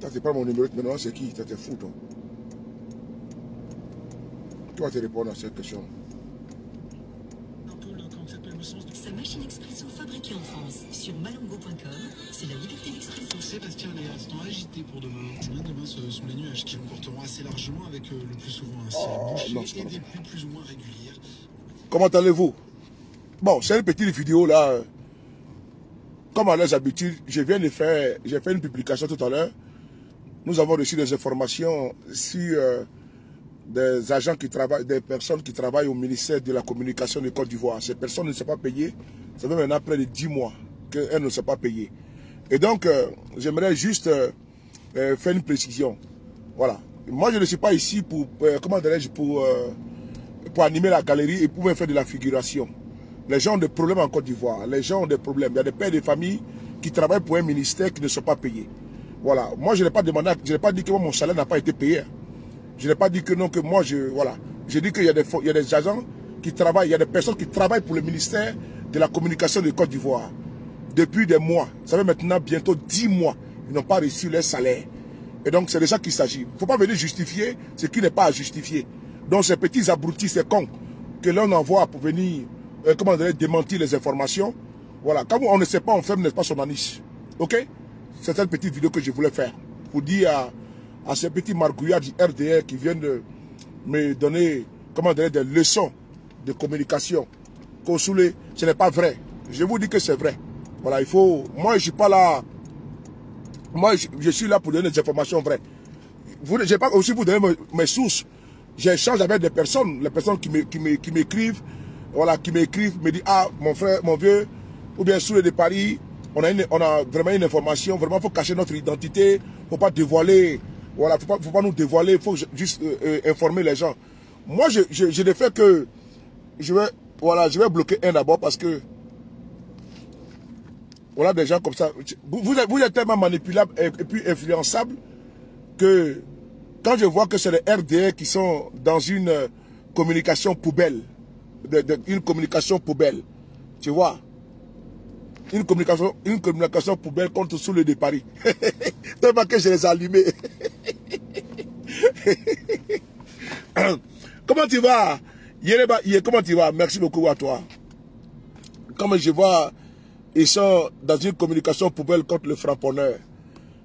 Ça, c'est pas mon numéro. Maintenant, c'est qui? Ça, c'est fou, toi. Qui va te répondre à cette question? Sa machine expresso fabriquée en France sur malongo.com, c'est la liberté d'expression. Sébastien, les restants agités pour demain. Demain, ce sont les nuages qui emporteront assez largement avec le plus souvent un ciel bouché et des pluies plus ou moins régulières. Comment allez-vous? Bon, c'est une petite vidéo là. Comme à leurs habitudes, j'ai fait une publication tout à l'heure. Nous avons reçu des informations sur des agents qui travaillent, des personnes qui travaillent au ministère de la Communication de Côte d'Ivoire. Ces personnes ne sont pas payées. Ça fait maintenant près de 10 mois qu'elles ne sont pas payées. Et donc, j'aimerais juste faire une précision. Voilà. Moi, je ne suis pas ici pour, comment dirais-je, pour animer la galerie et pour me faire de la figuration. Les gens ont des problèmes en Côte d'Ivoire. Les gens ont des problèmes. Il y a des pères de famille qui travaillent pour un ministère qui ne sont pas payés. Voilà. Moi, je n'ai pas demandé, je n'ai pas dit que mon salaire n'a pas été payé. Je n'ai pas dit que non, que moi, voilà. J'ai dit qu'il y a des agents qui travaillent, il y a des personnes qui travaillent pour le ministère de la Communication de Côte d'Ivoire. Depuis des mois, ça fait maintenant bientôt 10 mois, ils n'ont pas reçu leur salaire. Et donc, c'est de ça qu'il s'agit. Il ne faut pas venir justifier ce qui n'est pas à justifier. Donc, ces petits abrutis, ces cons que l'on envoie pour venir, comment dire, démentir les informations. Voilà. Quand on ne sait pas, on ferme, n'est-ce pas, son anis. Ok? C'est cette petite vidéo que je voulais faire pour dire à ces petits margouillards du RDR qui viennent de me donner, comment dire, des leçons de communication. Consoulé, ce n'est pas vrai. Je vous dis que c'est vrai. Voilà, il faut... Moi, je ne suis pas là... Moi, je suis là pour donner des informations vraies. Je n'ai pas aussi vous donner mes sources. J'échange avec des personnes, les personnes qui m'écrivent, voilà, qui m'écrivent, me disent, ah, mon frère, mon vieux, ou bien Soulé de Paris, on a vraiment une information, vraiment, il faut cacher notre identité, il ne faut pas dévoiler, voilà, il ne faut pas nous dévoiler, il faut juste informer les gens. Moi, je ne fais que, je vais bloquer un d'abord parce que, voilà, des gens comme ça, vous êtes tellement manipulable et puis influençable que, quand je vois que c'est les RDR qui sont dans une communication poubelle, une communication poubelle, tu vois, une communication poubelle contre Soulé de Paris. Tellement que je les ai allumés. Comment tu vas? Comment tu vas? Merci beaucoup à toi. Comme je vois, ils sont dans une communication poubelle contre le frapponneur.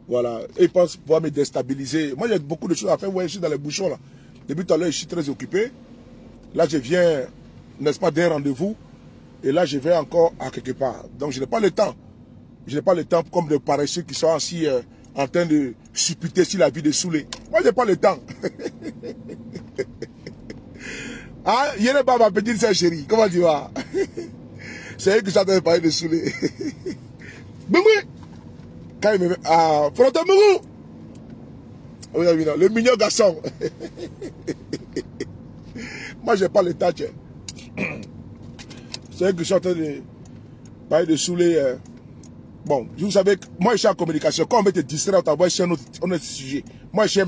Voilà. Et ils pensent pouvoir me déstabiliser. Moi, j'ai beaucoup de choses à faire. Ouais, je suis dans les bouchons là. Depuis tout à l'heure, je suis très occupé. Là, je viens, n'est-ce pas, d'un rendez-vous. Et là, je vais encore à quelque part. Donc, je n'ai pas le temps. Je n'ai pas le temps comme de paresseux qui sont assis en train de supputer sur la vie de Soulé. Moi, je n'ai pas le temps. Ah, Yéréba, ma petite sœur chérie, comment tu vas? C'est elle qui sont en train de parler de Soulé. Quand il me met, ah, Frotomourou! Oui, oui, non, le mignon garçon. Moi, je n'ai pas le temps, tiens. C'est vrai que je suis en train de parler de Soulé. Bon, vous savez, moi je suis en communication. Quand on veut te distraire, on t'envoie sur un autre sujet. Moi je suis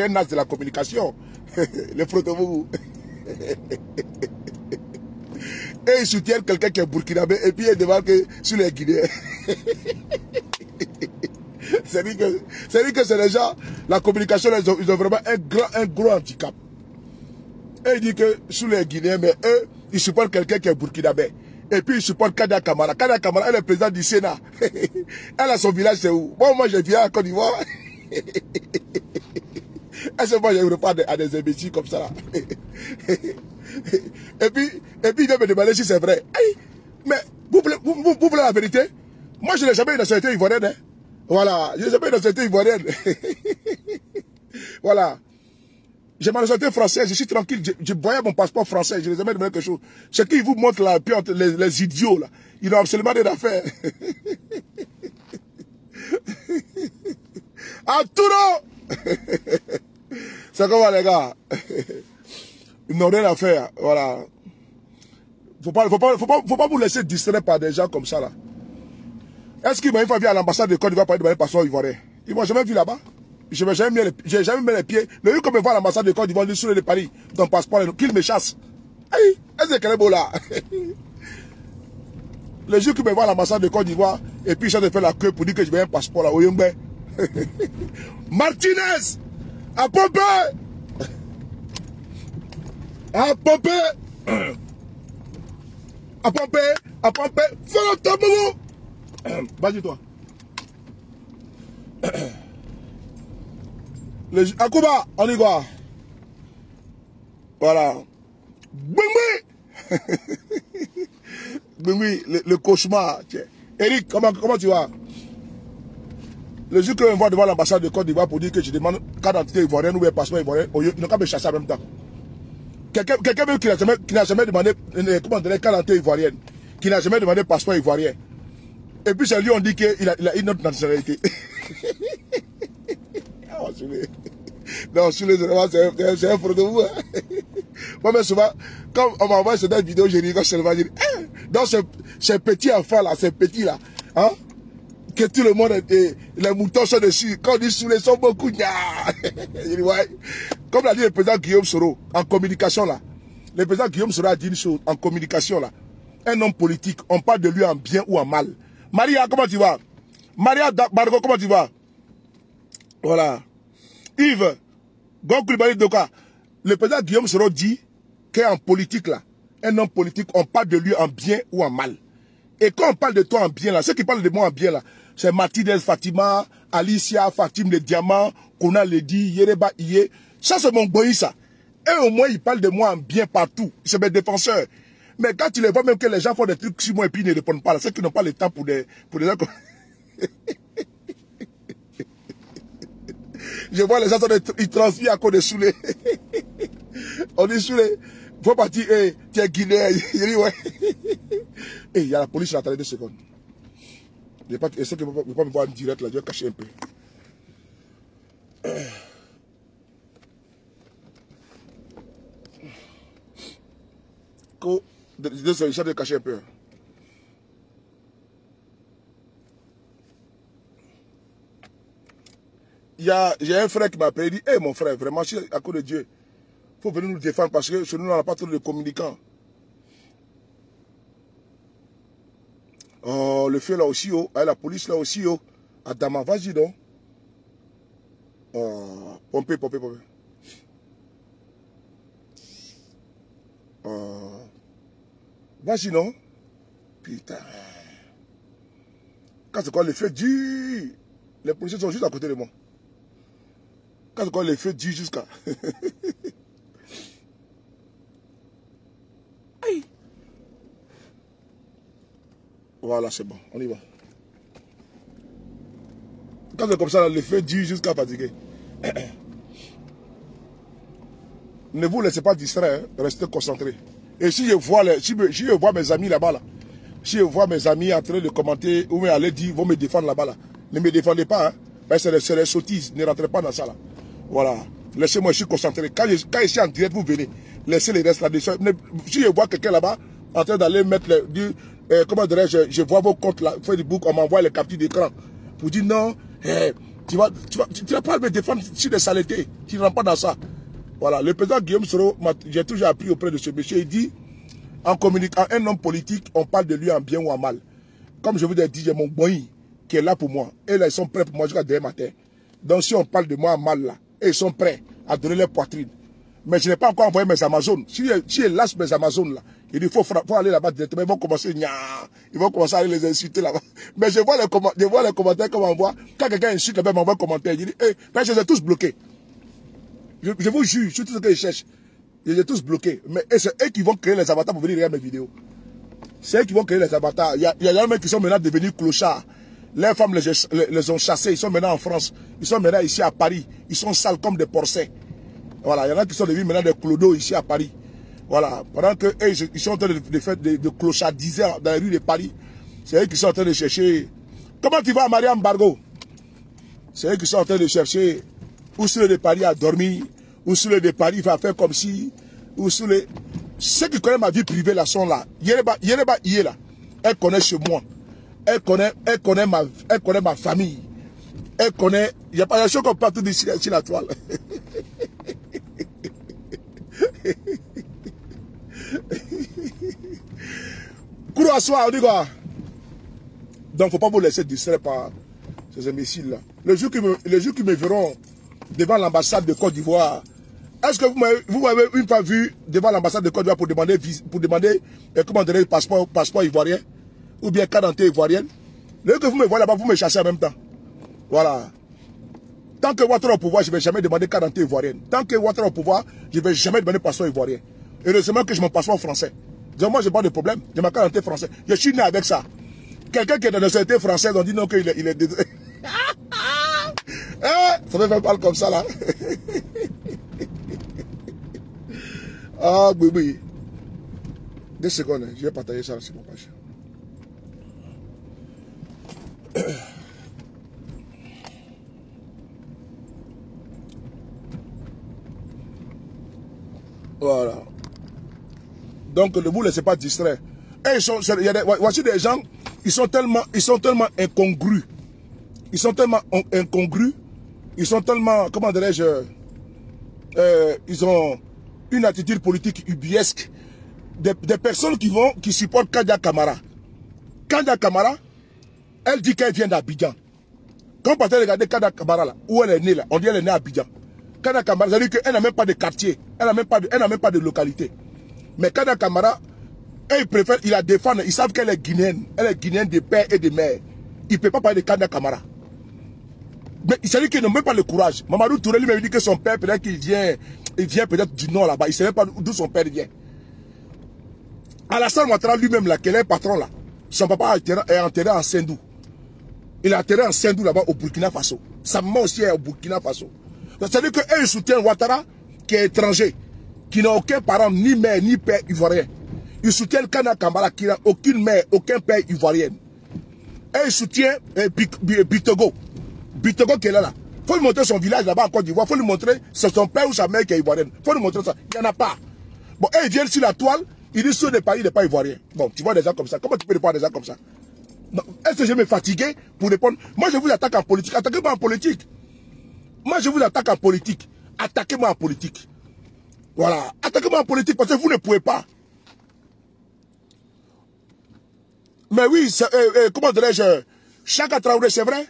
un as de la communication. Les Frotomourou. Et ils soutiennent quelqu'un qui est burkinabé et puis ils débarquent sur les Guinéens. C'est-à-dire que c'est déjà, la communication, ils ont vraiment un gros handicap. Et ils disent que sous les Guinéens, mais eux, ils supportent quelqu'un qui est burkinabé. Et puis ils supportent Kadia Kamara. Kadia Kamara, elle est présidente du Sénat. Elle a son village, c'est où? Bon, moi je viens à Côte d'Ivoire. Est-ce que moi je repars à des imbéciles comme ça là? Et puis il vient me demander si c'est vrai. Hey, mais vous voulez la vérité? Moi je n'ai jamais eu de nationalité ivoirienne. Hein? Voilà, je n'ai jamais eu de nationalité ivoirienne. Voilà. J'ai ma nationalité française, je suis tranquille, je voyais mon passeport français, je n'ai jamais demandé quelque chose. Ce qu'ils vous montrent là, puis les idiots là, ils n'ont absolument rien à faire. Arturo! C'est comment les gars? Ils n'ont rien à faire, voilà. Faut pas vous laisser distraire par des gens comme ça là. Est-ce qu'ils m'ont une fois vu à l'ambassade de Côte d'Ivoire parler de mon passeport ivoirien? Ils m'ont jamais vu là-bas? Je n'ai jamais mis les pieds. Le jour qu'on me voit à l'ambassade de Côte d'Ivoire, du Soulé de Paris, ton passeport, qu'il me chasse. Hey, est-ce que c'est beau là? Le jour qu'il me voit à l'ambassade de Côte d'Ivoire, et puis ils sont de faire la queue pour dire que je veux un passeport là, au Yumbe. Martinez, à pomper. À pomper. À pomper. À pomper. Fais ton boulot. Vas-y, toi. Akuba, on y va. Voilà. Bingui, le cauchemar. Tiens. Eric, comment tu vas? Le jour que je me vois devant l'ambassade de Côte d'Ivoire pour dire que je demande carte d'identité ivoirienne ou un passeport ivoirien, ils n'ont qu'à me chasser en même temps. Quelqu'un même qui n'a jamais demandé comment donner carte d'identité ivoirienne, qui n'a jamais demandé passeport ivoirien. Et puis c'est lui on dit qu'il a une autre nationalité. Non, c'est un pro de vous. Moi, mais souvent, quand on m'envoie cette vidéo, je rigole seulement. Je dis, donc ces petits enfants là, ces petits là, hein, que tout le monde, les moutons sont dessus. Quand on dit saoulés, ils sont beaucoup. Je dis, ouais. Comme l'a dit le président Guillaume Soro, en communication là. Le président Guillaume Soro a dit une chose, en communication là. Un homme politique, on parle de lui en bien ou en mal. Maria, comment tu vas? Maria Bargo, comment tu vas? Voilà. Yves, le président Guillaume Soro dit qu'en politique là, un homme politique, on parle de lui en bien ou en mal. Et quand on parle de toi en bien là, ceux qui parlent de moi en bien là, c'est Martinez, Fatima, Alicia, Fatim le Diamant, Kona Ledi, Yereba Iye. Ça c'est mon boy ça. Et au moins ils parlent de moi en bien partout. C'est mes défenseurs. Mais quand tu les vois même que les gens font des trucs sur moi et puis ils ne répondent pas là, c'est qu'ils n'ont pas le temps pour des gens comme... Je vois les gens, ils transfient à cause de saoulés. On dit saoulés. Faut partir, tu es Guinéen. Il dit ouais. Et il y a la police, attendez 2 secondes. Je sais qu'il ne peut pas me voir en direct là, je vais cacher un peu. Je vais cacher un peu. J'ai un frère qui m'a appelé, il dit, mon frère, vraiment, à cause de Dieu, il faut venir nous défendre parce que chez nous, on n'a pas trop de communicants. Oh, le feu là aussi, oh, la police là aussi, oh. Adama, vas-y donc. Oh, pompez. Oh, vas-y non. Putain. Quand c'est quoi le feu dit, les policiers sont juste à côté de moi. Quand c'est quoi les feux durent jusqu'à... Voilà, c'est bon, on y va. Quand c'est comme ça, les feux durent jusqu'à fatiguer. Ne vous laissez pas distraire, restez concentrés. Et si je vois, si je vois mes amis là-bas, là, si je vois mes amis en train de commenter ou aller dire, vont me défendre là-bas, là, ne me défendez pas, hein, parce que c'est des sottises, ne rentrez pas dans ça là. Voilà, laissez-moi, je suis concentré. Quand je suis en direct, vous venez, laissez les restes là-dessus. Si je vois quelqu'un là-bas en train d'aller mettre, comment dirais-je, je vois vos comptes là, Facebook, on m'envoie les captures d'écran pour dire non, tu vas pas me défendre sur des saletés, tu ne rentres pas dans ça. Voilà, le président Guillaume Soro, j'ai toujours appris auprès de ce monsieur, il dit, en communiquant, un homme politique, on parle de lui en bien ou en mal. Comme je vous ai dit, j'ai mon boy qui est là pour moi. Et là, ils sont prêts pour moi jusqu'à demain matin. Donc si on parle de moi en mal là, et ils sont prêts à donner leur poitrine. Mais je n'ai pas encore envoyé mes Amazones. Si je lâche mes Amazones là, il dit faut aller là-bas directement. Ils vont commencer à aller les insulter là-bas. Mais je vois les commentaires qu'on m'envoie. Quand quelqu'un insulte là-bas, m'envoie un commentaire. Je dis, parce que je les ai tous bloqués. Je vous jure, sur tout ce qu'ils cherchent. Je les ai tous bloqués. Mais c'est eux qui vont créer les avatars pour venir regarder mes vidéos. C'est eux qui vont créer les avatars. Il y a des mecs qui sont maintenant devenus clochards. Les femmes les ont chassés, ils sont maintenant en France, ils sont maintenant ici à Paris, ils sont sales comme des porcins. Voilà, il y en a qui sont devenus maintenant des clodos ici à Paris. Voilà, pendant que eux, ils sont en train de faire de clochardiser dans les rues de Paris. C'est eux qui sont en train de chercher. Comment tu vas, Mariam Bargo? C'est eux qui sont en train de chercher où sur le de Paris à dormir, où sur le de Paris il va faire comme si, où sur les... Ceux qui connaissent ma vie privée là sont là. Yereba Iye là, elle connaît chez moi. Elle connaît ma famille. Elle connaît... Il n'y a pas de chose qu'on peut tout dire sur la toile. Courant à soi, on dit quoi? Donc, il ne faut pas vous laisser distraire par ces imbéciles là. le jour qu'ils me verront devant l'ambassade de Côte d'Ivoire, est-ce que vous m'avez une fois vu devant l'ambassade de Côte d'Ivoire pour demander comment donner le passeport ivoirien ou bien carte d'identité ivoirienne? Le jour que vous me voyez là-bas, vous me chassez en même temps. Voilà. Tant que Ouattara au pouvoir, je ne vais jamais demander carte d'identité ivoirienne. Tant que Ouattara au pouvoir, je ne vais jamais demander passeport ivoirien. Heureusement que je m'en passeport français. Donc moi, je n'ai pas de problème. J'ai ma carte d'identité française. Je suis né avec ça. Quelqu'un qui est dans la société française, on dit non qu'il est... Ça me fait mal comme ça là. Ah, bébé. 2 secondes, je vais partager ça sur mon page. Voilà. Donc ne vous laissez pas distraire. Et voici des gens, ils sont tellement incongrus. Ils sont tellement incongrus. Ils sont tellement, comment dirais-je, ils ont une attitude politique ubiesque. Des personnes qui supportent Kadia Kamara. Kadia Kamara, elle dit qu'elle vient d'Abidjan. Quand on peut regarder Kadia Kamara là, où elle est née là, on dit qu'elle est née à Abidjan. Kadia Kamara, ça veut dire qu'elle n'a même pas de quartier, elle n'a même pas de localité. Mais Kadia Kamara, elle préfère, il la défend, ils savent qu'elle est guinéenne de père et de mère. Il ne peut pas parler de Kadia Kamara. Mais il s'agit qu'il n'a même pas le courage. Mamadou Touré lui m'a dit que son père, peut-être qu'il vient, peut-être du nord là-bas. Il ne sait même pas d'où son père vient. Alassane Ouattara lui-même là, qui est patron là, son papa est enterré en Sendou. Il est enterré en Sendou là-bas au Burkina Faso. Sa maman aussi est au Burkina Faso. C'est-à-dire qu'eux soutiennent Ouattara qui est étranger, qui n'a aucun parent, ni mère, ni père ivoirien. Ils soutiennent Kadia Kamara qui n'a aucune mère, aucun père ivoirien. Et ils soutiennent Bitogo. Bitogo qui est là. Il faut lui montrer son village là-bas en Côte d'Ivoire. Il faut lui montrer c'est son père ou sa mère qui est ivoirienne. Il faut lui montrer ça. Il n'y en a pas. Bon, ils viennent sur la toile, ils disent sur des pays, il n'est pas ivoirien. Bon, tu vois des gens comme ça. Comment tu peux répondre à des gens comme ça? Est-ce que je vais me fatiguer pour répondre? Moi, je vous attaque en politique. Attaquez-moi en politique. Moi, je vous attaque en politique. Attaquez-moi en politique. Voilà. Attaquez-moi en politique parce que vous ne pouvez pas. Mais oui, comment dirais-je? Chaka Traoré, c'est vrai?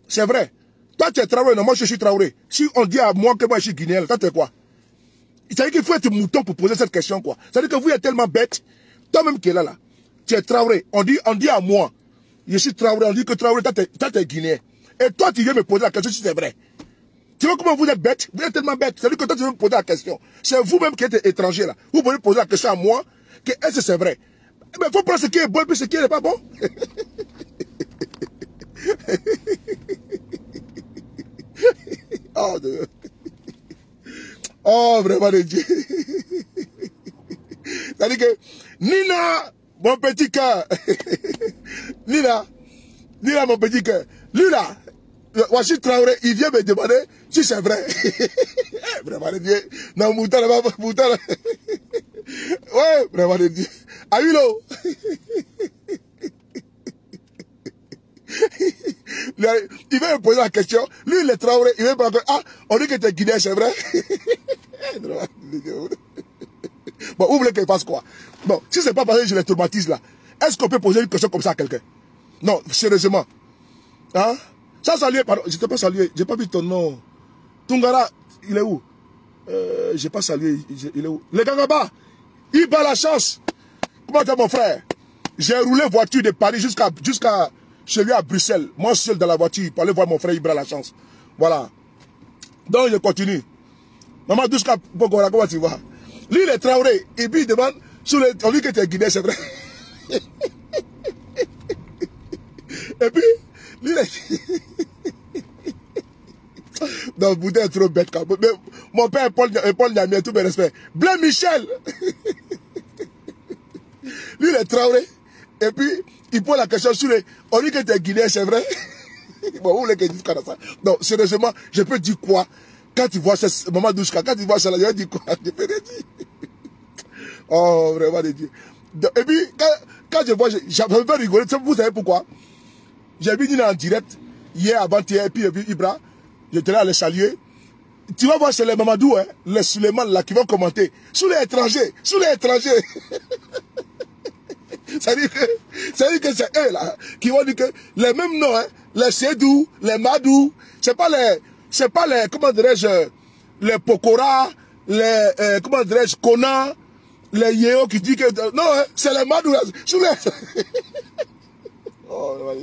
C'est vrai. Toi, tu es Traoré, non, moi, je suis Traoré. Si on dit à moi que moi, je suis guinéen, toi, tu es quoi? C'est-à-dire qu'il faut être mouton pour poser cette question, quoi. C'est-à-dire que vous êtes tellement bête. Toi-même qui es là, tu es Traoré. On dit à moi, je suis Traoré, on dit que Traoré, toi, tu es guinéen. Et toi, tu viens me poser la question si c'est vrai. Tu vois comment vous êtes bête? Vous êtes tellement bête. C'est-à-dire que toi, tu veux me poser la question. C'est vous-même qui êtes étranger, là. Vous pouvez poser la question à moi, que est-ce que c'est vrai? Mais il faut prendre ce qui est bon et ce qui n'est pas bon. Oh, oh, vraiment de Dieu. C'est-à-dire que Nina, mon petit cœur. Nina, mon petit cœur. Lui là, Ouachi Traoré, il vient me demander si c'est vrai. Vraiment de Dieu. Non, Mouta là-bas, Mouta là. Ouais, vraiment de Dieu. Aïlo. Il va me poser la question. Lui, il est Traoré. Il va me dire, ah, on dit que tu es guinéen, c'est vrai? Bon, vous voulez qu'il fasse quoi? Bon, si c'est pas parce que je les traumatise là, est-ce qu'on peut poser une question comme ça à quelqu'un? Non, sérieusement. Hein? Ça, saluer, pardon, je t'ai pas salué. J'ai pas vu ton nom. Tungara, il est où? J'ai pas salué. Il est où? Le Gangaba, il bat la chance. Comment t'es mon frère? J'ai roulé voiture de Paris jusqu'à chez lui à Bruxelles. Moi seul dans la voiture pour aller voir mon frère Ibra la chance. Voilà. Donc je continue. Maman Douska Bogora, comment tu vois? Lui il est Traoré. Et puis il demande, on dit que tu es guinéen, c'est vrai. Et puis, lui il est... Non, Bouddha est trop bête quand même. Mais mon père Paul Niamien, tout mes respects. Blaise Michel. Lui il est Traoré. Et puis, il pose la question sur les... On dit que tu es guinéen, c'est vrai? Bon, vous voulez que je dise ça? Non, sérieusement, je peux dire quoi? Quand tu vois ce Maman Douchka, quand tu vois ça, je vais dire quoi? Je peux te dire. Oh, vraiment, de Dieu. Et puis, quand je vois, j'avais fait rigoler. Vous savez pourquoi? J'ai vu Nina en direct, hier, avant-hier, et puis j'ai vu Ibra. J'étais là à les saluer. Tu vas voir, c'est les Mamadou, hein, les Suleiman là, qui vont commenter. Sous les étrangers, sous les étrangers. Ça dit que c'est eux là qui vont dire que les mêmes noms, hein, les Sédou, les Madou, c'est pas les, comment dirais-je, les Pokora, les, comment dirais-je, Kona, les Yéo qui dit que, non, hein, c'est les Madou, sous les... Oh,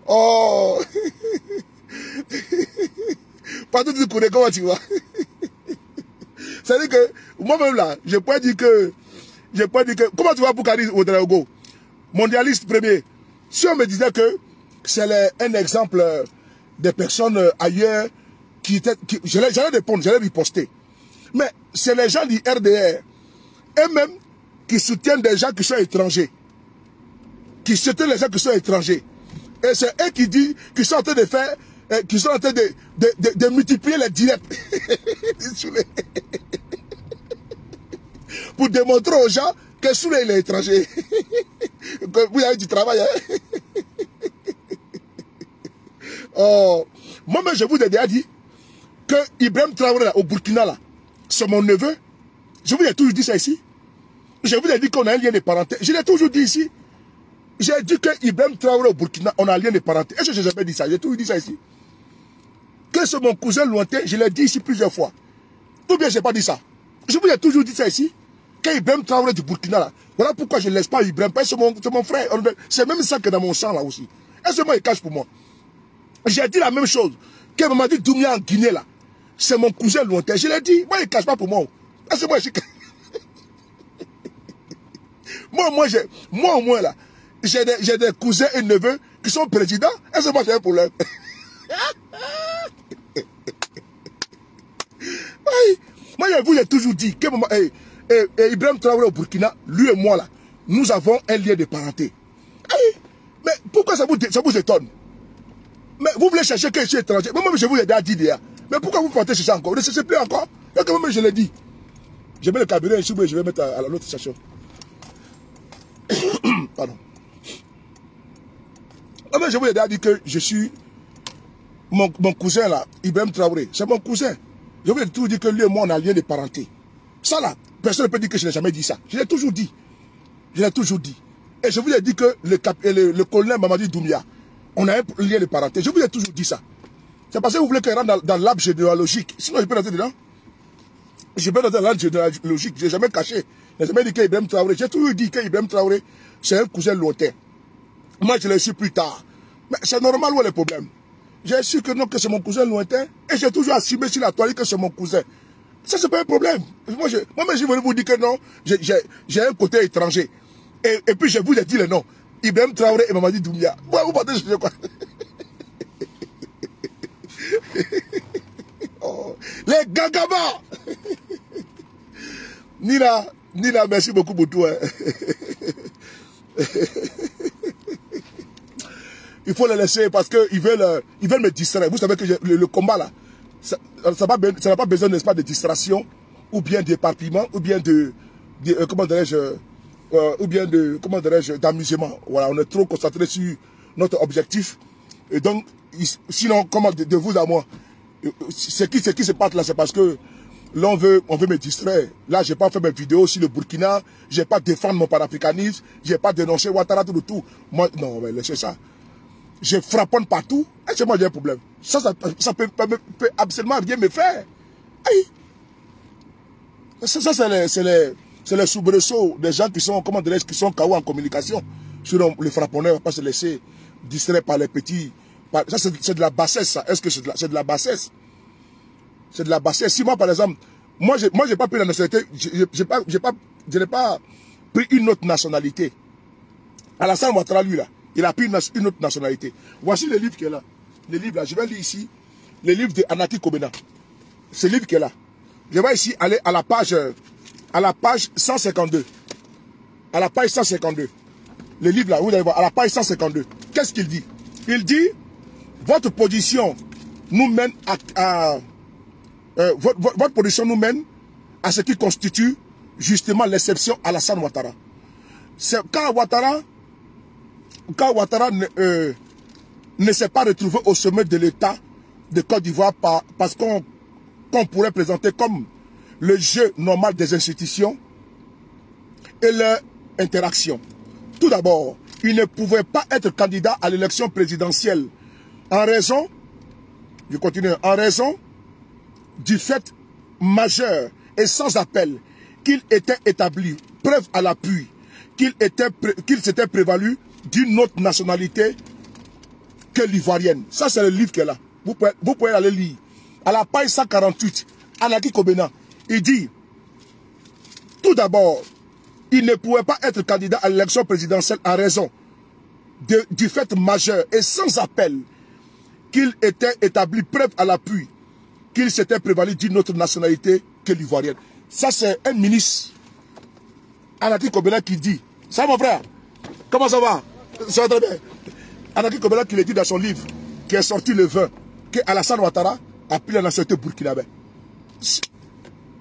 oh, pas tout tu connais, comment tu vois. C'est-à-dire que, moi-même là, je peux dire que, comment tu vois Boukari Ouedraogo, mondialiste premier, si on me disait que c'est un exemple des personnes ailleurs qui étaient, j'allais répondre, j'allais riposter. Mais c'est les gens du RDR, eux-mêmes, qui soutiennent des gens qui sont étrangers. Qui soutiennent les gens qui sont étrangers. Et c'est eux qui disent, qui sont en train de faire, qui sont en train de multiplier les directs. Pour démontrer aux gens que Souley il est étranger. Que vous avez du travail. Hein? Oh, moi-même, je vous ai déjà dit que Ibrahim Traoré là, au Burkina, là, c'est mon neveu. Je vous ai toujours dit ça ici. Je vous ai dit qu'on a un lien de parenté. Je l'ai toujours dit ici. J'ai dit que Ibrahim Traoré au Burkina, on a un lien de parenté. Est-ce que je n'ai jamais dit ça? J'ai toujours dit ça ici. Que c'est mon cousin lointain, je l'ai dit ici plusieurs fois. Ou bien je n'ai pas dit ça. Je vous ai toujours dit ça ici. Que Ibrahim Traoré du Burkina, là, voilà pourquoi je ne laisse pas Ibrahim. C'est mon frère. C'est même ça que dans mon sang là aussi. Est-ce que moi il cache pour moi? J'ai dit la même chose. Que Mamadi Doumbia en Guinée là, c'est mon cousin lointain. Je l'ai dit, moi il ne cache pas pour moi. Est-ce que moi je... moi au moins là, j'ai des cousins et neveux qui sont présidents. Est-ce que moi j'ai un problème? Oui. Moi je vous ai toujours dit que Ibrahim Traoré au Burkina, lui et moi là, nous avons un lien de parenté. Oui. Mais pourquoi ça vous étonne? Mais vous voulez chercher que je suis étranger. Moi-même je vous ai déjà dit déjà. Mais pourquoi vous partez chercher encore? Ne cherchez plus encore. Donc moi je l'ai dit. Je mets le cabinet ici, je vais mettre à l'autre station. Pardon. Moi je vous ai déjà dit que je suis mon cousin là, Ibrahim Traoré. C'est mon cousin. Je vous ai toujours dit que lui et moi on a un lien de parenté. Ça là, personne ne peut dire que je n'ai jamais dit ça. Je l'ai toujours dit. Je l'ai toujours dit. Et je vous ai dit que le colonel Mamadi Doumbia, on a un lien de parenté. Je vous ai toujours dit ça. C'est parce que vous voulez qu'elle rentre dans l'arbre généalogique. Sinon, je peux rentrer dedans. Je peux rentrer dans l'arbre généalogique. Je n'ai jamais caché. Je n'ai jamais dit qu'Ibrahim Traoré. J'ai toujours dit qu'Ibrahim Traoré, c'est un cousin lointain. Moi, je l'ai su plus tard. Mais c'est normal où est le problème. J'ai su que non, que c'est mon cousin lointain. Et j'ai toujours assumé sur la toile que c'est mon cousin. Ça, c'est pas un problème. Moi-même, je voulais vous dire que non, j'ai un côté étranger. Et puis, je vous ai dit le nom. Ibrahim Traoré et Mamadi Doumbia. Vous partez chercher quoi? Oh, les gagabas. Nina, merci beaucoup pour tout. Hein. Il faut les laisser parce qu'ils veulent me distraire. Vous savez que le combat là, ça n'a pas besoin, n'est-ce pas, de distraction, ou bien d'éparpillement, ou bien comment dirais-je, ou bien comment dirais-je, d'amusement. Voilà, on est trop concentré sur notre objectif. Et donc, sinon, comment de vous à moi, ce qui se passe là, c'est parce que là, on veut me distraire. Là, j'ai pas fait mes vidéos sur le Burkina, j'ai pas défendu mon panafricanisme, j'ai pas dénoncé Ouattara tout. Moi, non, mais laissez ça. Je frapponne partout, et c'est moi j'ai un problème. Ça peut absolument rien me faire. Aïe. Ça c'est les soubresauts des gens qui sont, comment dirais-je, qui sont KO en communication. Sinon, les frapponneurs ne vont pas se laisser distraire par les petits. Ça, c'est de la bassesse, ça. Est-ce que c'est de la bassesse? C'est de la bassesse. Si moi, par exemple, moi, j'ai pas pris la nationalité, je n'ai pas pris une autre nationalité. Alassane Ouattara, lui, là, il a pris une autre nationalité. Voici le livre qui est là. Le livre, là, je vais lire ici. Le livre de Anaki Kobena. Ce livre qui est là. Je vais ici aller à la page 152. À la page 152. Le livre là, vous allez voir, à la page 152. Qu'est-ce qu'il dit? Il dit, votre position nous mène votre position nous mène à ce qui constitue justement l'exception à Alassane Ouattara. C'est quand Ouattara ne s'est pas retrouvé au sommet de l'État de Côte d'Ivoire parce qu'on pourrait présenter comme le jeu normal des institutions et leur interaction. Tout d'abord, il ne pouvait pas être candidat à l'élection présidentielle en raison, je continue, en raison du fait majeur et sans appel qu'il était établi, preuve à l'appui, qu'il s'était prévalu d'une autre nationalité que l'ivoirienne. Ça, c'est le livre qui est là. Vous pouvez aller lire. À la page 148, Anaki Kobena, il dit, tout d'abord, il ne pouvait pas être candidat à l'élection présidentielle en raison du fait majeur et sans appel qu'il était établi, preuve à l'appui, qu'il s'était prévalu d'une autre nationalité que l'ivoirienne. Ça, c'est un ministre, Anaki Kobena, qui dit, ça, mon frère, comment ça va? Ça va très bien. Anaki Kobena qui le dit dans son livre, qui est sorti le 20, que Alassane Ouattara a pris la nationalité burkinabé.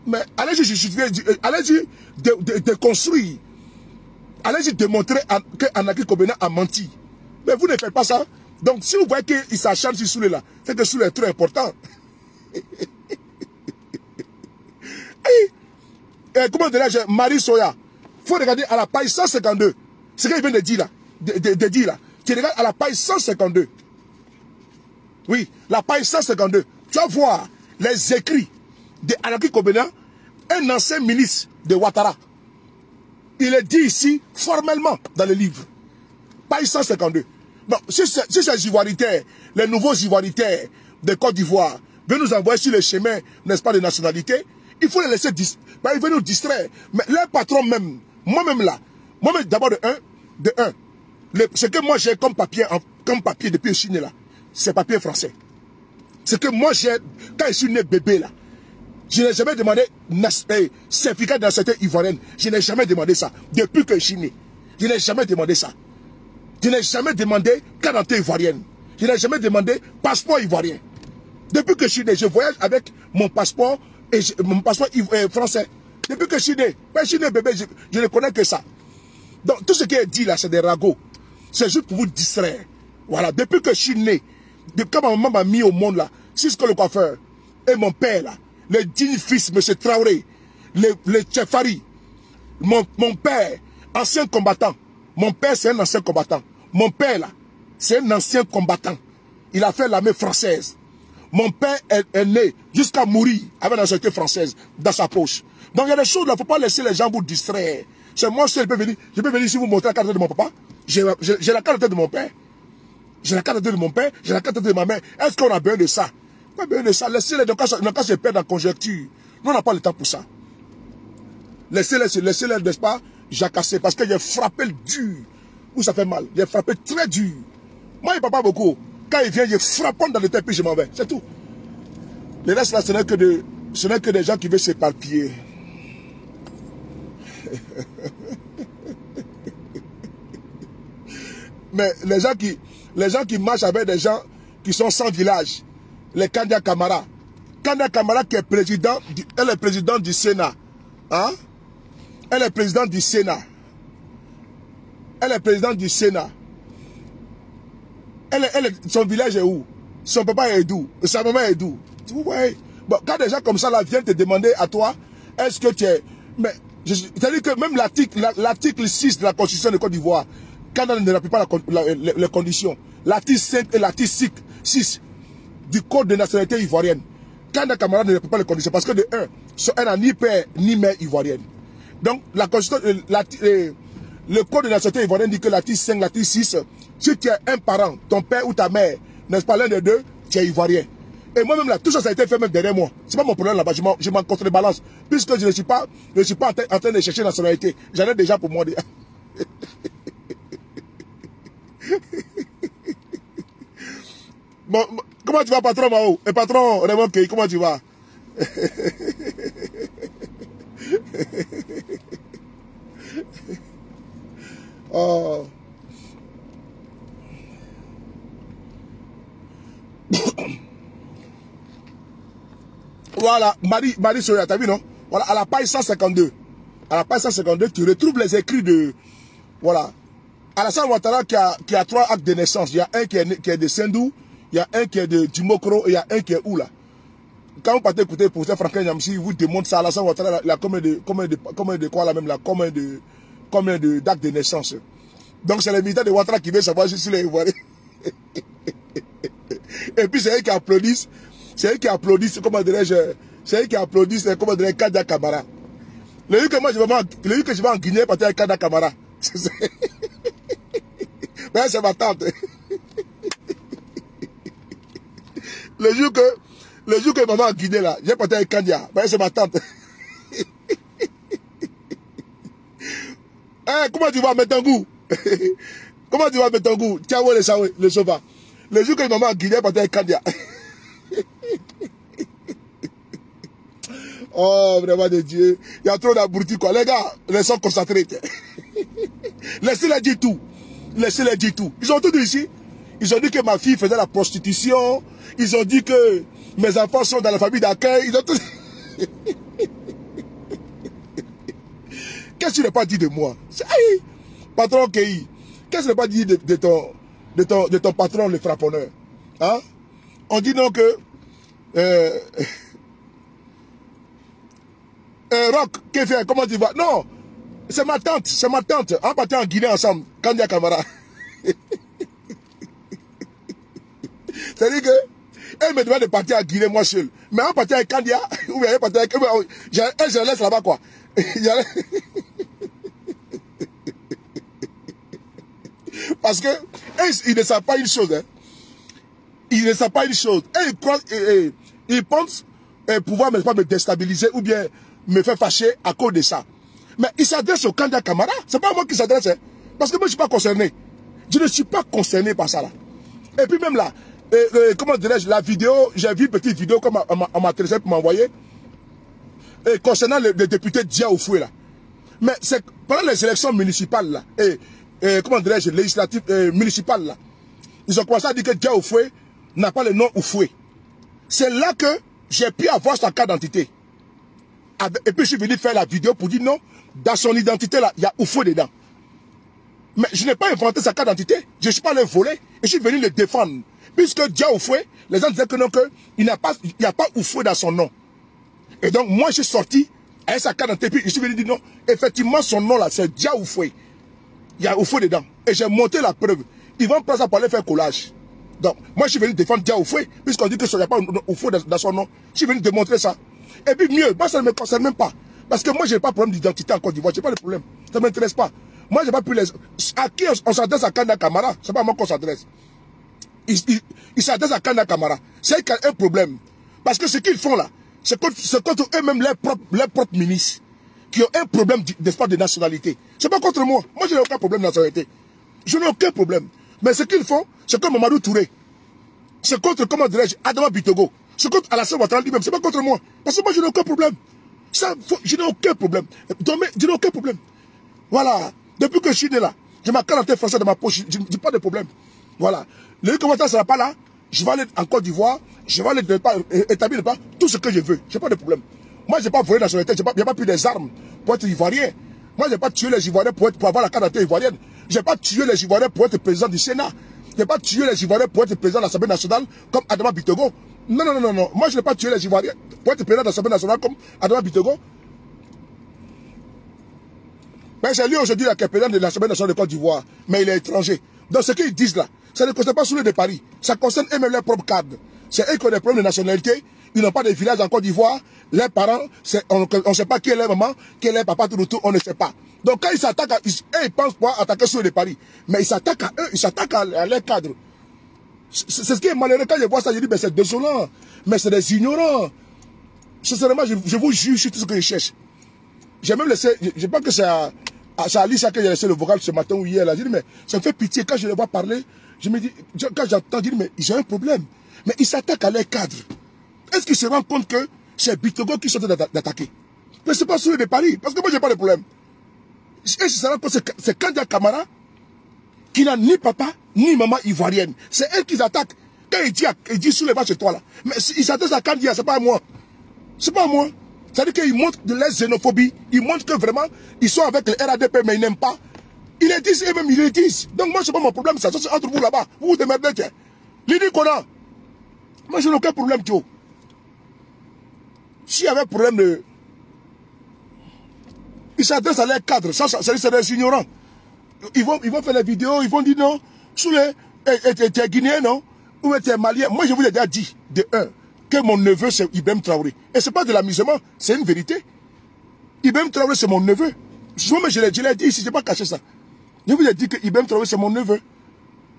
Mais allez-y justifier, allez-y déconstruire, allez-y démontrer que Anaki Kobena a menti. Mais vous ne faites pas ça. Donc si vous voyez qu'il s'acharne sur Soulé là, c'est que Soulé est trop important. Comment dirais-je, Marie Soya, il faut regarder à la page 152, ce qu'il vient de dire là, de dire là. Tu regardes à la page 152. Oui, la page 152. Tu vas voir les écrits de Anaki Kobena, un ancien ministre de Ouattara. Il est dit ici, formellement, dans le livre. Page 152. Bon, si ces ivoiritaires, les nouveaux ivoiritaires de Côte d'Ivoire, veulent nous envoyer sur le chemin, n'est-ce pas, de nationalité, il faut les laisser, ils veulent nous distraire. Mais leur patron même, moi-même là, moi-même d'abord de un, ce que moi j'ai comme papier depuis que je suis né là, c'est papier français. Ce que moi j'ai, quand je suis né bébé là, je n'ai jamais demandé certificat de nationalité ivoirienne. Je n'ai jamais demandé ça. Depuis que je suis né. Je n'ai jamais demandé ça. Je n'ai jamais demandé carte d'identité ivoirienne. Je n'ai jamais demandé passeport ivoirien. Depuis que je suis né, je voyage avec mon passeport français. Depuis que je suis né. Quand je suis né bébé, je ne connais que ça. Donc tout ce qui est dit là, c'est des ragots. C'est juste pour vous distraire. Voilà. Depuis que je suis né, quand ma maman m'a mis au monde là, Cisco le coiffeur, et mon père là, le digne fils, M. Traoré, le Tchefari, mon père, ancien combattant. Mon père, c'est un ancien combattant. Mon père, là, c'est un ancien combattant. Il a fait l'armée française. Mon père est né jusqu'à mourir avec la nationalité française dans sa poche. Donc il y a des choses là, il ne faut pas laisser les gens vous distraire. C'est moi seul, je peux venir ici vous montrer la carte de mon papa. J'ai la carte de mon père. J'ai la carte de mon père, j'ai la carte de ma mère. Est-ce qu'on a besoin de ça? Pas besoin de ça. Laissez-les, dans le cas se perdre en conjecture. Nous, on n'a pas le temps pour ça. Laissez-les, n'est-ce pas, jacasser. Parce que j'ai frappé le dur. Où ça fait mal. J'ai frappé très dur. Moi, il ne parle pas beaucoup. Quand il vient, je frappe dans le tête, puis je m'en vais. C'est tout. Le reste, là, ce n'est que des gens qui veulent s'éparpiller. Mais les gens qui marchent avec des gens qui sont sans village, les Kandia Kamara. Kandia Kamara qui est président, elle est présidente du Sénat. Hein? Elle est présidente du Sénat. Elle est présidente du Sénat. Son village est où? Son papa est d'où? Sa maman est d'où? Vous voyez? Bon, quand des gens comme ça là viennent te demander à toi, est-ce que tu es... Mais, c'est-à-dire que même l'article 6 de la Constitution de Côte d'Ivoire, quand on ne remplit pas les conditions, l'article 5 et l'article 6 du Code de nationalité ivoirienne, quand un camarade ne remplit pas les conditions, parce que de un, elle n'a ni père ni mère ivoirienne. Donc, la Constitution, le Code de nationalité ivoirienne dit que l'article 5, l'article 6, si tu es un parent, ton père ou ta mère, n'est-ce pas l'un des deux, tu es ivoirien. Et moi-même là, tout ça, ça a été fait même derrière moi. C'est pas mon problème là-bas, je m'en contrebalance. Puisque je ne suis pas en train de chercher nationalité. J'en ai déjà pour moi. Bon, comment tu vas, patron Mao? Et patron Raymond Key, comment tu vas? Oh. Voilà, Marie Soya, t'as vu non? Voilà, à la page 152. À la page 152, tu retrouves les écrits de... Voilà. Alassane Ouattara qui a 3 actes de naissance. Il y a un qui est de Sendou, il y a un qui est de Dimokro et il y a un qui est où là? Quand vous partez écouter pour Franklin Yamsi, il vous démontre ça. Alassane Ouattara, il a combien de quoi là même là? Combien d'actes de naissance? Donc c'est les militants de Ouattara qui veulent savoir si les Ivoiriens. Et puis c'est eux qui applaudissent. C'est eux qui applaudissent, comment dirais-je, c'est eux qui applaudissent, comment dirais-je, Kanda Camara. Le jour que moi je vais en Guinée, parce que Kanda Camara. Ben c'est ma tante. Le jour que maman en Guinée là, j'ai porté un Kandia, ben c'est ma tante. Hey, comment tu vas mettre un goût? Comment tu vas mettre un goût? Tiens, le sofa. Le jour que maman en Guinée, j'ai porté un Kandia. Oh, vraiment de Dieu. Il y a trop d'abrutis, quoi. Les gars, laissons concentrer. Laissez-les dire tout. Laissez-les dire tout. Ils ont tout dit ici. Ils ont dit que ma fille faisait la prostitution. Ils ont dit que mes enfants sont dans la famille d'accueil. Ils ont tout... Qu'est-ce que tu n'as pas dit de moi? Hey, patron Kei. Qu'est-ce que tu n'as pas dit de ton patron, le frapponneur? Hein? On dit non que... Rock, Kéfé, comment tu vas? Non, c'est ma tante, c'est ma tante. On partait en Guinée ensemble, Kandia Camara. C'est-à-dire que, elle me demande de partir en Guinée, moi seul. Mais on partait avec Kandia, ou bien elle partait avec... Elle se laisse là-bas, quoi. Parce que, il ne savent pas une chose, hein. Il ne savent pas une chose. Ils pensent pouvoir me déstabiliser ou bien me faire fâcher à cause de ça. Mais il s'adresse au Kandia Camara. C'est pas moi qui s'adresse. Hein. Parce que moi, je ne suis pas concerné. Je ne suis pas concerné par ça là. Et puis même là, comment dirais-je, la vidéo, j'ai vu une petite vidéo comme on m'a téléchargé pour m'envoyer. Concernant le député Dia Oufoué là. Mais c'est pendant les élections municipales là, comment dirais-je, législatives municipales là, ils ont commencé à dire que Dia Oufoué n'a pas le nom Oufoué. C'est là que j'ai pu avoir sa carte d'identité. Et puis je suis venu faire la vidéo pour dire non, dans son identité là, il y a Oufoué dedans. Mais je n'ai pas inventé sa carte d'identité, je ne suis pas allé voler, et je suis venu le défendre. Puisque Dia Oufoué, les gens disaient que non, il n'y a pas Oufoué dans son nom. Et donc moi je suis sorti avec sa carte d'identité, puis je suis venu dire non, effectivement son nom là, c'est Dia Oufoué. Il y a Oufoué dedans. Et j'ai monté la preuve. Ils vont prendre ça pour aller faire collage. Donc, moi, je suis venu défendre Dia Oufoué, puisqu'on dit qu'il n'y a pas Oufoué dans son nom. Je suis venu démontrer ça. Et puis mieux, moi, ça ne me concerne même pas. Parce que moi, je n'ai pas de problème d'identité en Côte d'Ivoire. Je n'ai pas de problème. Ça ne m'intéresse pas. Moi, je n'ai pas pu les... À qui on s'adresse à Kanda Camara? Ce n'est pas à moi qu'on s'adresse. Ils s'adressent à Kanda Camara. C'est qu'il y a un problème. Parce que ce qu'ils font là, c'est contre eux-mêmes leurs propres ministres qui ont un problème d'espace de nationalité. Ce n'est pas contre moi. Moi, je n'ai aucun problème de nationalité. Je n'ai aucun problème. Mais ce qu'ils font, c'est comme Mamadou Touré. C'est contre, comment dirais-je, Adama Bitogo. C'est contre Alassane Ouattara lui-même. C'est pas contre moi. Parce que moi, je n'ai aucun problème. Je n'ai aucun problème. Je n'ai aucun problème. Voilà. Depuis que je suis né là, j'ai ma carte d'identité française dans ma poche. Je n'ai pas de problème. Voilà. Le que Ouattara ne sera pas là, je vais aller en Côte d'Ivoire, je vais aller établir tout ce que je veux. Je n'ai pas de problème. Moi, je n'ai pas volé la nationalité. Je n'ai pas pris des armes pour être ivoirien. Moi, je n'ai pas tué les Ivoiriens pour avoir la carte d'identité ivoirienne. Je n'ai pas tué les Ivoiriens pour être président du Sénat. Je n'ai pas tué les Ivoiriens pour être président de l'Assemblée nationale comme Adama Bitogo. Non, non, non, non. Moi, je n'ai pas tué les Ivoiriens pour être président de l'Assemblée nationale comme Adama Bitogo. Mais c'est lui aujourd'hui qui est président de l'Assemblée nationale de Côte d'Ivoire. Mais il est étranger. Donc, ce qu'ils disent là, ça ne concerne pas sous le de Paris. Ça concerne eux-mêmes leurs propres cadres. C'est eux qui ont des problèmes de nationalité. Ils n'ont pas de village en Côte d'Ivoire. Leurs parents, on ne sait pas qui est leur maman, qui est leur papa, tout le tout, on ne sait pas. Donc quand ils s'attaquent, ils pensent pouvoir attaquer ceux de Paris. Mais ils s'attaquent à eux, ils s'attaquent à leurs cadres. C'est ce qui est malheureux. Quand je vois ça, je dis, mais c'est désolant. Mais c'est des ignorants. Sincèrement, je vous jure sur tout ce que je cherche. J'ai même laissé, je pense que c'est à Alice que j'ai laissé le vocal ce matin ou hier. Là. Je dis, mais ça me fait pitié. Quand je les vois parler, je me dis, quand j'entends, je dis, mais ils ont un problème. Mais ils s'attaquent à leurs cadres. Est-ce qu'ils se rendent compte que c'est Bitogo qui sont d'attaquer? Mais c'est pas celui de Paris, parce que moi, j'ai pas de problème. Est-ce qu'ils se rendent compte que c'est Kandia Camara qui n'a ni papa, ni maman ivoirienne. C'est elle qui attaque. Quand il dit sous les bas chez toi, là. Mais il s'adresse à Kandia, c'est pas à moi. C'est pas à moi. C'est-à-dire qu'ils montrent de la xénophobie. Ils montrent que vraiment, ils sont avec le RADP, mais ils n'aiment pas. Ils les disent, eux-mêmes, ils les disent. Donc moi, c'est pas mon problème, ça. C'est entre vous là-bas. Vous vous démerdez, tiens. L'idée qu'on a. Moi, je n'ai aucun problème, Joe. S'il y avait un problème de... Ils s'adressent à leurs cadres. Ça, c'est des ignorants. ils vont faire les vidéos, ils vont dire non, tu es guinéen, non? Ou tu es malien. Moi, je vous l'ai déjà dit, de un, que mon neveu, c'est Ibrahim Traoré. Et ce n'est pas de l'amusement, c'est une vérité. Ibrahim Traoré, c'est mon neveu. Je l'ai dit ici, je n'ai pas caché ça. Je vous ai dit que Ibrahim Traoré, c'est mon neveu.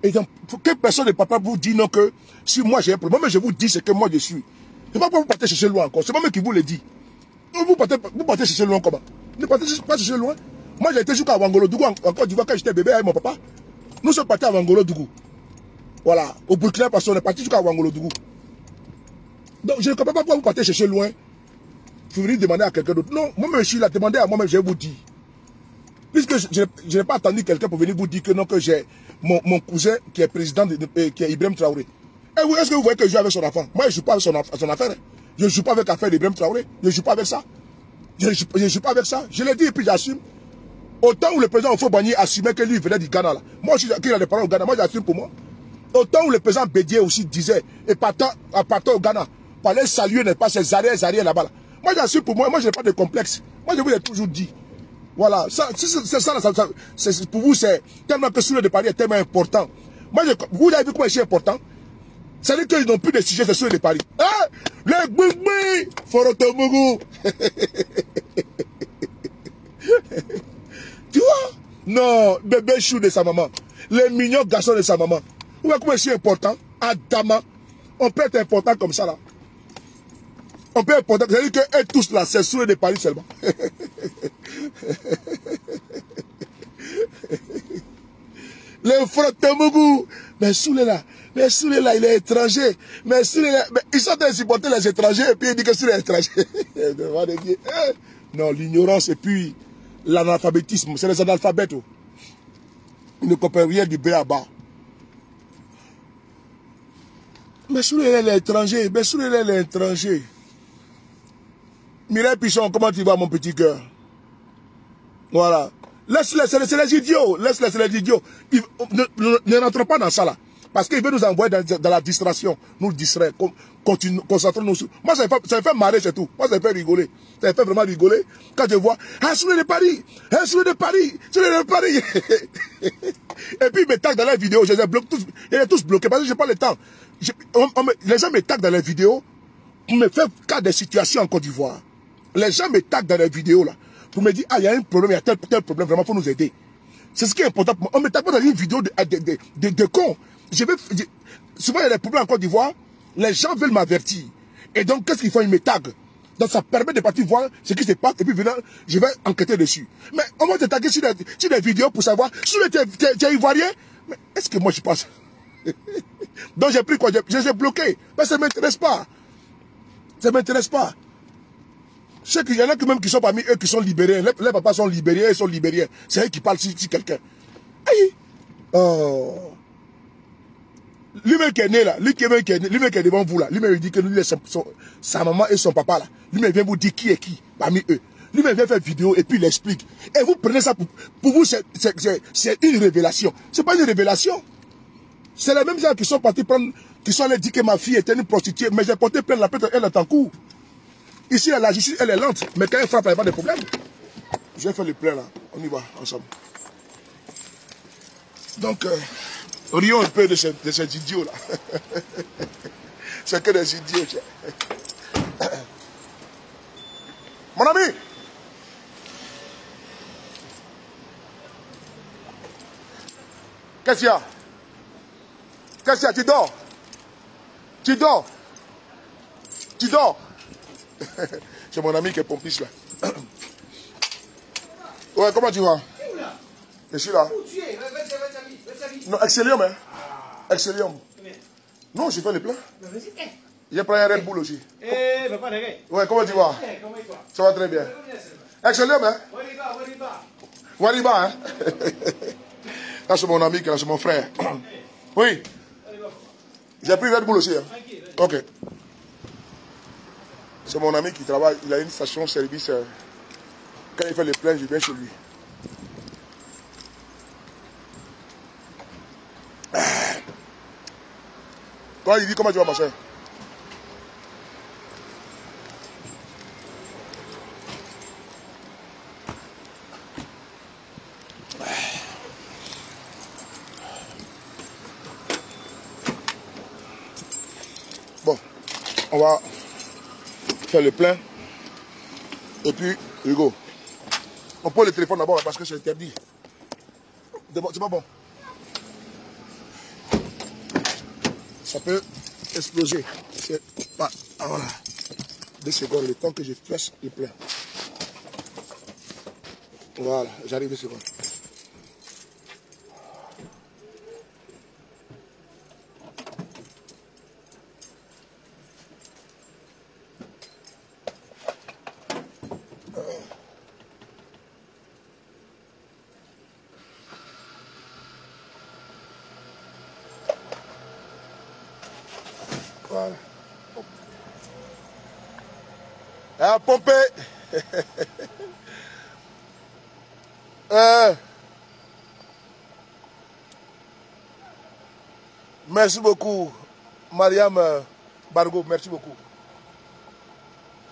Et donc, que personne ne peut pas vous dire non que si moi j'ai un problème, mais je vous dis ce que moi je suis. Je ne sais pas pourquoi vous partez chercher loin encore. C'est moi qui vous le dis. Vous partez chercher loin comment? Ne partez pas chercher loin. Moi j'ai été jusqu'à Ouangolo-Dougou en Côte d'Ivoire quand j'étais bébé avec mon papa. Nous sommes partis à Ouangolo-Dougou. Voilà. Au Burkina parce qu'on est parti jusqu'à Ouangolo-Dougou. Donc je ne comprends pas pourquoi vous partez chercher loin. Vous venez demander à quelqu'un d'autre. Non, moi-même je suis là, demandez à moi-même, je vais vous dire. Puisque je n'ai pas attendu quelqu'un pour venir vous dire que non, que j'ai mon cousin qui est président, qui est Ibrahim Traoré. Et est-ce que vous voyez que je joue avec son enfant? Moi, je ne joue pas avec son affaire. Hein. Je ne joue pas avec l'affaire d'Ibrahim Traoré. Je ne joue pas avec ça. Je ne joue pas avec ça. Je l'ai dit et puis j'assume. Autant où le président Houphouët-Boigny assumait que lui venait du Ghana. Là. Moi, je suis qui a des parents au Ghana. Moi, j'assume pour moi. Autant où le président Bédié aussi disait, et partant au Ghana, pour aller saluer, n'est pas ces Zaire là-bas. Là. Moi, j'assume pour moi. Moi, je n'ai pas de complexe. Moi, je vous l'ai toujours dit. Voilà, c'est pour vous, c'est tellement que Soulé de Paris est tellement important. Moi, vous avez vu comment c'est important? C'est-à-dire qu'ils n'ont plus de sujet de Soulé de Paris. Hein? Le bougboui, Forotomougou. Tu vois? Non, bébé chou de sa maman. Les mignons garçons de sa maman. Vous voyez comment c'est important? Adama. On peut être important comme ça là. On peut être important. C'est-à-dire qu'eux tous là, c'est Soulé de Paris seulement. Le Forotomougou. Mais Soulé là, il est étranger. Mais Soulé là, ils sont en train de supporter les étrangers et puis ils disent que Soulé est étranger. Non, l'ignorance et puis l'analphabétisme, c'est les analphabètes. Ils ne comprennent rien du B à bas. Mais Soulé est l'étranger. Mais Soulé est l'étranger. Mireille Pichon, comment tu vas mon petit cœur? Voilà. Laisse-les, c'est les idiots. Laisse-les, c'est les idiots. Ne rentrons pas dans ça là. Parce qu'il veut nous envoyer dans la distraction. Nous distraire. Concentrons-nous sur. Moi, ça me fait marrer, c'est tout. Moi, ça me fait rigoler. Ça me fait vraiment rigoler. Quand je vois, ah, Soulé de Paris. Ah, Soulé de Paris. Soulé de Paris. Et puis, ils me taguent dans les vidéos. Je les bloque tous. Ils sont tous bloqués parce que je n'ai pas le temps. Les gens me taguent dans les vidéos. On me fait cas des situations en Côte d'Ivoire. Les gens me taguent dans les vidéos là. Pour me dire, ah, il y a un problème, il y a tel problème, vraiment, il faut nous aider. C'est ce qui est important pour moi. On ne me tape pas dans une vidéo de con. Souvent, il y a des problèmes en Côte d'Ivoire. Les gens veulent m'avertir. Et donc, qu'est-ce qu'ils font? Ils me taguent. Donc, ça permet de partir voir ce qui se passe. Et puis, venant, je vais enquêter dessus. Mais on va te taguer sur des vidéos pour savoir si tu es ivoirien. Mais est-ce que moi, je pense? Donc, j'ai pris quoi? Je les ai bloqués. Mais ça ne m'intéresse pas. Ça ne m'intéresse pas. Je sais qu'il y en a même qui sont parmi eux qui sont libériens. Les papas sont libériens, ils sont libériens. C'est eux qui parlent si quelqu'un. Aïe! Oh! Lui-même qui est né là, lui-même qui est devant vous là, lui-même il dit que lui, sa maman et son papa là, lui-même vient vous dire qui est qui parmi eux. Lui-même vient faire vidéo et puis il explique. Et vous prenez ça pour vous, c'est une révélation. C'est pas une révélation. C'est les mêmes gens qui sont partis prendre, qui sont allés dire que ma fille était une prostituée, mais j'ai porté plein la plainte, elle est en cours. Ici, la justice, elle est lente, mais quand elle frappe, il n'y a pas de problème. Je vais faire le plein là. On y va ensemble. Donc, rions un peu de ces idiots là. C'est que des idiots. Mon ami! Qu'est-ce qu'il y a? Qu'est-ce qu'il y a? Tu dors? Tu dors? Tu dors? C'est mon ami qui est pompiste là. Ouais, comment tu vas? Je suis là. Non, Excellium, hein? Excellium. Non, j'ai fait le plein. J'ai pris un Red Bull aussi. Ouais, comment tu vas? Ça va très bien. Excellium, hein? Wariba, hein? Là, c'est mon ami, c'est mon frère. Oui. J'ai pris Red Bull aussi, hein? Ok. C'est mon ami qui travaille, il a une station-service. Quand il fait le plein, je viens chez lui. Toi, il dit comment tu vas, ma soeur? On va faire le plein. Et puis, Hugo, on prend le téléphone d'abord parce que c'est interdit. C'est pas bon. Ça peut exploser. C'est pas... Ah, voilà. 2 secondes, le temps que je fasse le plein. Voilà, j'arrive 2 secondes. Voilà. À pomper. Merci beaucoup, Mariam Bargo, merci beaucoup.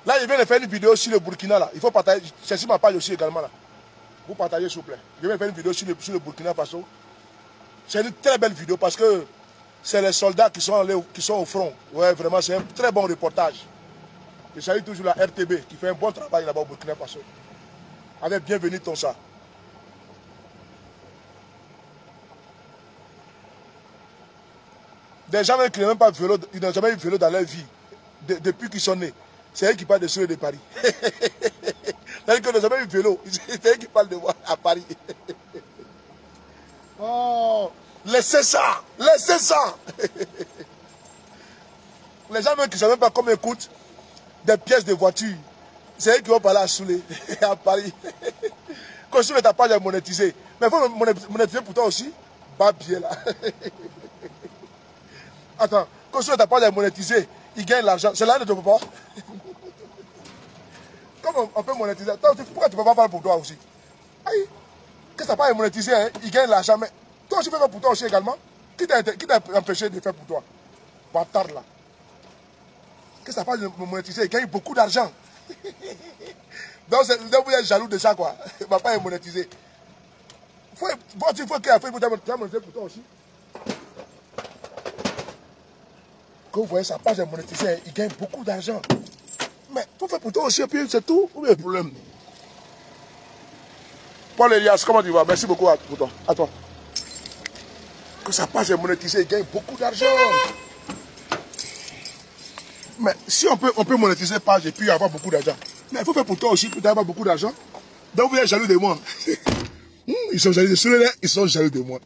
Là, je viens de faire une vidéo sur le Burkina. Là. Il faut partager. C'est sur ma page aussi également. Là. Vous partagez, s'il vous plaît. Je viens de faire une vidéo sur le Burkina Faso. C'est une très belle vidéo parce que c'est les soldats qui sont au front. Ouais, vraiment, c'est un très bon reportage. Je salue toujours la RTB qui fait un bon travail là-bas au Burkina Faso. Avec bienvenue Tonsa. Des gens qui n'ont même pas vélo, ils n'ont jamais eu vélo dans leur vie. Depuis qu'ils sont nés. C'est eux qui parlent de Soleil de Paris. C'est-à-dire qu'ils n'ont jamais eu vélo. C'est eux qui parlent de moi à Paris. Oh, laissez ça. Laissez ça. Les gens même qui ne savent même pas comment écoutent des pièces de voiture. C'est eux qui vont parler à Soleil, à Paris. Quand Soleil ta page est monétisée. Mais il faut monétiser pour toi aussi. Bas pied là. Attends, quand Soleil ta page est monétisée, il gagne l'argent. C'est là de ton papa. Comment on peut monétiser? Toi, pourquoi tu ne peux pas parler pour toi aussi? Aïe, que ta page est monétisée, hein, il gagne l'argent. Mais toi aussi, tu peux faire pour toi aussi également. Qui t'a empêché de faire pour toi? Bâtard là. Que ça passe de monétiser, il gagne beaucoup d'argent. Donc vous êtes jaloux de ça quoi. Papa est monétisé. Il faut qu'il pour toi aussi. Quand vous voyez sa page est monétisée, il gagne beaucoup d'argent. Mais il faut faire pour toi aussi, et puis c'est tout. Où est le problème? Paul Elias, comment tu vas? Merci beaucoup pour toi. À toi. Quand sa page est monétisée, il gagne beaucoup d'argent. Mais si on peut monétiser page et puis avoir beaucoup d'argent. Mais il faut faire pour toi aussi pour avoir beaucoup d'argent. Donc vous êtes jaloux de moi. Ils sont jaloux de ceux-là, ils sont jaloux de moi.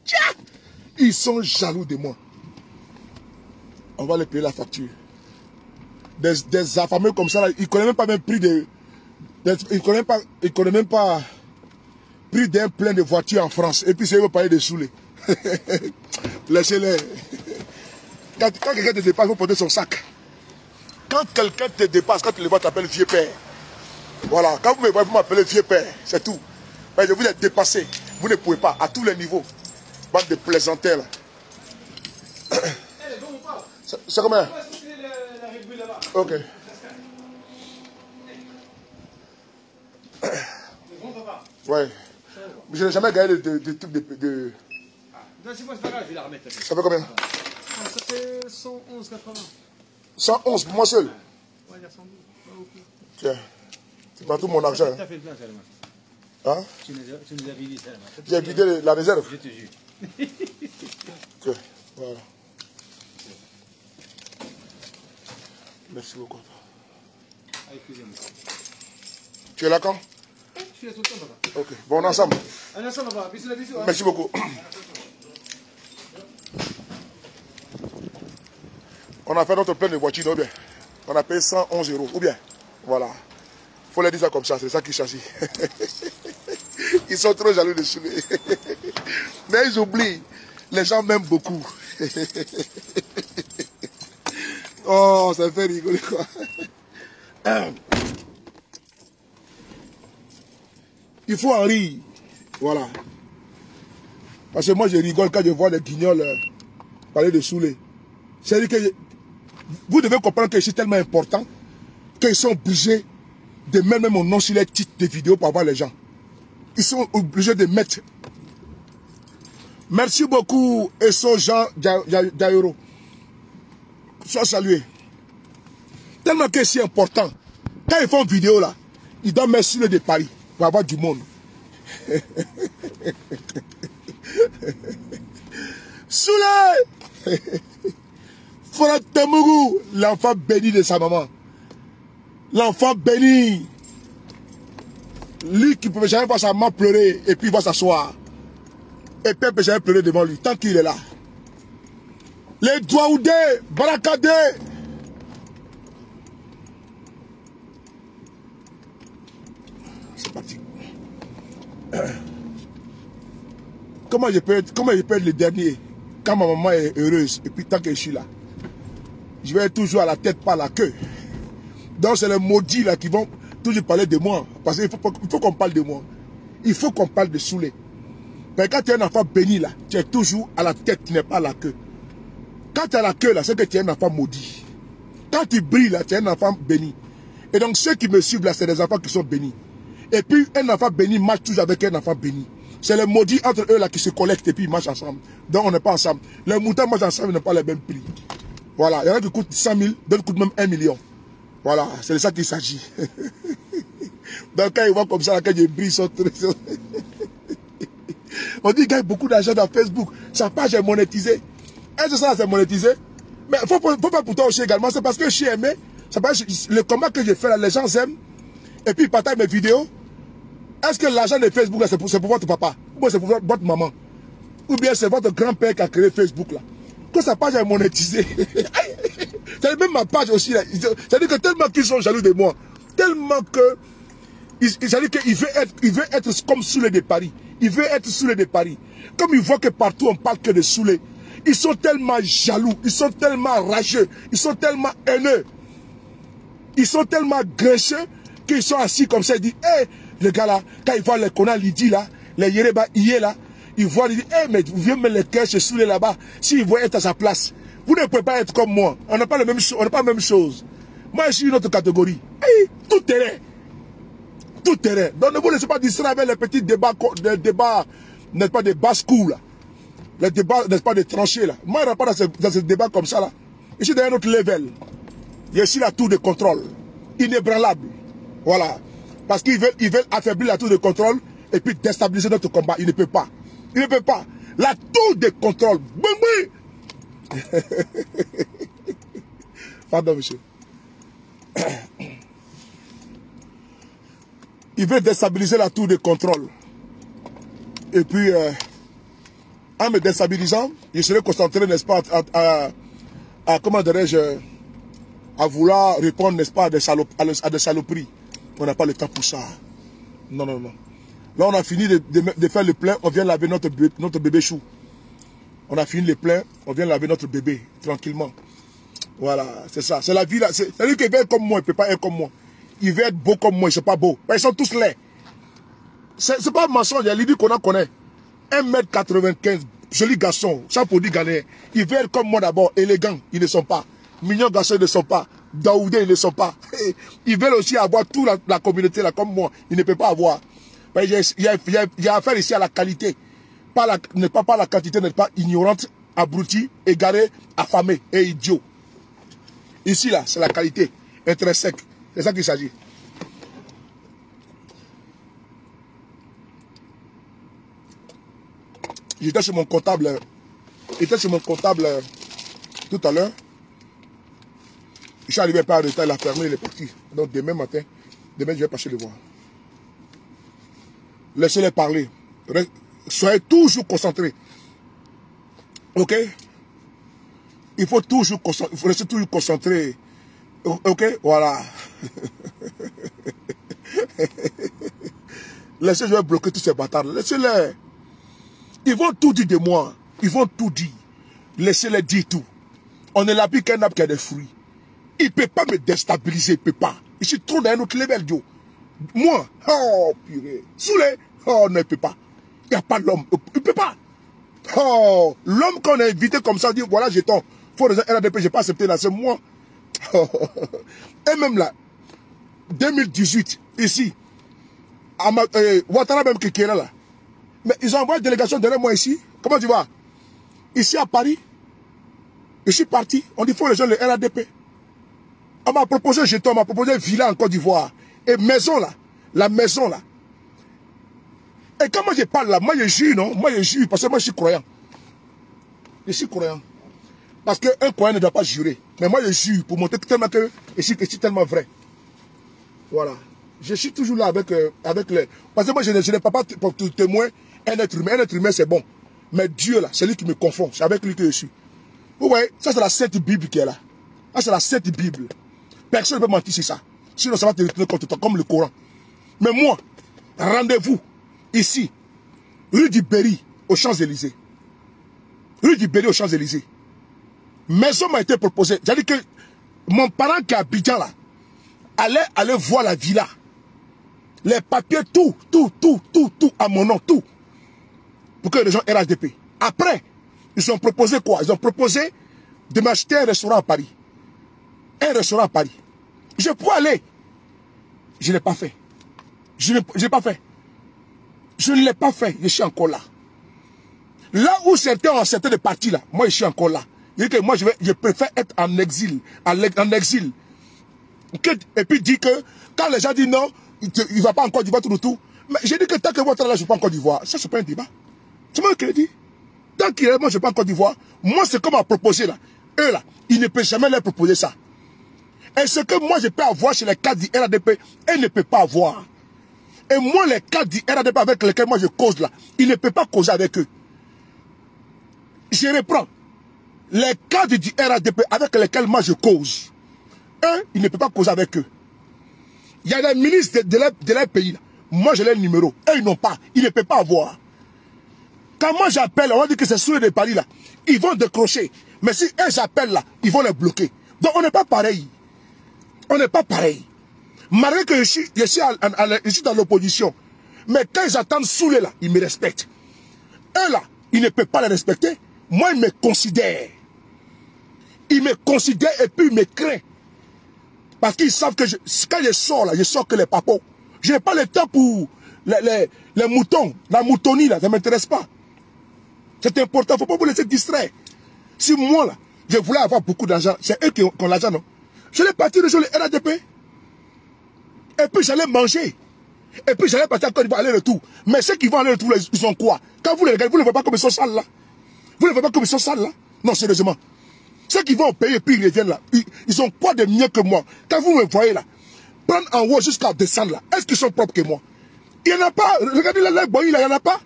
Ils sont jaloux de moi. On va les payer la facture. Des affamés comme ça, là, ils ne connaissent même pas même prix de. Ils ne connaissent même pas prix d'un plein de voitures en France. Et puis c'est eux qui vont payer des saoulés. Laissez-les. Quand quelqu'un te dépasse, il faut porter son sac. Quand quelqu'un te dépasse, quand tu le vois, tu t'appelles vieux père. Voilà, quand vous me voyez, vous m'appelez vieux père, c'est tout. Mais vous êtes dépassé, vous ne pouvez pas, à tous les niveaux. Bande de plaisantels. C'est combien? Ok. Ouais. Je n'ai jamais gagné de trucs de... Non, c'est moi, c'est pas grave, je vais la remettre. Ça fait combien? Ça fait 111,80. 111 pour moi seul. On va dire 112. Tiens, c'est pas tout mon argent. Tu as fait le plein, Salma. Hein? Tu nous as vidé, Salma. J'ai vidé la réserve. Je te jure. Tiens, voilà. Merci beaucoup. Excusez-moi. Tu es là quand? Je suis là tout le temps, papa. Ok, bon, on est ensemble. On est ensemble, papa. Bisous, bisous. Merci beaucoup. On a fait notre plein de voitures, ou bien on a payé 111 €, ou bien voilà. Il faut les dire ça comme ça, c'est ça qui chassit. Ils sont trop jaloux de Soleil. Mais ils oublient, les gens m'aiment beaucoup. Oh, ça fait rigoler quoi. Il faut en rire. Voilà. Parce que moi je rigole quand je vois les guignols parler de Soleil. C'est-à-dire que vous devez comprendre que c'est tellement important qu'ils sont obligés de mettre même mon nom sur les titres de vidéos pour avoir les gens. Ils sont obligés de mettre. Merci beaucoup, Esso Jean Dairo. Sois salué. Tellement que c'est important. Quand ils font une vidéo là, ils doivent mettre Soulé de Paris pour avoir du monde. Soulé! Frère Temougou, l'enfant béni de sa maman. L'enfant béni. Lui qui ne peut jamais voir sa maman pleurer et puis il va s'asseoir. Et puis il ne peut jamais pleurer devant lui tant qu'il est là. Les Douaoudé, Barakadé. C'est parti. Comment je peux être le dernier quand ma maman est heureuse et puis tant que je suis là? Je vais être toujours à la tête, pas à la queue. Donc c'est les maudits là qui vont toujours parler de moi. Parce qu'il faut qu'on parle de moi. Il faut qu'on parle de Soulé. Mais quand tu es un enfant béni là, tu es toujours à la tête, tu n'es pas à la queue. Quand tu es à la queue là, c'est que tu es un enfant maudit. Quand tu brilles là, tu es un enfant béni. Et donc ceux qui me suivent là, c'est des enfants qui sont bénis. Et puis un enfant béni marche toujours avec un enfant béni. C'est les maudits entre eux là qui se collectent et puis ils marchent ensemble. Donc on n'est pas ensemble. Les moutons marchent ensemble, ils n'ont pas les mêmes prix. Voilà, il y en a qui coûtent 100 000, d'autres coûtent même 1 million. Voilà, c'est de ça qu'il s'agit. Donc quand ils voient comme ça, là, quand ils brillent, on dit qu'il gagne beaucoup d'argent dans Facebook. Sa page est monétisée. Est-ce que ça c'est monétisé? Mais il faut pas pour toi aussi également. C'est parce que je suis aimé. Le combat que j'ai fait là, les gens aiment. Et puis ils partagent mes vidéos. Est-ce que l'argent de Facebook là, c'est pour votre papa? Ou bien c'est pour votre maman? Ou bien c'est votre grand-père qui a créé Facebook là? Que sa page est monétisée. C'est même ma page aussi là. C'est-à-dire que tellement qu'ils sont jaloux de moi. Tellement que. C'est-à-dire qu'il veut être comme Soulé de Paris. Il veut être Soulé de Paris. Comme il voit que partout on parle que de Soulé. Ils sont tellement jaloux. Ils sont tellement rageux. Ils sont tellement haineux. Ils sont tellement grincheux qu'ils sont assis comme ça. Ils disent, hé, les gars là, quand ils voient les Kona Lidi là, les Yereba Iye là, ils voient, ils disent, hé, mais vous venez mettre les cœurs chez Soulé là-bas. S'ils voient être à sa place, vous ne pouvez pas être comme moi. On n'a pas la même chose. Moi, je suis une autre catégorie. Hey, tout terrain. Tout terrain. Donc ne vous laissez pas distraire avec les petits débats, n'est-ce pas, des basses-coups là. Les débats, n'est-ce pas, des tranchées là. Moi, je ne rentre pas dans ce débat comme ça là. Je suis dans un autre level. Je suis la tour de contrôle. Inébranlable. Voilà. Parce qu'ils veulent affaiblir la tour de contrôle et puis déstabiliser notre combat. Ils ne peuvent pas. Ils ne peuvent pas. La tour de contrôle. Boum, boum. Pardon, monsieur. Il veut déstabiliser la tour de contrôle. Et puis, en me déstabilisant, je serai concentré, n'est-ce pas, à comment dirais-je, à vouloir répondre, n'est-ce pas, à des saloperies. On n'a pas le temps pour ça. Non, non, non. Là, on a fini de faire le plein, on vient laver notre bébé chou. On a fini le plein, on vient laver notre bébé, tranquillement. Voilà, c'est ça. C'est la vie là. C'est-à-dire qu'il veut être comme moi, il ne peut pas être comme moi. Il veut être beau comme moi, ils ne sont pas beaux. Ils sont tous laids. C'est pas un mensonge, il y a l'idée qu'on connaît. 1m95, joli garçon, sans pour dire gagner. Ils veulent être comme moi d'abord, élégants, ils ne sont pas. Mignons garçons, ils ne sont pas. Daoudé, ils ne sont pas. Ils veulent aussi avoir toute la communauté là, comme moi. Ils ne peuvent pas avoir. Il y a affaire ici à la qualité. Pas la quantité, n'est pas ignorante, abrutie, égarée, affamée et idiot. Ici là, c'est la qualité intrinsèque. C'est ça qu'il s'agit. J'étais chez mon comptable. Tout à l'heure. Je suis arrivé par retard, il a fermé, il est parti. Donc demain matin, je vais passer le voir. Laissez-les parler. Soyez toujours concentrés. Ok? Il faut rester toujours concentré. Ok? Voilà. Laissez, je vais bloquer tous ces bâtards. Laissez-les. Ils vont tout dire de moi. Ils vont tout dire. Laissez-les dire tout. On est là plus qu'un arbre qui a des fruits. Il ne peut pas me déstabiliser. Il ne peut pas. Je suis trop dans un autre level, Dieu. Moi, oh, purée. Soulé, oh, non, il ne peut pas. Il n'y a pas l'homme. Il ne peut pas. Oh, l'homme qu'on a invité comme ça, dit voilà, j'étais. Faut des RADP, je n'ai pas accepté là, c'est moi. Oh. Et même là, 2018, ici, Ouattara même qui est là. Mais ils ont envoyé une délégation derrière moi ici. Comment tu vas? Ici à Paris. Je suis parti. On dit faut les gens le RADP. On m'a proposé jeton, on m'a proposé villa en Côte d'Ivoire. Et maison là. La maison là. Et quand moi je parle là, moi je jure, non? Moi je jure, parce que moi je suis croyant. Je suis croyant. Parce qu'un croyant ne doit pas jurer. Mais moi je jure pour montrer tellement que je suis tellement vrai. Voilà. Je suis toujours là avec les... Parce que moi je n'ai pas pour témoin un être humain. Un être humain c'est bon. Mais Dieu là, c'est lui qui me confond. C'est avec lui que je suis. Vous voyez, ça c'est la Sainte Bible qui est là. Ça c'est la Sainte Bible. Personne ne peut mentir sur ça. Sinon ça va te retourner contre toi comme le Coran. Mais moi, rendez-vous ici, rue du Berry, aux Champs-Élysées. Rue du Berry, aux Champs-Élysées. Maison m'a été proposée. J'ai dit que mon parent qui est à Abidjan là, allait voir la villa. Les papiers, tout, à mon nom, tout. Pour que les gens RHDP. Après, ils ont proposé quoi? Ils ont proposé de m'acheter un restaurant à Paris. Un restaurant à Paris. Je peux aller. Je ne l'ai pas fait. Je ne l'ai pas fait. Je ne l'ai pas fait. Je suis encore là. Là où certains ont accepté de partir là, moi je suis encore là. Que moi je préfère être en exil. En exil. Et puis dire que quand les gens disent non, il ne va pas en Côte d'Ivoire tout. Mais j'ai dit que tant que votre là, je ne vais pas en Côte d'Ivoire. Ça, c'est pas un débat. Tu m'as dit. Tant qu'il est moi, je ne vais pas en Côte d'Ivoire. Moi, c'est comme à proposer là. Eux là, ils ne peuvent jamais leur proposer ça. Et ce que moi je peux avoir chez les cadres du RADP, elles ne peuvent pas avoir. Et moi, les cadres du RADP avec lesquels moi je cause là, ils ne peuvent pas causer avec eux. Je reprends. Les cadres du RADP avec lesquels moi je cause, eux, ils ne peuvent pas causer avec eux. Il y a des ministres de leur pays là. Moi j'ai leur numéro. Eux, ils n'ont pas. Ils ne peuvent pas avoir. Quand moi j'appelle, on va dire que c'est sur les Paris là. Ils vont décrocher. Mais si eux j'appelle là, ils vont les bloquer. Donc on n'est pas pareil. On n'est pas pareil. Malgré que je suis dans l'opposition. Mais quand ils attendent Soulé là, ils me respectent. Eux là, ils ne peuvent pas les respecter. Moi, ils me considèrent. Ils me considèrent et puis ils me craignent. Parce qu'ils savent que quand je sors là, je sors que les papos. Je n'ai pas le temps pour les moutons. La moutonie là, ça ne m'intéresse pas. C'est important, il ne faut pas vous laisser distraire. Si moi là, je voulais avoir beaucoup d'argent, c'est eux qui ont l'argent, non? J'allais partir sur le RADP. Et puis j'allais manger. Et puis j'allais partir à Côte d'Ivoire, aller-retour. Mais ceux qui vont aller-retour, ils sont quoi? Quand vous les regardez, vous ne voyez pas comme ils sont sales là. Vous ne voyez pas comme ils sont sales là. Non, sérieusement. Ceux qui vont payer et puis ils reviennent là, ils ont quoi de mieux que moi? Quand vous me voyez là, prendre en haut jusqu'à descendre là, est-ce qu'ils sont propres que moi? Il n'y en a pas. Regardez là, il n'y en a pas.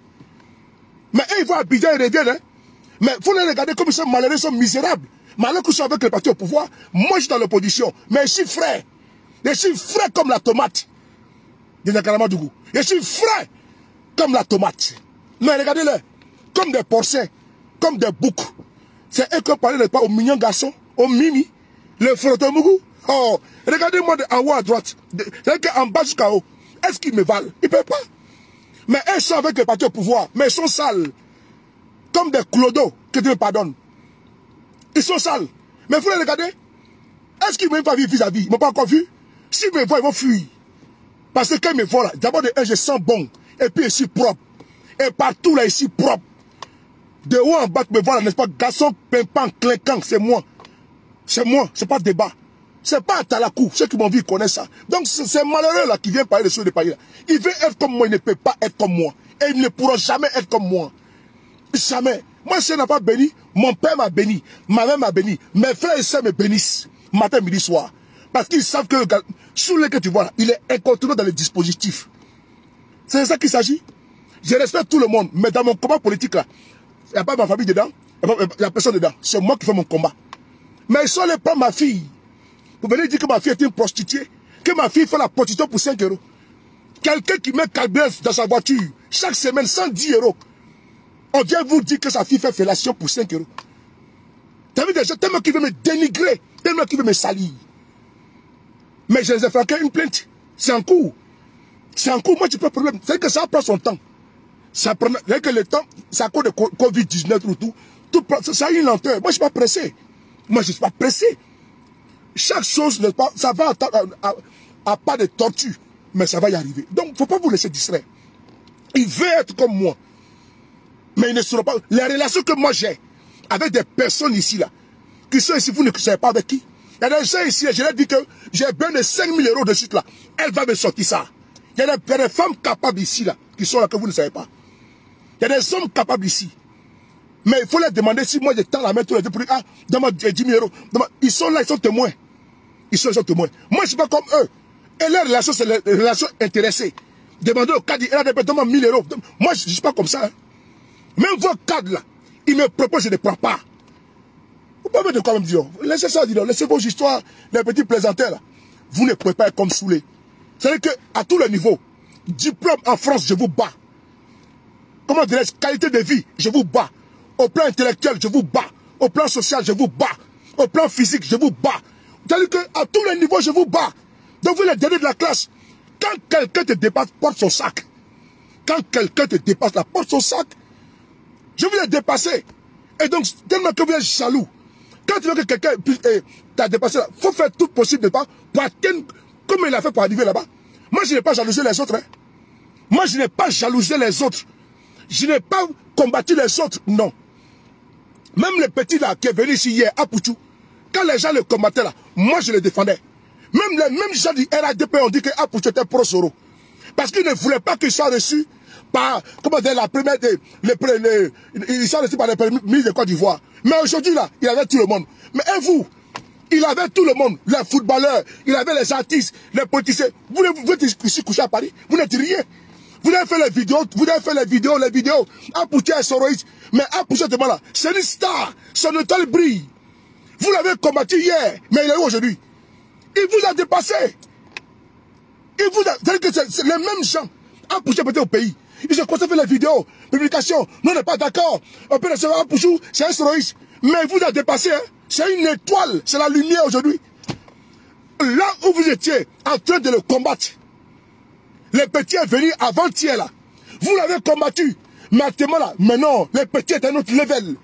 Mais eux, ils vont à Abidjan, ils reviennent. Hein? Mais vous les regardez comme ils sont malheureux, ils sont misérables. Malgré qu'ils sont avec le parti au pouvoir, moi je suis dans l'opposition. Mais je suis frais. Je suis frais comme la tomate. De Nakaramadou. Je suis frais comme la tomate. Mais regardez-les. Comme des porcins. Comme des boucs. C'est eux qui parlent pas aux mignons garçons. Aux mimi. Le frottomougou. Oh. Regardez-moi en haut à droite. C'est qu'en bas jusqu'à haut. Est-ce qu'ils me valent? Ils ne peuvent pas. Mais eux sont avec le parti au pouvoir. Mais ils sont sales. Comme des clodos. Que Dieu me pardonne. Ils sont sales. Mais vous les regardez. Est-ce qu'ils m'ont pas vu vis-à-vis? Ils ne m'ont pas encore vu. S'ils me voient, ils vont fuir. Parce que quand ils me voient là, d'abord de un, je sens bon. Et puis je suis propre. Et partout là, je suis propre. De haut en bas, tu me vois là, n'est-ce pas? Garçon, pimpant, clinquant, c'est moi. C'est moi, c'est pas débat. C'est pas un talakou. Ceux qui m'ont vu, ils connaissent ça. Donc c'est malheureux là qui vient parler de ceux de Paris là. Il veut être comme moi, il ne peut pas être comme moi. Et il ne pourra jamais être comme moi. Jamais. Moi, si je n'ai pas béni, mon père m'a béni, ma mère m'a béni, mes frères et sœurs me bénissent, matin, midi, soir. Parce qu'ils savent que sous le que tu vois là, il est incontournable dans le dispositif. C'est de ça qu'il s'agit. Je respecte tout le monde, mais dans mon combat politique là, il n'y a pas ma famille dedans, il n'y a personne dedans. C'est moi qui fais mon combat. Mais ils sont allés prendre ma fille. Vous venez dire que ma fille est une prostituée, que ma fille fait la prostitution pour 5 €. Quelqu'un qui met carburant dans sa voiture, chaque semaine, 110 €. On vient vous dire que sa fille fait fellation pour 5 €. Tu as vu des gens tellement qui veulent me dénigrer, tellement qui veulent me salir. Mais je les ai fait une plainte. C'est en cours. C'est en cours. Moi, je n'ai pas de problème. C'est que ça prend son temps. Ça prend, que le temps, c'est à cause de Covid-19 ou tout. Ça a une lenteur. Moi, je ne suis pas pressé. Moi, je ne suis pas pressé. Chaque chose, ça va à pas de tortue. Mais ça va y arriver. Donc, il ne faut pas vous laisser distraire. Il veut être comme moi. Mais ils ne seront pas. Les relations que moi j'ai avec des personnes ici, là, qui sont ici, vous ne savez pas avec qui. Il y a des gens ici, je leur ai dit que j'ai besoin de 5 000 euros de suite là. Elle va me sortir ça. Il y a des femmes capables ici là, qui sont là que vous ne savez pas. Il y a des hommes capables ici. Mais il faut leur demander si moi je tends la main tous les deux pour dire, ah, donne-moi 10 000 euros. Ils sont là, ils sont témoins. Ils sont témoins. Moi, je ne suis pas comme eux. Et leur relation, c'est la relation intéressée. Demandez au cadre, elle a des donne-moi 1 000 euros. Moi, je ne suis pas comme ça. Hein. Même vos cadres là, ils me proposent, je ne prends pas. Vous pouvez de quand même dire, laissez ça, dire, laissez vos histoires, les petits plaisanteurs là. Vous ne pouvez pas être comme Soulé. C'est-à-dire qu'à tous les niveaux, diplôme en France, je vous bats. Comment dirais-je, qualité de vie, je vous bats. Au plan intellectuel, je vous bats. Au plan social, je vous bats. Au plan physique, je vous bats. C'est-à-dire qu'à tous les niveaux, je vous bats. Donc vous, les derniers de la classe, quand quelqu'un te dépasse, porte son sac. Quand quelqu'un te dépasse, la porte son sac, je vous ai dépassé. Et donc, tellement que vous êtes jaloux. Quand tu veux que quelqu'un t'a dépassé, il faut faire tout possible de pas pour atteindre comme il a fait pour arriver là-bas. Moi, je n'ai pas jalousé les autres. Hein. Moi, je n'ai pas jalousé les autres. Je n'ai pas combattu les autres. Non. Même les petits là qui est venu ici hier à Pouchou, quand les gens le combattaient là, moi je les défendais. Même les mêmes gens du RADP ont dit que Pouchou était pro-Soro. Parce qu'ils ne voulaient pas qu'ils soient reçus par, comment dire, la première, ils sont reçus par les ministres de Côte d'Ivoire. Mais aujourd'hui là, il avait tout le monde. Mais et vous, il avait tout le monde. Les footballeurs, il avait les artistes, les politiciens. Vous êtes ici couché à Paris, vous n'êtes rien. Vous avez fait les vidéos, les vidéos. Pouchou est soroïste. Mais Pouchou, là, c'est une star. Son étoile brille. Vous l'avez combattu hier, mais il est où aujourd'hui? Il vous a dépassé. Il vous a... C'est-à-dire que c'est les mêmes gens. Pouchou peut-être au pays. Ils ont commencé à faire les vidéos, publications. Nous, on n'est pas d'accord. On peut recevoir Pouchou, c'est un soroïste. Mais il vous a dépassé. Hein. C'est une étoile. C'est la lumière aujourd'hui. Là où vous étiez en train de le combattre, les petits est venu avant-hier là. Vous l'avez combattu. Mais actuellement là, maintenant, les petits est à un autre level.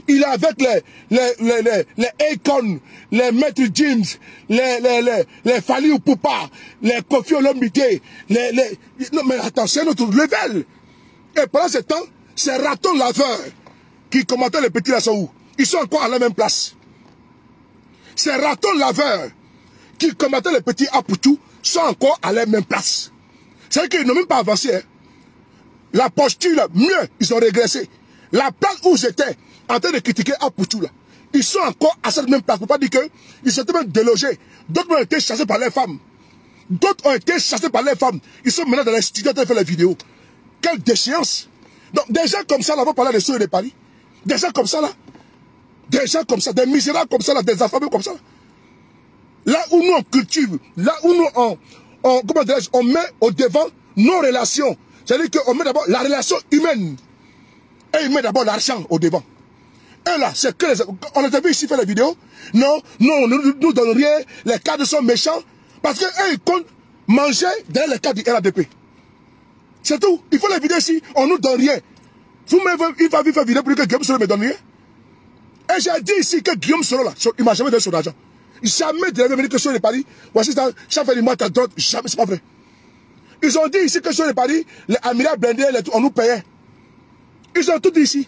Il est avec les Akon, les Maître James, les Fali Poupa, les Kofi Olomide, non mais attends, c'est un autre level. Et pendant ce temps, c'est Raton Laveur qui commentaient les petits là sont où? Ils sont encore à la même place. C'est Raton Laveur qui commentaient les petits à Pouchou sont encore à la même place. C'est qu'ils n'ont même pas avancé. Hein. La posture, là, mieux, ils ont régressé. La place où j'étais en train de critiquer Pouchou, là, ils sont encore à cette même place. Pour pas dire qu'ils sont même délogés. D'autres ont été chassés par les femmes. D'autres ont été chassés par les femmes. Ils sont maintenant dans les studios en train de faire les vidéos. Quelle déchéance. Donc, des gens comme ça, là, on va parler des Soulé de Paris. Des gens comme ça, là. Des gens comme ça, des misérables comme ça, là, des affamés comme ça. Là où nous, on cultive, là où nous, comment dirais-je, on met au devant nos relations. C'est-à-dire qu'on met d'abord la relation humaine. Et il met d'abord l'argent au devant. Et là, c'est que on a vu ici faire la vidéo. Non, nous donnons rien. Les cadres sont méchants. Parce qu'eux, ils comptent manger derrière les cadres du RADP. C'est tout. Il faut la vidéo ici. On nous donne rien. Il va faire vidéo pour que Guillaume Soro me donne rien. Et j'ai dit ici que Guillaume Soro, là, il ne m'a jamais donné son argent. Jamais de la que sur les paris. Voici ça, chaque fois du mois, t'as droite. Jamais, c'est pas vrai. Ils ont dit ici que sur les paris, les Amira blindés, on nous payait. Ils ont tout dit ici.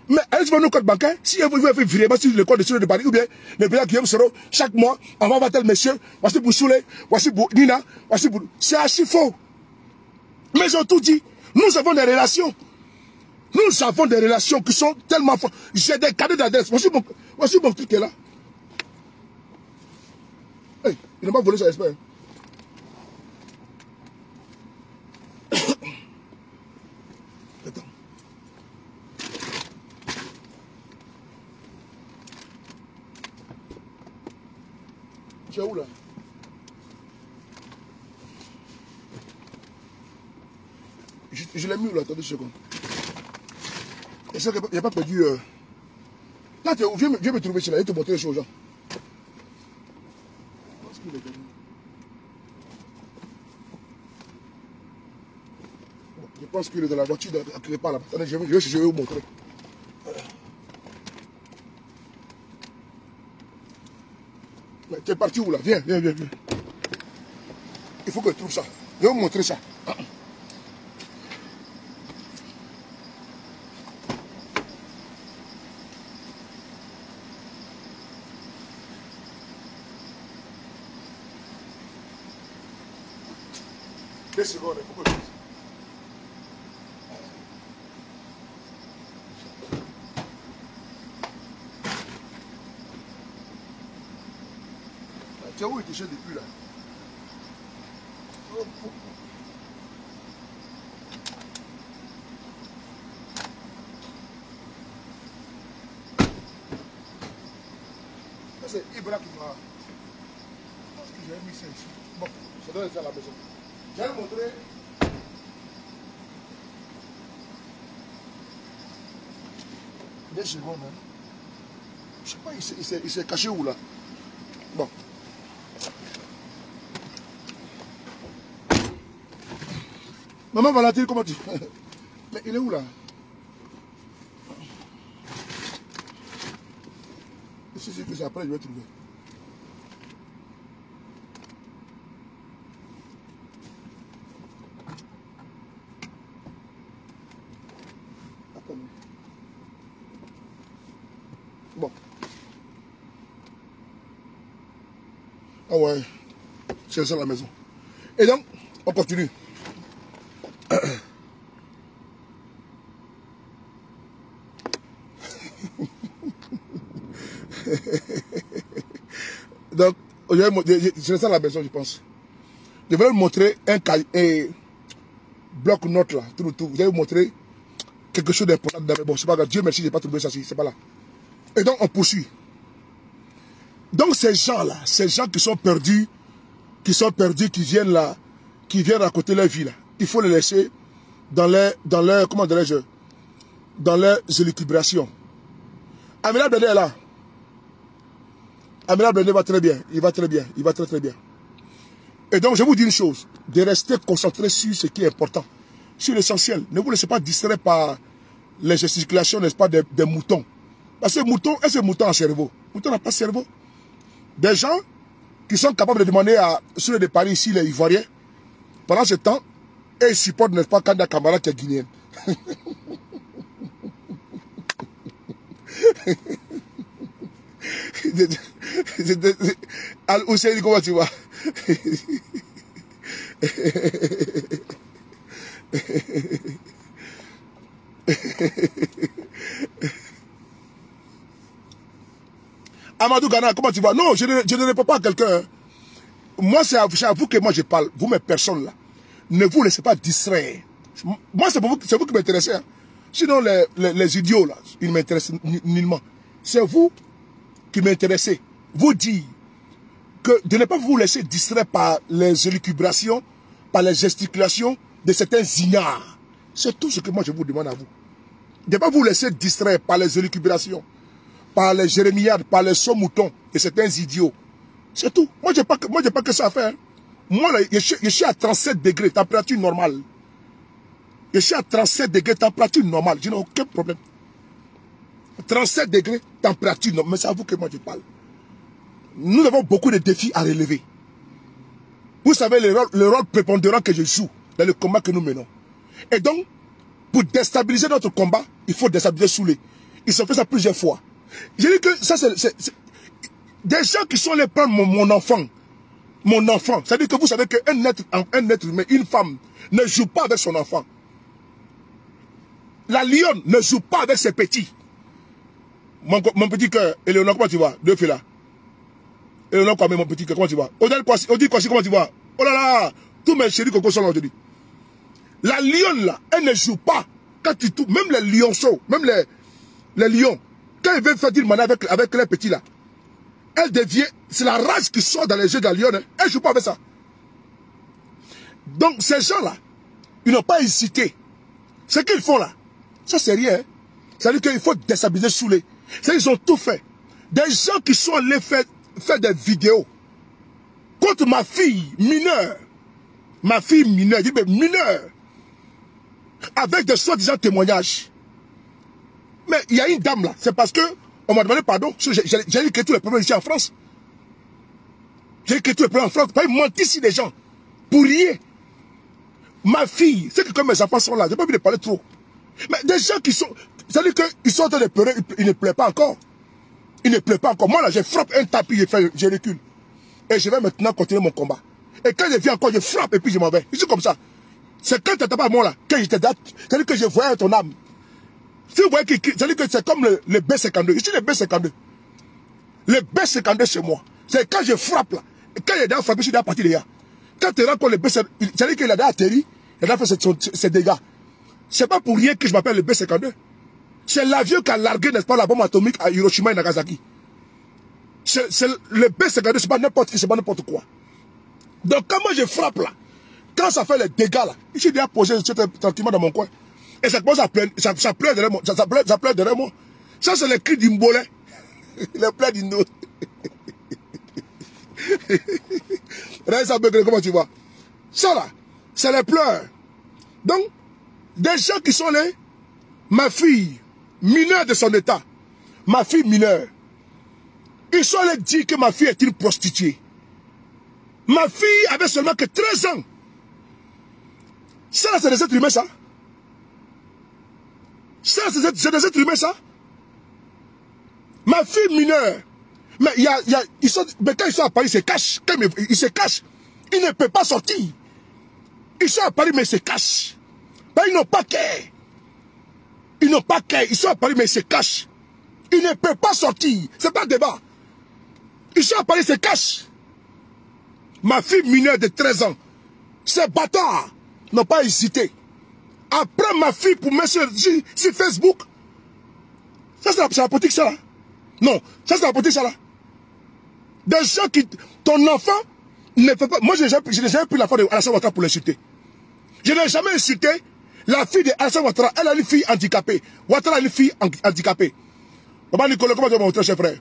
Mais est-ce que nos codes bancaires, si vous voulez faire virement sur le code de Soulé de Paris, ou bien le président Guillaume Soro, chaque mois, on va voir tel monsieur, voici pour Soulé, voici pour Nina, voici pour... C'est archi faux. Mais ils ont tout dit. Nous avons des relations. Nous avons des relations qui sont tellement fortes. J'ai des cadeaux d'adresse. Voici mon truc qui est là. Hey, il n'a pas volé ça, j'espère. Attends. Tu es où là? Je l'ai mis où là? Attendez une seconde. Est-ce qu'il n'y a pas perdu... Là, viens me trouver ici là et te montrer les choses aux gens. Je pense qu'il est dans la voiture, quelque part là. Attendez, je vais vous montrer. Tu es parti où là? Viens. Il faut que je trouve ça. Je vais vous montrer ça. 2 secondes, il faut que je dise. Tu as où été chez depuis là? C'est Ibra qui m'a... Je pense que j'ai mis ça ici. Bon, ça doit être à la maison. Je vais vous montrer. Des secondes, hein. Je sais pas, il s'est caché où là? Bon. Maman Valentine, comment tu... Mais il est où là? Si c'est que c'est après, je vais trouver. Bon. Ah ouais. C'est ça la maison. Et donc, on continue. Donc, c'est ça la maison, je pense. Je vais vous montrer un bloc-notes là, tout. Je vais vous montrer quelque chose d'important. Bon, c'est pas grave, Dieu merci, je n'ai pas trouvé ça, c'est pas là. Et donc, on poursuit. Donc, ces gens-là, ces gens qui sont perdus, qui viennent là, qui viennent raconter leur vie là, il faut les laisser dans leur comment dirais-je, dans leurs élucubrations. Amina Blende est là. Amina Blende va très bien, il va très bien, il va très très bien. Et donc, je vous dis une chose, de rester concentré sur ce qui est important, sur l'essentiel. Ne vous laissez pas distraire par les gesticulations, n'est-ce pas, des moutons. Parce que mouton, est-ce que mouton a un cerveau? Mouton n'a pas de cerveau. Des gens qui sont capables de demander à ceux de Paris ici, les Ivoiriens, pendant ce temps, et ils supportent, n'est-ce pas, Kanda Kamara qui est guinéenne. Al-Hussein, comment tu vas? Amadou Ghana, comment tu vas? Non, je ne réponds pas à quelqu'un. Moi, c'est à vous que moi je parle. Vous, mes personnes là, ne vous laissez pas distraire. Moi, c'est vous qui m'intéressez. Hein. Sinon, les idiots là, ils ne m'intéressent nullement. C'est vous qui m'intéressez. Vous dire que de ne pas vous laisser distraire par les élucubrations, par les gesticulations de certains ignares. C'est tout ce que moi je vous demande à vous. De ne pas vous laisser distraire par les élucubrations, par les jérémiades, par les sauts-moutons de certains idiots. C'est tout. Moi, je n'ai pas que ça à faire. Moi, là, je suis à 37 degrés, température normale. Je suis à 37 degrés, température normale. Je n'ai aucun problème. 37 degrés, température normale. Mais c'est à vous que moi je parle. Nous avons beaucoup de défis à relever. Vous savez le rôle prépondérant que je joue dans le combat que nous menons. Et donc, pour déstabiliser notre combat, il faut déstabiliser Soulé. Ils ont fait ça plusieurs fois. J'ai dit que ça, c'est des gens qui sont allés prendre mon enfant. Mon enfant. C'est-à-dire que vous savez qu'un être humain, une femme, ne joue pas avec son enfant. La lionne ne joue pas avec ses petits. Mon petit cœur, Eleonore, comment tu vas? Deux filles là. Eleonore, mon petit cœur, comment tu vas? Odi Kwasi, comment tu vas? Oh là là, tous mes chéris cocos sont là aujourd'hui. La lionne là, elle ne joue pas. Quand tu touches, même les lionceaux, même les lions, quand ils veulent faire dire mané avec les petits là, elle devient, c'est la rage qui sort dans les yeux de la lionne, hein. Elle ne joue pas avec ça. Donc ces gens là, ils n'ont pas hésité. Ce qu'ils font là, ça c'est rien. Hein. C'est-à-dire qu'il faut déstabiliser Soulé. C'est-à-dire qu'ils ont tout fait. Des gens qui sont allés faire des vidéos contre ma fille mineure. Ma fille mineure, je dis mais mineure. Avec des soi-disant témoignages. Mais il y a une dame là, c'est parce que on m'a demandé pardon. J'ai écrit tous les problèmes ici en France. J'ai écrit tous les problèmes en France. Pas mentir ici des gens. Pour rien. Ma fille, c'est que comme mes enfants sont là, j'ai pas envie de parler trop. Mais des gens qui sont... C'est-à-dire qu'ils sont en train de pleurer, ils ne pleurent pas encore. Ils ne pleurent pas encore. Moi là, je frappe un tapis, je recule. Et je vais maintenant continuer mon combat. Et quand je viens encore, je frappe et puis je m'en vais. Je suis comme ça. C'est quand tu n'étais pas moi là, quand j'étais là, c'est-à-dire que je voyais ton âme. Si vous voyez que c'est-à-dire que c'est comme le B52. Je suis le B52. Le B52 c'est moi. C'est quand je frappe là. Et quand il est déjà frappé, je suis déjà parti déjà. Quand tu rencontres le B52, c'est-à-dire qu'il a déjà atterri, il a déjà fait ses dégâts. C'est pas pour rien que je m'appelle le B52. C'est l'avion qui a largué, n'est-ce pas, la bombe atomique à Hiroshima et Nagasaki. C'est le B52, c'est pas n'importe qui, c'est pas n'importe quoi. Donc quand moi je frappe là, quand ça fait les dégâts là, je suis déjà posé tranquillement dans mon coin. Et ça commence à pleurer, ça pleure derrière moi. Ça pleure derrière moi. Ça c'est le cri d'Imbolé. Le pleurs d'Indo. Regarde ça, comment tu vois. Ça là, c'est les pleurs. Donc, des gens qui sont là, ma fille, mineure de son état, ma fille mineure, ils sont allés dire que ma fille est une prostituée. Ma fille avait seulement que 13 ans. Ça, c'est des êtres humains, ça. Ça, c'est des êtres humains, ça. Ma fille mineure. Mais, mais quand ils sont à Paris, ils se cachent. Ils se cachent. Ils ne peuvent pas sortir. Ils sont à Paris, mais ils se cachent. Ben, ils n'ont pas qu'à. Ils n'ont pas qu'à. Ils sont à Paris, mais ils se cachent. Ils ne peuvent pas sortir. C'est pas un débat. Ils sont à Paris, ils se cachent. Ma fille mineure de 13 ans, ces bâtards n'ont pas hésité. Après ma fille pour mettre sur Facebook. Ça, c'est la politique, ça là. Non, ça, c'est la politique, ça là. Des gens qui. Ton enfant ne fait pas. Moi, je n'ai jamais pris la fois de Alassane Ouattara pour l'insulter. Je n'ai jamais insulté la fille de Alassane Ouattara. Elle a une fille handicapée. Ouattara a une fille handicapée. Maman Nicolas, comment tu vas me montrer, cher frère?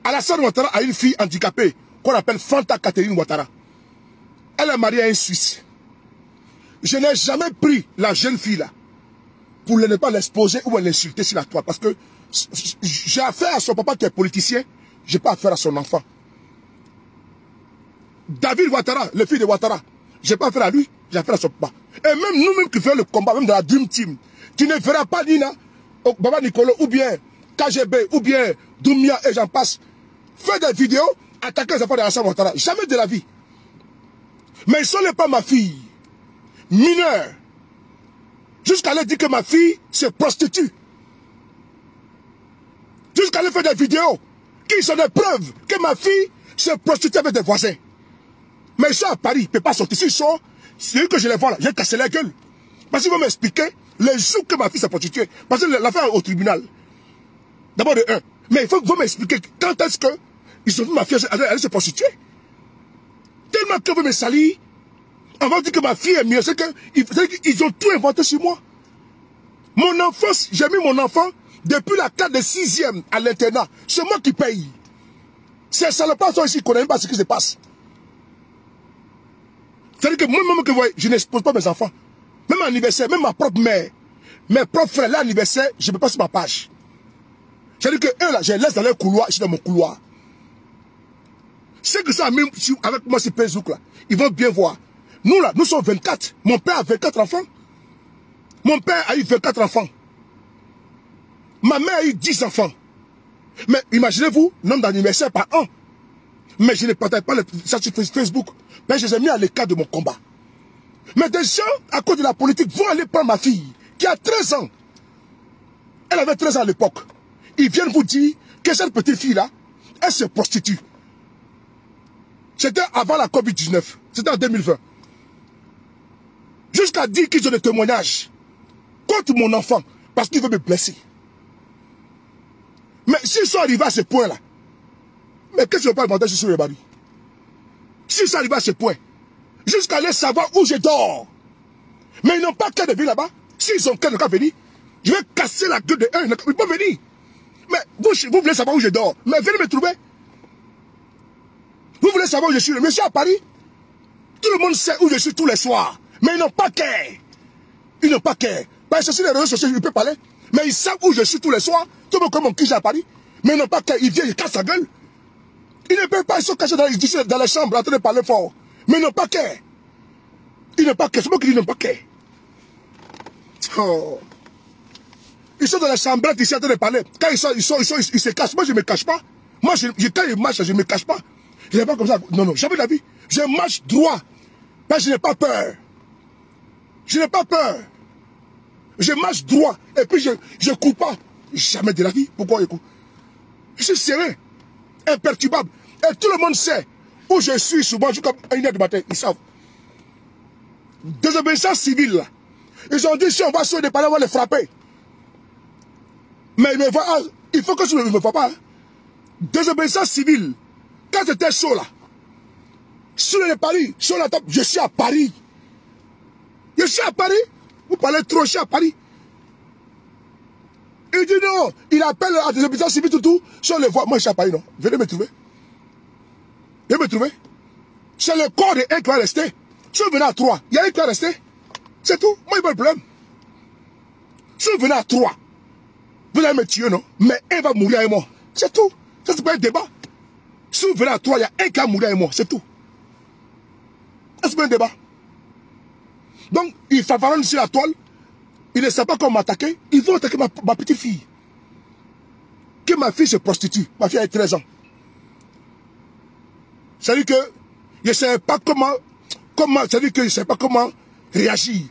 Alassane Ouattara a une fille handicapée qu'on appelle Fanta Catherine Ouattara. Elle est mariée à un Suisse. Je n'ai jamais pris la jeune fille là pour ne pas l'exposer ou l'insulter sur la toile. Parce que j'ai affaire à son papa qui est politicien, je n'ai pas affaire à son enfant. David Ouattara, le fils de Ouattara, je n'ai pas affaire à lui, j'ai affaire à son papa. Et même nous-mêmes qui faisons le combat, même dans la Dream Team, tu ne verras pas Nina, Baba Nicolo, ou bien KGB, ou bien Doumia et j'en passe. Faire des vidéos, attaquer les enfants de Alassane Ouattara. Jamais de la vie. Mais ils ne sont pas ma fille. Mineure. Jusqu'à aller dire que ma fille se prostitue. Jusqu'à aller faire des vidéos qui sont des preuves que ma fille se prostitue avec des voisins. Mais ils sont à Paris, ils ne peuvent pas sortir. S'ils sont, c'est eux que je les vois là, j'ai cassé la gueule. Parce qu'ils vont m'expliquer les jours que ma fille s'est prostituée. Parce que l'affaire est au tribunal. D'abord de 1. Mais il faut m'expliquer quand est-ce que ils ont vu ma fille aller se prostituer. Tellement que vous me salir, on va dire que ma fille est mieux. C'est qu'ils ont tout inventé sur moi. Mon enfance, j'ai mis mon enfant depuis la classe de 6e à l'internat. C'est moi qui paye. Ces salopards sont ici, ils ne connaissent même pas ce qui se passe. C'est-à-dire que moi-même, que vous voyez, je n'expose pas mes enfants. Même à l'anniversaire, même ma propre mère, mes propres frères, l'anniversaire, je ne peux pas sur ma page. C'est-à-dire que eux, là, je les laisse dans leur couloir, je suis dans mon couloir. C'est que ça, même avec moi, c'est Facebook, là, ils vont bien voir. Nous, là, nous sommes 24. Mon père a 24 enfants. Mon père a eu 24 enfants. Ma mère a eu 10 enfants. Mais imaginez-vous, nombre d'anniversaire par an. Mais je ne partage pas ça sur Facebook. Mais je les ai mis à l'écart de mon combat. Mais des gens, à cause de la politique, vont aller prendre ma fille, qui a 13 ans. Elle avait 13 ans à l'époque. Ils viennent vous dire que cette petite fille-là, elle se prostitue. C'était avant la COVID-19. C'était en 2020. Jusqu'à dire qu'ils ont des témoignages contre mon enfant, parce qu'il veut me blesser. Mais s'ils sont arrivés à ce point-là, mais qu'est-ce que je ne veux pas demander sur le mari? S'ils sont arrivés à ce point, jusqu'à aller savoir où je dors. Mais ils n'ont pas qu'à venir là-bas. S'ils ont qu'à venir, je vais casser la gueule de un. Ils ne peuvent pas venir. Mais vous voulez savoir où je dors. Mais venez me trouver. Vous voulez savoir où je suis. Mais je suis à Paris. Tout le monde sait où je suis tous les soirs. Mais ils n'ont pas qu'à. Ils n'ont pas qu'à. Parce que sur les réseaux sociaux, je peux parler. Mais ils savent où je suis tous les soirs. Tout le monde comme mon qui j'ai à Paris. Mais ils n'ont pas qu'à. Ils viennent, ils cassent la gueule. Ils ne peuvent pas. Ils sont cachés dans les chambres en train de parler fort. Mais ils n'ont pas qu'à. Ils n'ont pas qu'à. C'est moi qui dis ils n'ont pas qu'à. Oh. Ils sont dans la chambre ici en train de parler. Quand ils se cachent, moi je ne me cache pas. Moi, quand je marche, je ne me cache pas. Je n'ai pas comme ça. Non, non, jamais de la vie. Je marche droit. Parce que je n'ai pas peur. Je n'ai pas peur. Je marche droit. Et puis, je ne cours pas. Jamais de la vie. Pourquoi je cours? Je suis serein. Imperturbable. Et tout le monde sait où je suis souvent jusqu'à 1h du matin. Ils savent. Désobéissance civile, là. Ils ont dit, si on va sur des palais, on va les frapper. Mais ils me voient, il faut que je ne me vois pas. Hein. Désobéissance civile. Quand c'était chaud, là, sur les Paris, sur la table, je suis à Paris. Je suis à Paris. Vous parlez trop, je suis à Paris. Il dit non, il appelle à désobéissance civile, tout. Si on les voit, moi je suis à Paris, non. Venez me trouver. Venez me trouver. C'est le corps de un qui va rester. Si vous venez à 3, il y a un qui va rester. C'est tout. Moi, il n'y a pas de problème. Si vous venez à 3, vous allez me tuer, non? Mais un va mourir avec moi. C'est tout. Ça, c'est pas un débat. Si vous venez à 3, il y a un qui va mourir avec moi. C'est tout. Ça, c'est pas un débat. Donc, ils favaronnent sur la toile. Ils ne savent pas comment m'attaquer. Ils vont attaquer ma petite fille. Que ma fille se prostitue. Ma fille a 13 ans. C'est-à-dire que je ne sais pas comment c'est-à-dire que je ne sais pas comment réagir.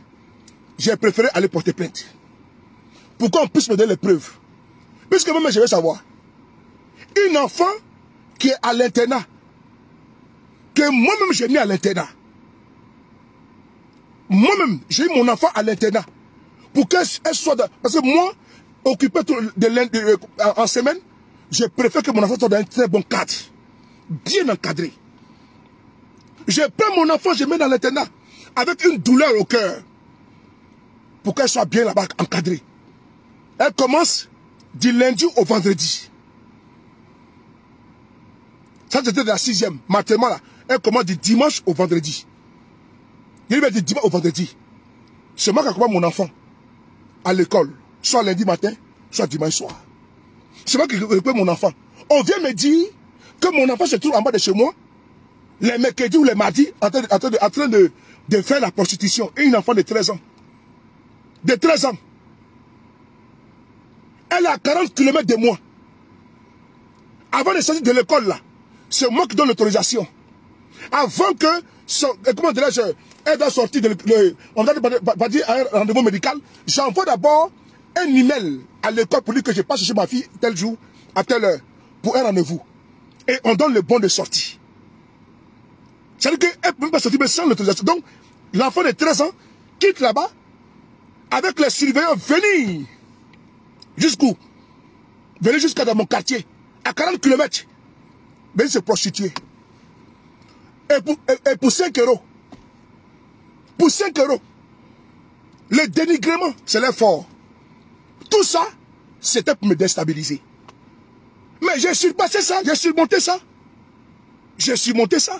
J'ai préféré aller porter plainte. Pour qu'on puisse me donner les preuves. Puisque moi-même, je veux savoir. Une enfant qui est à l'internat, que moi-même j'ai mis à l'internat. Moi-même, j'ai mis mon enfant à l'internat. Pour qu'elle soit... Parce que moi, occupé en semaine, je préfère que mon enfant soit dans un très bon cadre. Bien encadré. Je prends mon enfant, je mets dans l'internat. Avec une douleur au cœur. Pour qu'elle soit bien là-bas, encadrée. Elle commence du lundi au vendredi. Ça, c'était de la 6e. Maintenant, là, elle commence du dimanche au vendredi. Il va du dimanche au vendredi. C'est moi qui accompagne mon enfant à l'école. Soit lundi matin, soit dimanche soir. C'est moi qui accompagne mon enfant. On vient me dire que mon enfant se trouve en bas de chez moi, les mercredis ou les mardis, en train de faire la prostitution. Et une enfant de 13 ans. De 13 ans. Elle est à 40 km de moi. Avant de sortir de l'école, là, c'est moi qui donne l'autorisation. Avant que, comment dirais-je, elle doit sortir on doit pas dire un rendez-vous médical. J'envoie d'abord un email à l'école pour dire que je passe chez ma fille tel jour, à telle heure, pour un rendez-vous. Et on donne le bon de sortie. C'est-à-dire qu'elle ne peut pas sortir sans l'autorisation. Donc, l'enfant de 13 ans quitte là-bas avec les surveillants venir. Jusqu'où? Venir jusqu'à dans mon quartier, à 40 km. Venir se prostituer. Et pour 5 euros. Pour 5 euros. Le dénigrement, c'est l'effort. Tout ça, c'était pour me déstabiliser. Mais j'ai surpassé ça, j'ai surmonté ça. J'ai surmonté ça.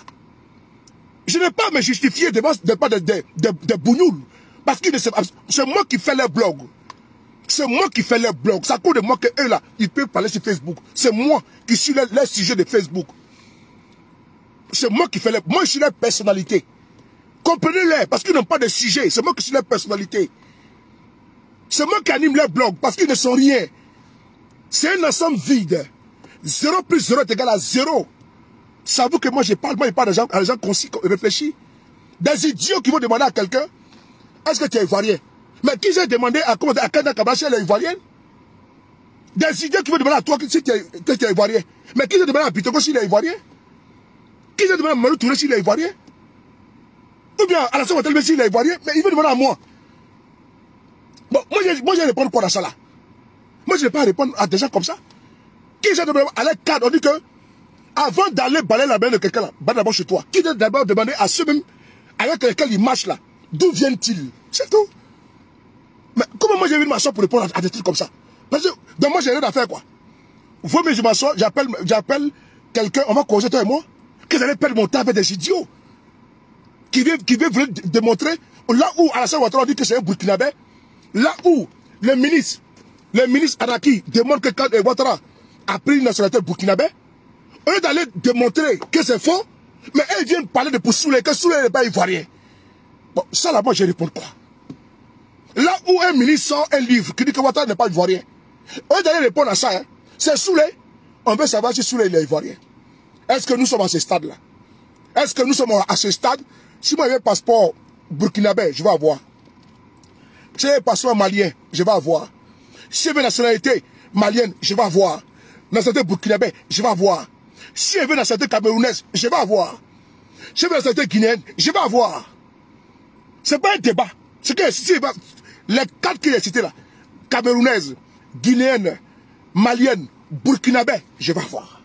Je n'ai pas à me justifier devant des bougnoules. Parce que c'est moi qui fais les blogs. C'est moi qui fais les blogs. C'est à cause de moi qu'eux là, ils peuvent parler sur Facebook. C'est moi qui suis les sujets de Facebook. C'est moi qui fais les... Moi, je suis leur personnalité. Comprenez-les, parce qu'ils n'ont pas de sujet. C'est moi qui suis leur personnalité. C'est moi qui anime leur blog, parce qu'ils ne sont rien. C'est un ensemble vide. 0 plus 0 est égal à 0. Savez-vous que moi, je parle à des gens concis, réfléchis. Des idiots qui vont demander à quelqu'un, est-ce que tu es ivoirien? Mais qui j'ai demandé à Kanda Kabachi, elle est ivoirienne? Des idiots qui vont demander à toi si tu es ivoirien. Mais qui j'ai demandé à Bitoko s'il est ivoirien? Qui j'ai demandé à Malou Touré s'il est ivoirien? Ou bien à la Alassane Ouattara s'il est ivoirien? Mais il veut demander à moi. Bon, moi je réponds quoi dans ça là? Moi je ne vais pas répondre à des gens comme ça. Qui j'ai demandé à leur cadre? On dit que avant d'aller balayer la main de quelqu'un là, va d'abord chez toi. Qui j'ai d'abord demandé à ceux-mêmes avec lesquels ils marchent là? D'où viennent-ils? C'est tout. Mais comment moi j'ai vu m'asseoir pour répondre à des trucs comme ça? Parce que donc moi j'ai rien à faire quoi. Vous mais je m'assois, j'appelle quelqu'un, on va causer toi et moi. Que j'allais perdre mon temps avec des idiots. Qui veulent démontrer, là où Alassane Ouattara dit que c'est un Burkinabé, là où le ministre Araki démontre que quand Ouattara a pris une nationalité burkinabé, au lieu d'aller démontrer que c'est faux, mais elles viennent parler de Soulé, que Soulé n'est pas ivoirien. Bon, ça là-bas, je réponds quoi? Là où un ministre sort un livre qui dit que Ouattara n'est pas ivoirien, au lieu d'aller répondre à ça, hein, c'est Soulé On veut savoir si Soulé il est ivoirien. Est-ce que nous sommes à ce stade-là? Est-ce que nous sommes à ce stade? Si moi j'ai un passeport burkinabé, je vais avoir. Si j'ai un passeport malien, je vais avoir. Si j'ai une nationalité malienne, je vais avoir. Nationalité burkinabé, je vais avoir. Si j'ai une nationalité camerounaise, je vais avoir. Si j'ai une nationalité guinéenne, je vais avoir. C'est pas un débat. C'est que si les 4 qui sont cités là, camerounaise, guinéenne, malienne, burkinabé, je vais avoir.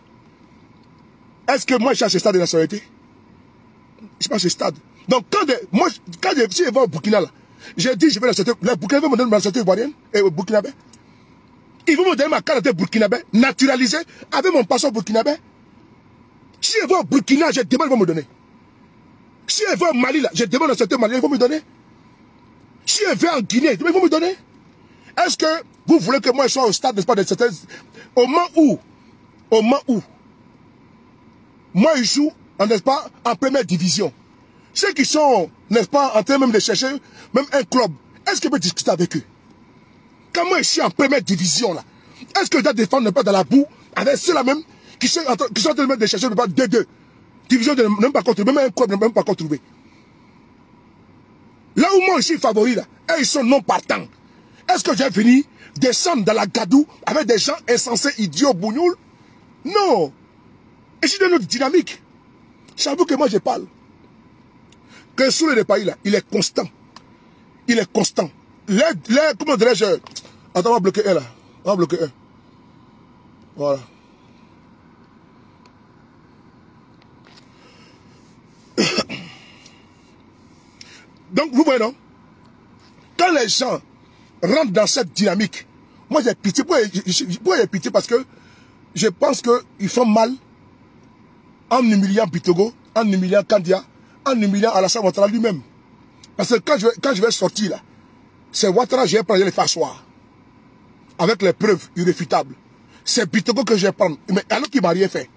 Est-ce que moi je suis à ce stade de nationalité? Je ne suis pas à ce stade. Donc quand je vais au Burkina là, j'ai dit je vais nationalité. Les Burkinabés me donnent ma nationalité ivoirienne et burkinabé. Ils vont me donner ma carte de burkinabé, naturalisée, avec mon passeport burkinabé. Si je vais au Burkina, je demande, ils vont me donner. Si je vais au Mali là, je demande la nationalité malienne, ils vont me donner. Si je vais en Guinée, ils vont me donner. Est-ce que vous voulez que moi je sois au stade, n'est-ce pas, de certains... Au moment où, moi je joue, n'est-ce pas, en première division. Ceux qui sont, n'est-ce pas, en train même de chercher même un club, est-ce que je peux discuter avec eux? Quand moi je suis en première division là, est-ce que je dois défendre pas dans la boue avec ceux-là même qui sont en train de chercher le D2? Division de même pas trouver, même un club même pas trouver. Là où moi je suis favori là, et ils sont non partants. Est-ce que j'ai venu descendre dans la gadoue avec des gens insensés, idiots, bougnoul? Non. Et je suis dans notre dynamique. J'avoue que moi je parle. Que sous le pays là, il est constant. Il est constant. Comment dirais-je? Attends, on va bloquer un là. On va bloquer un. Voilà. Donc, vous voyez, non? Quand les gens rentrent dans cette dynamique, moi j'ai pitié. Pourquoi j'ai pitié? Parce que je pense qu'ils font mal en humiliant Bitogo, en humiliant Kandia, en humiliant Alassane Ouattara lui-même. Parce que quand je vais sortir là, c'est Ouattara que je vais prendre, je vais les faire asseoir. Avec les preuves irréfutables. C'est Bitogo que je vais prendre. Mais alors qu'il ne m'a rien fait.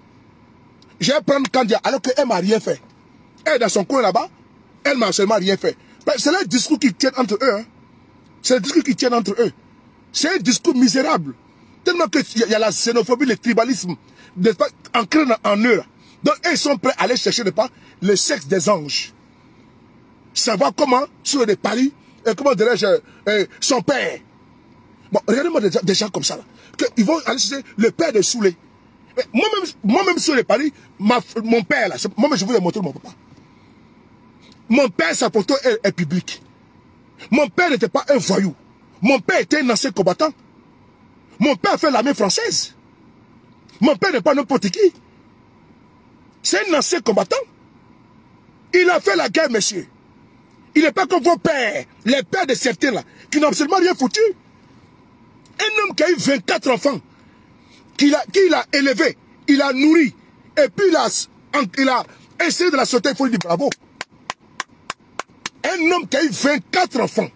Je vais prendre Kandia alors qu'elle ne m'a rien fait. Elle est dans son coin là-bas, elle ne m'a seulement rien fait. C'est le discours qui tient entre eux. Hein. C'est le discours qui tient entre eux. C'est un discours misérable. Tellement qu'il y a la xénophobie, le tribalisme, ancré en eux. Là. Donc, ils sont prêts à aller chercher le sexe des anges. Savoir comment, sur les paris, comment dirais-je, son père. Bon, regardez-moi des gens comme ça. Là, ils vont aller chercher le père de Soulé. Moi-même sur les paris, mon père, là, moi-même je vous ai montré mon papa. Mon père, sa photo est publique. Mon père n'était pas un voyou. Mon père était un ancien combattant. Mon père a fait l'armée française. Mon père n'est pas n'importe qui. C'est un ancien combattant. Il a fait la guerre, monsieur. Il n'est pas comme vos pères, les pères de certains là, qui n'ont absolument rien foutu. Un homme qui a eu 24 enfants, qu'il a élevé, il a nourri, et puis il a essayé de la sauter, il faut lui dire bravo. Un homme qui a eu 24 enfants.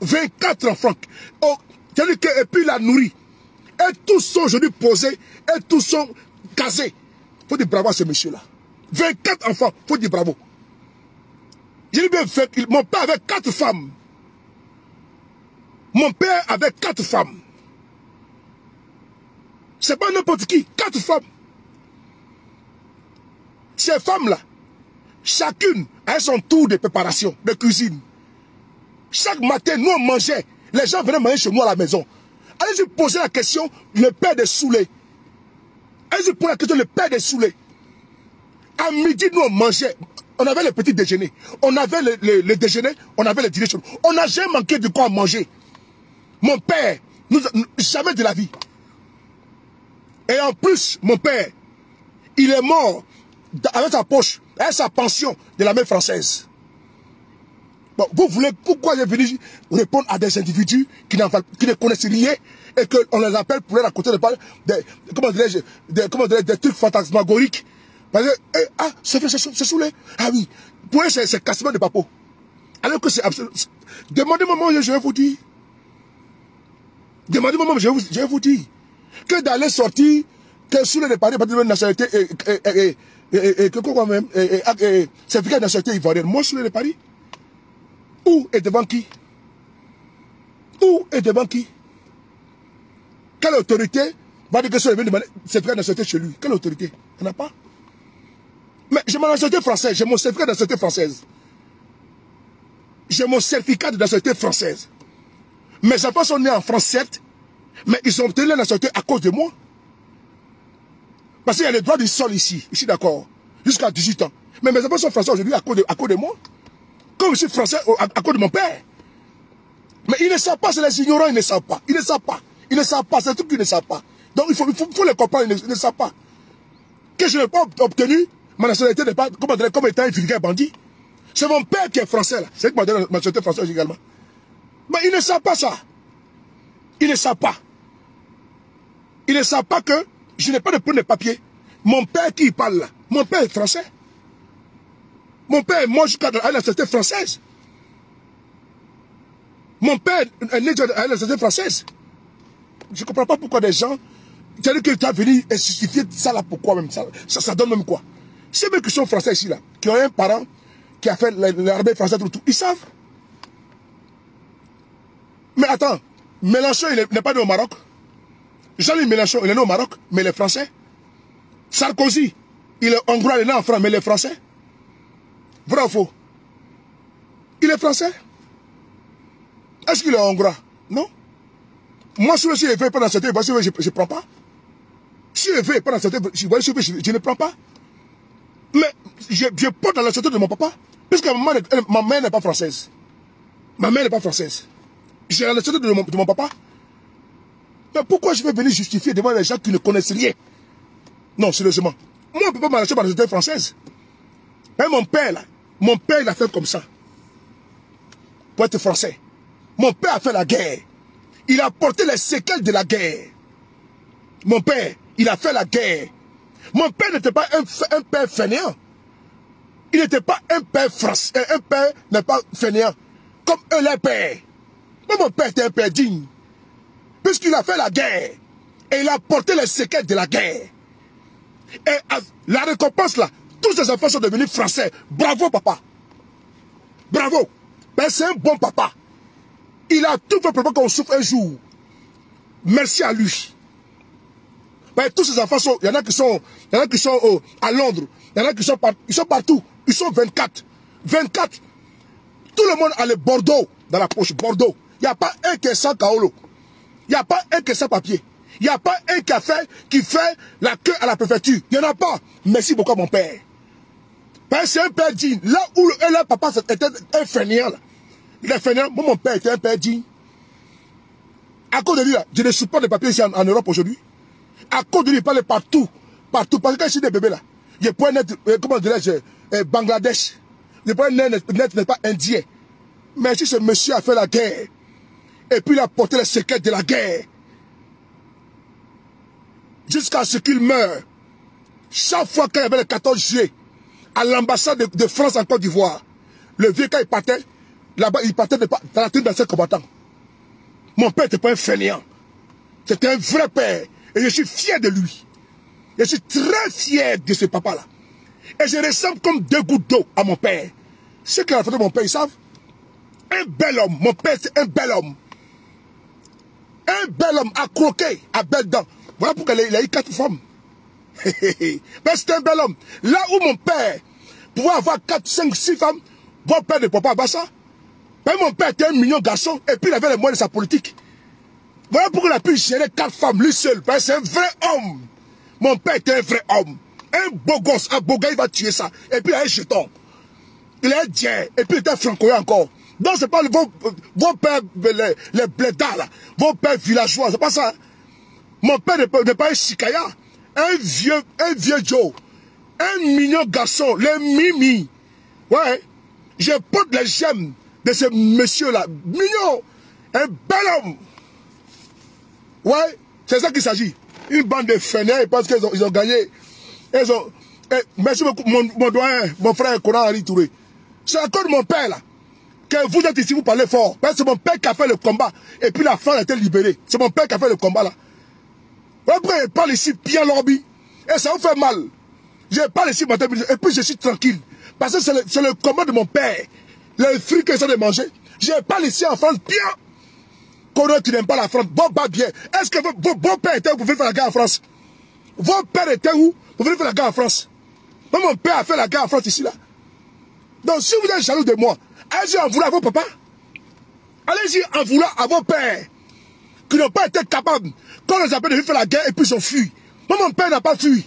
24 enfants. Oh, c'est-à-dire que, et puis il a nourri. Et tous sont aujourd'hui posés, et tous sont casés. Il faut dire bravo à ce monsieur-là. 24 enfants, il faut dire bravo. Je dis bien, mon père avait 4 femmes. Mon père avait 4 femmes. C'est pas n'importe qui, 4 femmes. Ces femmes-là, chacune a son tour de préparation, de cuisine. Chaque matin, nous on mangeait. Les gens venaient manger chez nous à la maison. Allez-y poser la question, le père de Soulé. Allez-y poser la question, le père de Soulé. À midi, nous on mangeait. On avait le petit déjeuner. On avait le déjeuner, on avait le dîner. On n'a jamais manqué de quoi manger. Mon père, jamais de la vie. Et en plus, mon père, il est mort avec sa poche, avec sa pension de l'armée française. Bon, vous voulez, pourquoi j'ai venu répondre à des individus qui ne connaissent rien et qu'on les appelle pour les raconter des trucs fantasmagoriques. Parce que, c'est Soulé. Ah oui, pour eux, c'est cassement de papo. Alors que c'est absolument. Demandez-moi, moi, je vais vous dire. Demandez-moi, moi, je vais vous dire. Que d'aller sortir, que Soulé de Paris, de nationalité, et que quoi même, certificat de nationalité ivoirienne. Moi, Soulé de Paris. Où et devant qui? Où et devant qui? Quelle autorité Va dire que ça, il vient demander certificat de nationalité chez lui. Quelle autorité? Il n'y en a pas. Mais j'ai ma nationalité française, j'ai mon certificat de nationalité française. J'ai mon certificat de nationalité française. Mes enfants sont nés en France, certes, mais ils ont obtenu la nationalité à cause de moi. Parce qu'il y a le droit du sol ici, d'accord, jusqu'à 18 ans. Mais mes enfants sont français aujourd'hui à cause de moi. Comme je suis français à cause de mon père. Mais ils ne savent pas, c'est les ignorants, ils ne savent pas. Ils ne savent pas. Ils ne savent pas, c'est un truc qu'ils ne savent pas. Donc il faut les comprendre, ils ne savent pas. Que je n'ai pas obtenu, ma nationalité n'est pas comme étant un vulgaire bandit. C'est mon père qui est français là. C'est lui qui m'a donné ma nationalité française également. Mais ils ne savent pas ça. Ils ne savent pas. Ils ne savent pas que je n'ai pas de premier papier. Mon père qui parle là, mon père est français. Mon père est mort jusqu'à la nationalité française. Mon père est né à la nationalité française. Je ne comprends pas pourquoi des gens... C'est-à-dire que tu as venu et justifier ça là, pourquoi même ça donne même quoi? Ces mecs qui sont français ici là, qui ont un parent qui a fait l'armée française, tout, ils savent. Mais attends, Mélenchon il n'est pas né au Maroc. Jean-Louis Mélenchon il est né au Maroc, mais il est français. Sarkozy, il est hongrois, il est né en France, mais il est français. Vrai ou faux? Il est français. Est-ce qu'il est hongrois? Non. Moi, si je ne vais pas dans cette évasion, je ne prends pas. Si je ne vais pas dans cette évasion, je ne prends pas. Mais je porte dans la société de mon papa. Puisque ma mère n'est pas française. Ma mère n'est pas française. J'ai la société de mon papa. Mais pourquoi je vais venir justifier devant les gens qui ne connaissent rien? Non, sérieusement. Moi, on ne peut pas m'arracher par la société française. Mais mon père, là, il a fait comme ça. Pour être français. Mon père a fait la guerre. Il a porté les séquelles de la guerre. Mon père, il a fait la guerre. Mon père n'était pas un père fainéant. Il n'était pas un père français. Un père n'est pas fainéant. Comme eux, les pères. Mais mon père était un père digne. Puisqu'il a fait la guerre. Et il a porté les séquelles de la guerre. Et la récompense là, tous ces enfants sont devenus français. Bravo papa. Bravo. Ben, c'est un bon papa. Il a tout fait pour qu'on souffre un jour. Merci à lui. Ben, tous ces enfants sont, il y en a qui sont à Londres, il y en a qui sont partout. Ils sont 24. 24. Tout le monde a le Bordeaux dans la poche. Bordeaux. Il n'y a pas un qui est sans kaolo. Il n'y a pas un qui est sans papier. Il n'y a pas un qui fait la queue à la préfecture. Il n'y en a pas. Merci beaucoup à mon père. Ben, c'est un père digne. Là où leur papa était un fainéant. Il est fainéant. Moi, mon père était un père digne. À cause de lui, là, je ne supporte les papiers ici en Europe aujourd'hui. À cause de lui, il parlait partout. Partout. Parce que quand je suis des bébés là, je pourrais naître, comment dirais-je, Bangladesh. Je pourrais naître, n'est pas indien. Mais si ce monsieur a fait la guerre, et puis il a porté les séquelles de la guerre, jusqu'à ce qu'il meure, chaque fois qu'il y avait le 14 juillet, à l'ambassade de France en Côte d'Ivoire, le vieux, quand il partait, là-bas, il partait dans la tenue d'anciens combattants. Mon père n'était pas un fainéant. C'était un vrai père. Et je suis fier de lui. Je suis très fier de ce papa-là. Et je ressemble comme deux gouttes d'eau à mon père. Ceux qui ont fait de mon père, ils savent. Un bel homme. Mon père, c'est un bel homme. Un bel homme à croquer, à belles dents. Voilà pourquoi il a eu 4 femmes. Mais c'est un bel homme. Là où mon père pouvait avoir 4, 5, 6 femmes, mon père ne peut pas avoir ça. Mais mon père était un mignon garçon et puis il avait les moyens de sa politique. Voilà pourquoi il a pu gérer 4 femmes, lui seul. C'est un vrai homme. Mon père était un vrai homme. Un beau gosse, un beau gars, il va tuer ça. Et puis il a un jeton. Il a un dien. Et puis il était francois encore. Donc c'est pas vos pères, les blédards là. Vos pères villageois, c'est pas ça. Mon père n'est pas un chicaya. Un vieux Joe. Un mignon garçon. Le Mimi. Ouais. Je porte les gemmes de ce monsieur-là. Mignon. Un bel homme. Ouais. C'est ça qu'il s'agit. Une bande de fainéants, ils pensent qu'ils ont gagné. Ils ont... merci beaucoup, mon doyen, mon frère Coran Henri Touré. C'est à cause de mon père là. Que vous êtes ici, vous parlez fort. C'est mon père qui a fait le combat. Et puis la femme a été libérée. C'est mon père qui a fait le combat là. Après, il parle ici bien lobby. Et ça vous fait mal. Je parle ici matin, et puis je suis tranquille. Parce que c'est le combat de mon père. Les fruits qu'ils ont de manger. Je parle ici en France bien. connais, tu n'aimes pas la France. Bon, bah bien. Est-ce que vos pères étaient où pour venir faire la guerre en France? Vos pères étaient où pour venir faire la guerre en France? Moi, mon père a fait la guerre en France ici, là. Donc, si vous êtes jaloux de moi, allez-y en vouloir à vos papas. Allez-y en vouloir à vos pères qui n'ont pas été capables, quand on les appelle de venir faire la guerre et puis ils ont fui. Moi, mon père n'a pas fui.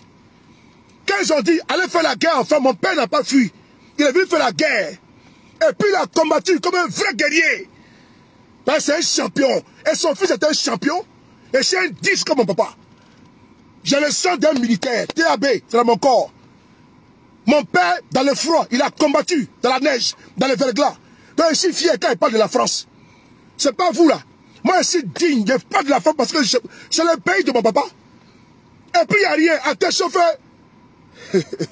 Quand ils ont dit, allez faire la guerre en France, mon père n'a pas fui. Il est venu faire la guerre. Et puis il a combattu comme un vrai guerrier. C'est un champion. Et son fils était un champion. Et c'est un 10 comme mon papa. J'ai le sang d'un militaire. TAB, c'est dans mon corps. Mon père, dans le froid, il a combattu dans la neige, dans le verglas. Donc je suis fier quand il parle de la France. C'est pas vous là. Moi je suis digne, je parle de la France parce que c'est le pays de mon papa. Et puis il n'y a rien. À tes chauffeurs.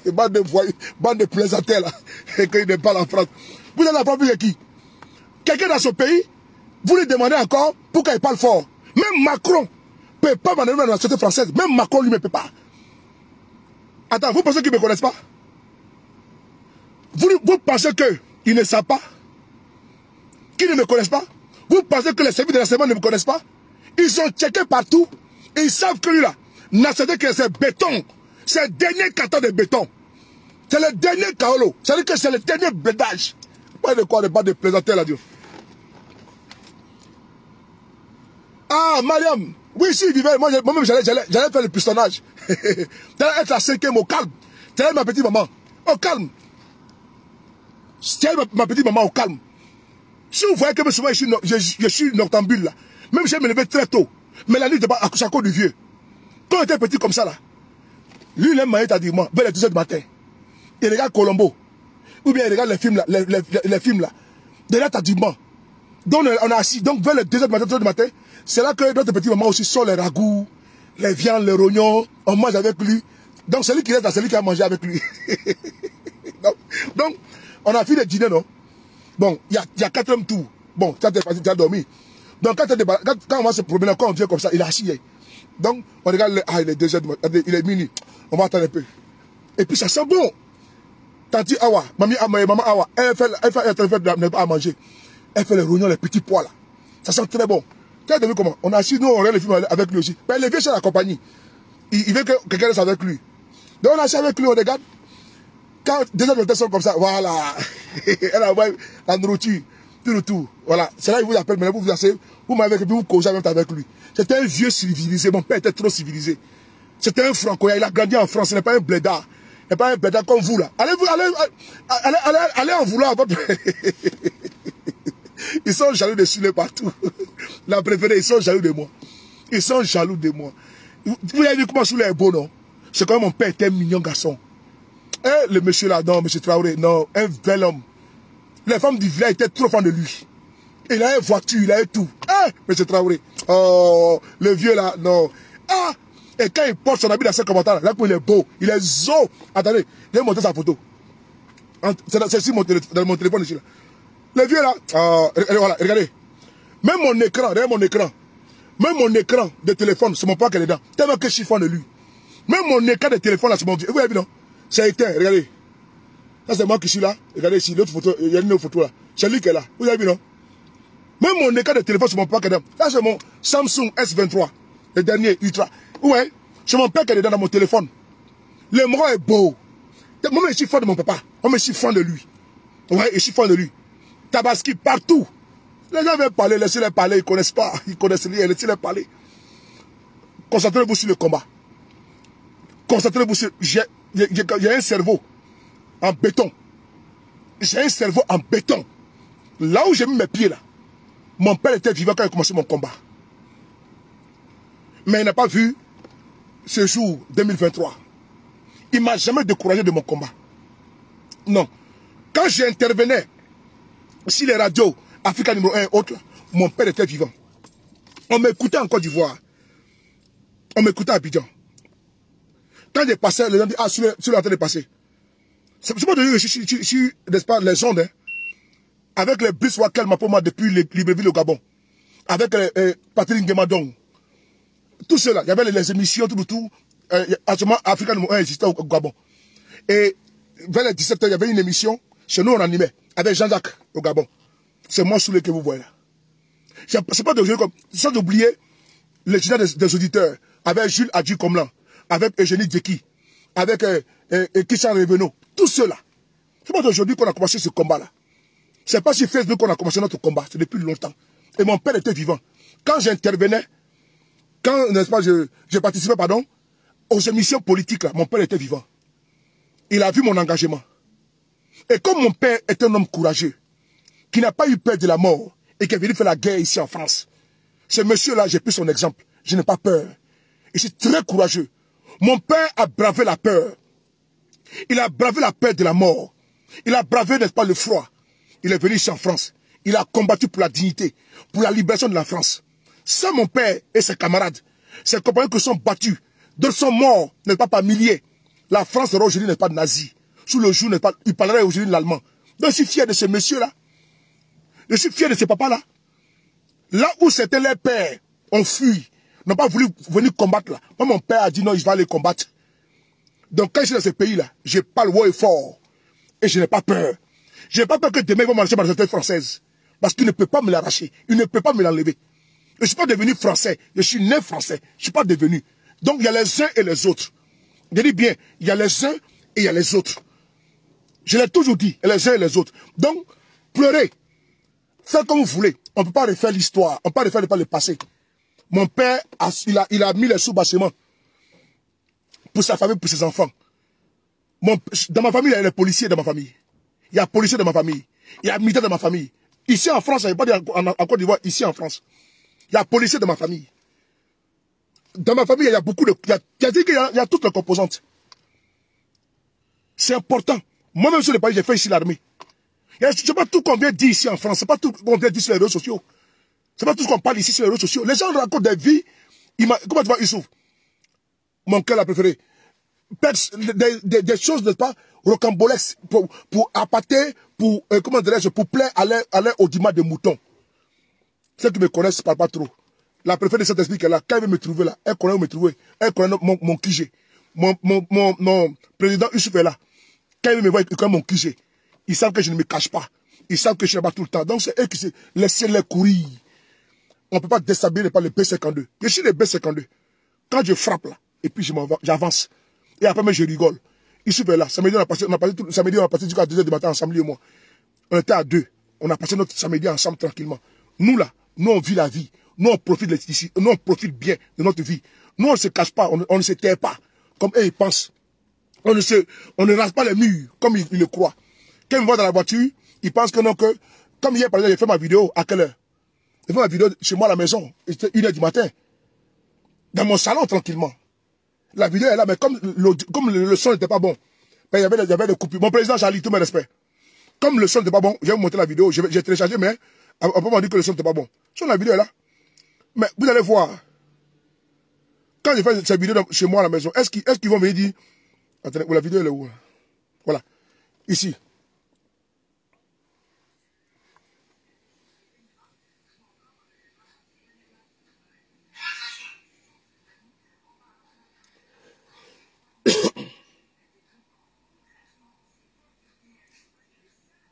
Bande de plaisantins là. Et qu'ils ne parlent en France. Vous êtes la France de qui? Quelqu'un dans ce pays, vous lui demandez encore pourquoi il parle fort. Même Macron ne peut pas m'amener dans la société française. Même Macron lui ne peut pas. Attends, vous pensez qu'ils ne me connaissent pas? Vous pensez qu'ils ne savent pas? Qu'ils ne me connaissent pas? Vous pensez que les services de renseignement ne me connaissent pas? Ils sont checkés partout. Et ils savent que lui là, Nassadé que c'est béton. C'est le dernier carton de béton. C'est le dernier kaolo. C'est-à-dire que c'est le dernier bédage. Pas de quoi, pas de plaisanter là, Dieu. Ah, Mariam. Oui, si, il vivait. Moi-même, j'allais faire le pistonnage. J'allais être la 5e au calme. J'allais ma petite maman. Au calme. J'allais ma petite maman au calme. Si vous voyez que souvent je suis noctambule là. Même je me lever très tôt. Mais la nuit, je à coucher à cause du vieux. Quand on était petit comme ça là. Lui, il aime manger tardivement, vers les 2h du matin. Il regarde Colombo. Ou bien il regarde les films là. Les films là. De là tardivement. Donc on a assis. Donc vers les 2h du matin, 3h du matin, c'est là que notre petit maman aussi sort les ragoûts, les viandes, les rognons. On mange avec lui. Donc celui qui reste là, c'est lui qui a mangé avec lui. donc, on a fini le dîner, non? Bon, il y a 4e tour. Bon, tu as dormi. Donc quand on va se promener, quand on vient comme ça, il est assis. Donc, on regarde, il est 2h du matin, il est minuit. On va attendre un peu. Et puis ça sent bon. Tanti Awa, maman Awa, elle fait à manger. Elle fait les rognons, les petits pois là. Ça sent très bon. Tu as vu comment? On a assis, nous on regarde les films avec lui aussi. Mais les vieux, c'est la compagnie. Il veut que quelqu'un reste avec lui. Donc on a assis avec lui, on regarde. Quand 2h du matin sont comme ça, voilà. Elle envoie la nourriture, tout. Voilà. C'est là qu'il vous appelle, mais vous asseyez, vous m'avez avec lui, vous causez avec lui. C'était un vieux civilisé, mon père était trop civilisé. C'était un francois, il a grandi en France, ce n'est pas un blédard. Il n'est pas un blédard comme vous là. Allez en vouloir à votre... Ils sont jaloux de Sule partout. La préférée, ils sont jaloux de moi. Ils sont jaloux de moi. Vous avez vu comment Sule est beau, non? C'est comme mon père était un mignon garçon. Et le monsieur là, non, monsieur Traoré, non, un bel homme. Les femmes du village étaient trop fans de lui. Il a une voiture, il a tout. Monsieur Traoré. Oh, le vieux là, non. Ah! Et quand il porte son habit dans ce commentaire, là, il est beau, il est zo. Attendez, je vais montrer sa photo. C'est ici dans mon téléphone ici là. Le vieux là, voilà, regardez. Même mon écran, regardez mon écran. Même mon écran de téléphone, c'est mon père qui est dedans. Tellement que je suis fan de lui. Même mon écran de téléphone là, c'est mon vieux. Vous avez vu non? C'est éteint, regardez. Ça c'est moi qui suis là. Regardez ici, l'autre photo, il y a une autre photo là. C'est lui qui est là. Vous avez vu non? Même mon écran de téléphone, c'est mon père qui est dedans. Là c'est mon Samsung S23. Le dernier Ultra. Ouais, c'est mon père qui est dedans dans mon téléphone. Le mort est beau. Moi, je suis fan de mon papa. Moi, je suis fan de lui. Ouais, je suis fan de lui. Tabaski, partout. Les gens veulent parler, laissez-les parler. Ils ne connaissent pas. Ils connaissent rien. Laissez-les parler. Concentrez-vous sur le combat. Concentrez-vous sur... Il y a un cerveau en béton. J'ai un cerveau en béton. Là où j'ai mis mes pieds, là, mon père était vivant quand il a commencé mon combat. Mais il n'a pas vu ce jour 2023. Il ne m'a jamais découragé de mon combat. Non. Quand j'intervenais sur les radios, Africa numéro 1 et autres, mon père était vivant. On m'écoutait en Côte d'Ivoire. On m'écoutait à Abidjan. Quand j'ai passé, les gens disent, ah, sur la train de passer. C'est pas de dire que je suis, n'est-ce pas, les ondes, hein, avec les bus Wakel Mapoma depuis Libreville au Gabon, avec Patrick Ngemadong, tout cela, il y avait les émissions, tout, actuellement, Africa numéro 1 existait au Gabon. Et vers les 17h, il y avait une émission, chez nous on animait, avec Jean-Jacques au Gabon. C'est moi sous que vous voyez là. C'est pas d'aujourd'hui comme... Sans oublier les généraux des auditeurs, avec Jules Adji Komlan, avec Eugénie Djeki, avec Kishan Reveno, tous ceux-là. C'est pas d'aujourd'hui qu'on a commencé ce combat-là. C'est pas sur Facebook qu'on a commencé notre combat, c'est depuis longtemps. Et mon père était vivant. Quand j'intervenais, quand, n'est-ce pas, je participais, pardon, aux émissions politiques, là, mon père était vivant. Il a vu mon engagement. Et comme mon père est un homme courageux, qui n'a pas eu peur de la mort, et qui est venu faire la guerre ici en France, ce monsieur-là, j'ai pris son exemple. Je n'ai pas peur. Et c'est très courageux. Mon père a bravé la peur. Il a bravé la peur de la mort. Il a bravé, n'est-ce pas, le froid. Il est venu ici en France. Il a combattu pour la dignité, pour la libération de la France. Ça, mon père et ses camarades, ses compagnons qui sont battus, d'autres sont morts, n'est-ce pas, par milliers. La France aujourd'hui n'est pas nazie. Sous le jour, n'est pas, il parlerait aujourd'hui l'allemand. Donc je suis fier de ces messieurs-là. Je suis fier de ces papas-là. Là où c'était leurs pères, ont fui, n'ont pas voulu venir combattre là. Moi, mon père a dit non, je vais aller combattre. Donc quand je suis dans ce pays-là, je parle haut et fort. Et je n'ai pas peur. Je n'ai pas peur que demain ils vont marcher par la société française. Parce qu'il ne peut pas me l'arracher. Il ne peut pas me l'enlever. Je ne suis pas devenu français. Je suis né français. Je ne suis pas devenu. Donc il y a les uns et les autres. Je dis bien, il y a les uns et il y a les autres. Je l'ai toujours dit, les uns et les autres. Donc, pleurez. Faites comme vous voulez. On ne peut pas refaire l'histoire. On ne peut pas refaire le passé. Mon père, il a mis les sous-bâtiments pour sa famille, pour ses enfants. Dans ma famille, il y a les policiers dans ma famille. Il y a policiers dans ma famille. Il y a militaires dans ma famille. Ici en France, je n'ai pas dit en Côte d'Ivoire, ici en France. Il y a policiers dans ma famille. Dans ma famille, il y a beaucoup de... Il y a toutes les composantes. C'est important. Moi-même sur le pays, j'ai fait ici l'armée. Ce n'est pas tout qu'on vient dire ici en France. Ce n'est pas tout qu'on vient dire sur les réseaux sociaux. Ce n'est pas tout ce qu'on parle ici sur les réseaux sociaux. Les gens racontent des vies. Comment tu vois, Youssouf? Mon cœur l'a préféré. Des choses, n'est-ce pas, rocambolesques pour appâter, pour, comment dirais-je, pour plaire à l'air audimat de moutons. Ceux qui me connaissent ne parlent pas trop. La préférée de cet esprit qu'elle a, quand elle veut me trouver là, elle connaît où me trouver. Elle connaît mon QG. Mon président Youssouf est là. Quand il me voit, il connaît mon QG. Ils savent que je ne me cache pas. Ils savent que je ne suis pas tout le temps. Donc c'est eux qui se laissent les courir. On ne peut pas déstabiliser pas le B52. Je suis le B52. Quand je frappe là, et puis j'avance. Et après, je rigole. Youssouf est là. Samedi, on a passé jusqu'à 2h du matin ensemble, lui et moi. On était à 2. On a passé notre samedi ensemble tranquillement. Nous là, nous on vit la vie. Nous on profite ici. Nous on profite bien de notre vie. Nous on ne se cache pas, on ne se tait pas. Comme eux ils pensent. On ne rase pas les murs comme ils le croient. Quand ils me voient dans la voiture, ils pensent que non, que... Comme hier, par exemple, j'ai fait ma vidéo, à quelle heure? J'ai fait ma vidéo chez moi à la maison. C'était 1h du matin. Dans mon salon, tranquillement. La vidéo est là, mais comme le son n'était pas bon, ben, il y avait des coupures. Mon président Charlie, tout mes respects. Comme le son n'était pas bon, je vais vous montrer la vidéo. J'ai téléchargé, mais on peut m'en dire que le son n'était pas bon. Sur la vidéo est là. Mais vous allez voir. Quand j'ai fait cette vidéo chez moi à la maison, est-ce qu'ils vont me dire... Attendez, la vidéo elle est où? Voilà. Ici.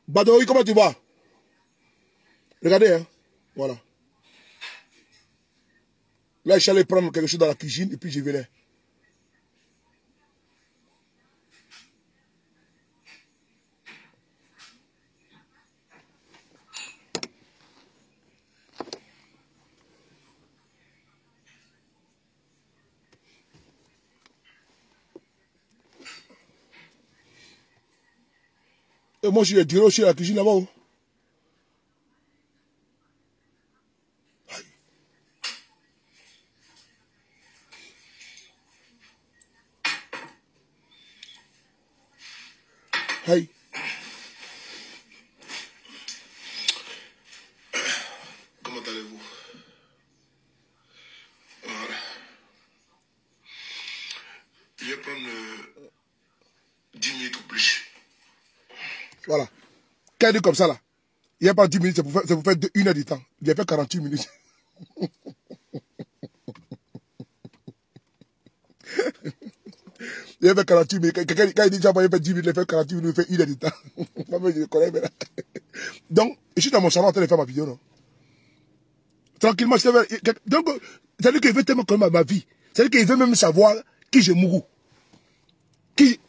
Badouri, comment tu vas? Regardez, hein. Voilà. Là, je suis allé prendre quelque chose dans la cuisine et puis je venais. Et moi, je suis diré aussi à la cuisine là-bas. Hey. Comment allez-vous? Voilà. Je vais prendre 10 minutes ou plus. Voilà. Quand il dit comme ça là, il n'y a pas 10 minutes, c'est pour faire 1 heure de temps. J'ai fait 48 minutes. Il a fait 48 minutes. Quand il dit déjà, il fait 10 minutes, il fait 48 minutes, il fait 1 heure de temps. Je connais, mais là. Donc, je suis dans mon salon en train de faire ma vidéo, non? Tranquillement, donc, c'est-à-dire qu'il veut tellement connaître ma vie. C'est-à-dire qu'il veut même savoir qui je mourou.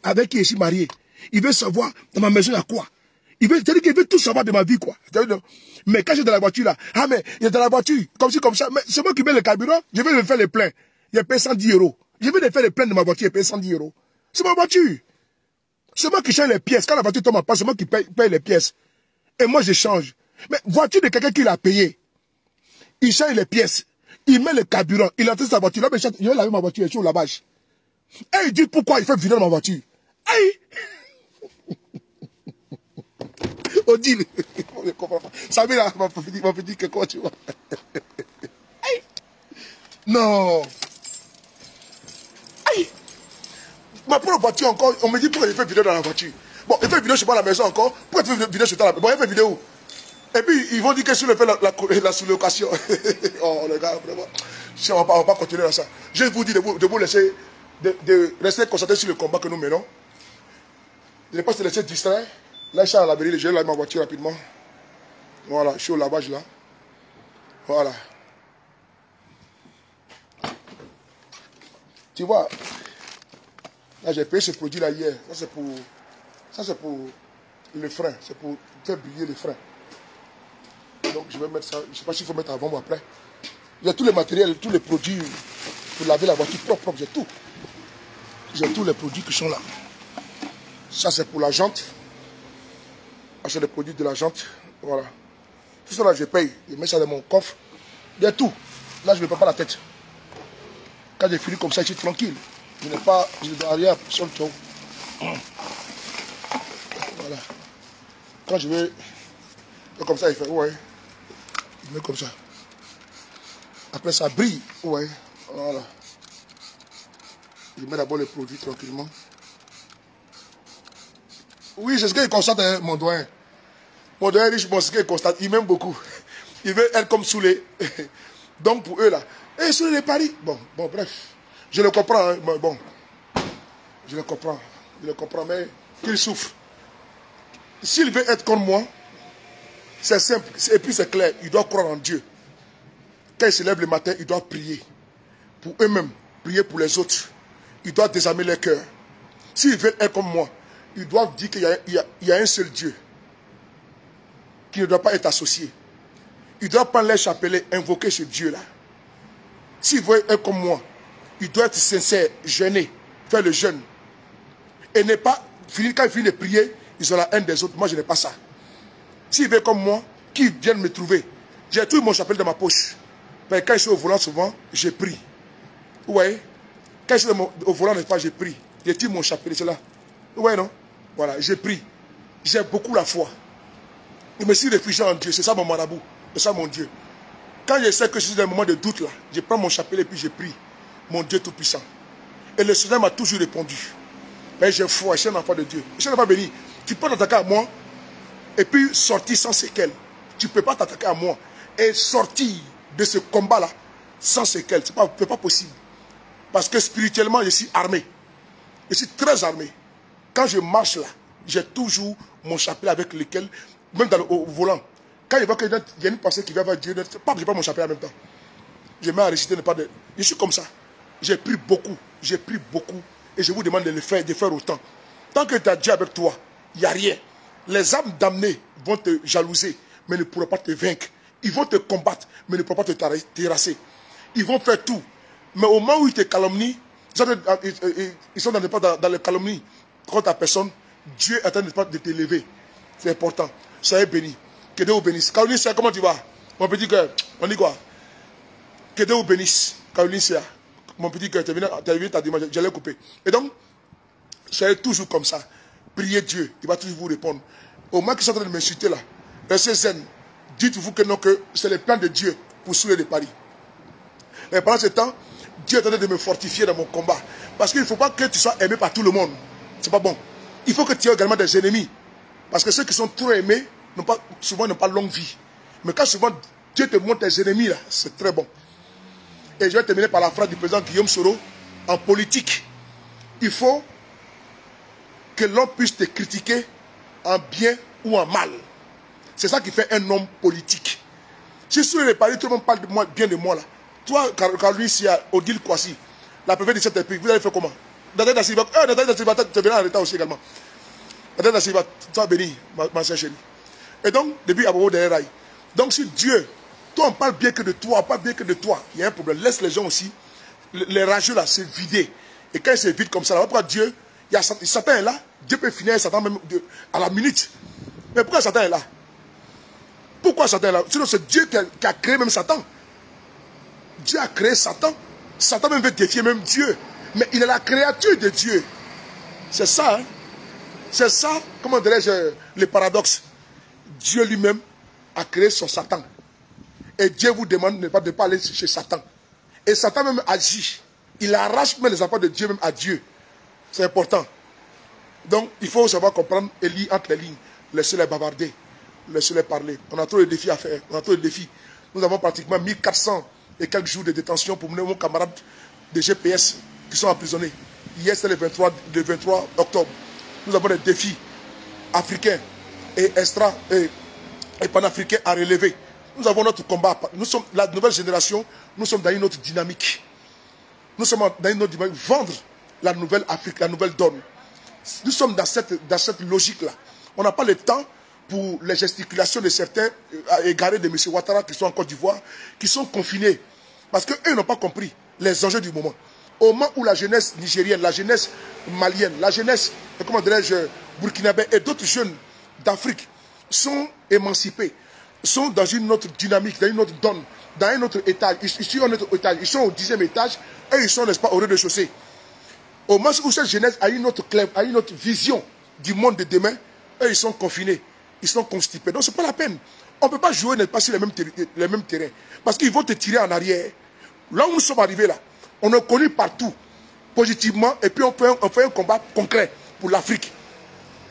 Avec qui je suis marié. Il veut savoir dans ma maison il y a quoi. C'est-à-dire qu'il veut tout savoir de ma vie, quoi. Mais quand je suis dans la voiture, là, ah, mais il est dans la voiture, comme ça, mais c'est moi qui mets le carburant, je vais lui faire les pleins. Il paye 110 €. Je vais lui faire les pleins de ma voiture, il paye 110 €. C'est ma voiture. C'est moi qui change les pièces. Quand la voiture tombe en panne, c'est moi qui paye les pièces. Et moi, je change. Mais voiture de quelqu'un qui l'a payé, il change les pièces, il met le carburant, il entend sa voiture, là, mais je vais laver ma voiture, je suis au lavage. Et il dit pourquoi il fait vider ma voiture. Hey! Odile, je comprends pas. Samira m'a fait dire que quoi, tu vois. Hey! Non. Hey! Ma propre voiture encore, on me dit pourquoi il fait vidéo dans la voiture. Bon, il fait vidéo chez moi à la maison encore. Pourquoi tu fais vidéo chez toi à la maison? Bon, il fait vidéo. Et puis, ils vont dire que si on fait la sous-location. Oh, les gars, vraiment. On va pas continuer dans ça. Je vous dis de vous laisser, de rester concentré sur le combat que nous menons. Je ne vais pas se laisser distraire. Là, je suis à la mairie, je vais laver ma voiture rapidement. Voilà, je suis au lavage là. Voilà. Tu vois, là, j'ai payé ce produit là hier. Ça, c'est pour le frein. C'est pour faire briller le frein. Donc, je vais mettre ça. Je ne sais pas s'il faut mettre avant ou après. Il y a tous les matériels, tous les produits pour laver la voiture propre. J'ai tout. J'ai tous les produits qui sont là. Ça, c'est pour la jante. C'est les produits de la jante. Voilà. Tout ça là, je paye. Je mets ça dans mon coffre. Il y a tout. Là, je ne me prends pas la tête. Quand j'ai fini comme ça, je suis tranquille. Je ne dois rien à personne. Voilà. Quand je vais comme ça, il fait, ouais. Je mets comme ça. Après, ça brille. Ouais. Voilà. Je mets d'abord les produits tranquillement. Oui, c'est ce qu'il constate, hein, mon doyen. Mon doyen riche, bon, c'est ce qu'il constate. Il m'aime beaucoup. Il veut être comme Soulé. Donc, pour eux, là. Et Soulé de Paris. Bon, bref. Je le comprends, hein. Bon. Je le comprends. Mais qu'il souffre. S'il veut être comme moi, c'est simple. Et puis, c'est clair. Il doit croire en Dieu. Quand il se lève le matin, il doit prier. Pour eux-mêmes. Prier pour les autres. Il doit désarmer leur cœur. S'ils veulent être comme moi, ils doivent dire qu'il y a un seul Dieu qui ne doit pas être associé. Ils doivent prendre leur chapelet, invoquer ce Dieu-là. S'ils veulent être comme moi, ils doivent être sincères, jeûner, faire le jeûne. Et ne pas finir, quand ils finissent de prier, ils ont la haine des autres. Moi, je n'ai pas ça. S'ils veulent comme moi, qu'ils viennent me trouver. J'ai tout mon chapelet dans ma poche. Mais quand je suis au volant, souvent, je prie. Vous voyez? Quand je suis au volant, je prie. J'ai tout mon chapelet, c'est là. Vous voyez, non? Voilà, je prie. J'ai beaucoup la foi. Je me suis réfugié en Dieu. C'est ça mon marabout. C'est ça mon Dieu. Quand je sais que je suis dans un moment de doute, là, je prends mon chapelet et puis je prie. Mon Dieu Tout-Puissant. Et le Seigneur m'a toujours répondu. Mais j'ai foi, je suis un enfant de Dieu. Je ne suis pas béni. Tu peux t'attaquer à moi et puis sortir sans séquelles. Tu ne peux pas t'attaquer à moi et sortir de ce combat-là sans séquelles. Ce n'est pas possible. Parce que spirituellement, je suis armé. Je suis très armé. Quand je marche là, j'ai toujours mon chapelet avec lequel, même au volant, quand je vois qu'il y a une pensée qui vient vers Dieu, je n'ai pas mon chapelet en même temps. Je mets à réciter, je suis comme ça. J'ai pris beaucoup, et je vous demande de faire autant. Tant que tu as Dieu avec toi, il n'y a rien. Les âmes damnées vont te jalouser, mais ne pourront pas te vaincre. Ils vont te combattre, mais ne pourront pas te terrasser. Ils vont faire tout. Mais au moment où ils te calomnient, ils sont dans les calomnies contre ta personne, Dieu est en train de t'élever. C'est important. Soyez bénis. Que Dieu vous bénisse. Caroline, comment tu vas? Mon petit cœur. On dit quoi? Que Dieu vous bénisse. Caroline, mon petit cœur, tu es venu ta demande, j'allais couper. Et donc, soyez toujours comme ça. Priez Dieu, il va toujours vous répondre. Au moins qu'ils sont en train de m'insulter là, restez zen. Dites-vous que non, que c'est le plan de Dieu pour Soulé de Paris. Mais pendant ce temps, Dieu est en train de me fortifier dans mon combat. Parce qu'il ne faut pas que tu sois aimé par tout le monde. C'est pas bon. Il faut que tu aies également des ennemis. Parce que ceux qui sont trop aimés, souvent n'ont pas longue vie. Mais quand souvent Dieu te montre tes ennemis, là, c'est très bon. Et je vais terminer par la phrase du président Guillaume Soro. En politique, il faut que l'on puisse te critiquer en bien ou en mal. C'est ça qui fait un homme politique. Si Soulé est parlé, tout le monde parle de moi, bien de moi là. Toi, quand lui, ici, Odile Kwasi, la préfète de cette pays, vous allez faire comment? Nathalie Dassiba, tu es venu en état aussi également. Nathalie Dassiba, tu vas béni, ma soeur chérie. Et donc, depuis Abobo derrière Raï. Donc, si Dieu, toi, on parle bien que de toi, on parle bien que de toi, il y a un problème. Laisse les gens aussi, les rageux là, se vider. Et quand ils se vident comme ça, là, pourquoi Dieu, il y a Satan est là, Dieu peut finir Satan même à la minute. Mais pourquoi Satan est là? Pourquoi Satan est là? Sinon, c'est Dieu qui a créé même Satan. Dieu a créé Satan. Satan même veut défier même Dieu. Mais il est la créature de Dieu. C'est ça, hein? C'est ça, comment dirais-je, le paradoxe. Dieu lui-même a créé son Satan. Et Dieu vous demande de ne pas aller chez Satan. Et Satan même agit. Il arrache même les enfants de Dieu même à Dieu. C'est important. Donc, il faut savoir comprendre et lire entre les lignes. Laissez-les bavarder. Laissez-les parler. On a trop de défis à faire. On a trop de défis. Nous avons pratiquement 1400 et quelques jours de détention pour mener nos camarades de GPS qui sont emprisonnés. Hier, c'était le 23 octobre. Nous avons des défis africains et et panafricains à relever. Nous avons notre combat. Nous sommes la nouvelle génération. Nous sommes dans une autre dynamique. Nous sommes dans une autre dynamique. Vendre la nouvelle Afrique, la nouvelle donne. Nous sommes dans cette logique-là. On n'a pas le temps pour les gesticulations de certains égarés de M. Ouattara qui sont en Côte d'Ivoire, qui sont confinés. Parce qu'eux n'ont pas compris les enjeux du moment. Au moment où la jeunesse nigérienne, la jeunesse malienne, la jeunesse, comment dirais-je, burkinabé et d'autres jeunes d'Afrique sont émancipés, sont dans une autre dynamique, dans une autre donne, dans un autre étage. Ici, on est au étage. Ils sont au 10e étage et ils sont, n'est-ce pas, au rez-de-chaussée. Au moment où cette jeunesse a une autre clé, a une autre vision du monde de demain, eux, ils sont confinés, ils sont constipés. Donc, ce n'est pas la peine. On ne peut pas jouer, n'est-ce pas, sur les mêmes terrains. Parce qu'ils vont te tirer en arrière. Là où nous sommes arrivés, là, on est connus partout, positivement, et puis on fait un combat concret pour l'Afrique.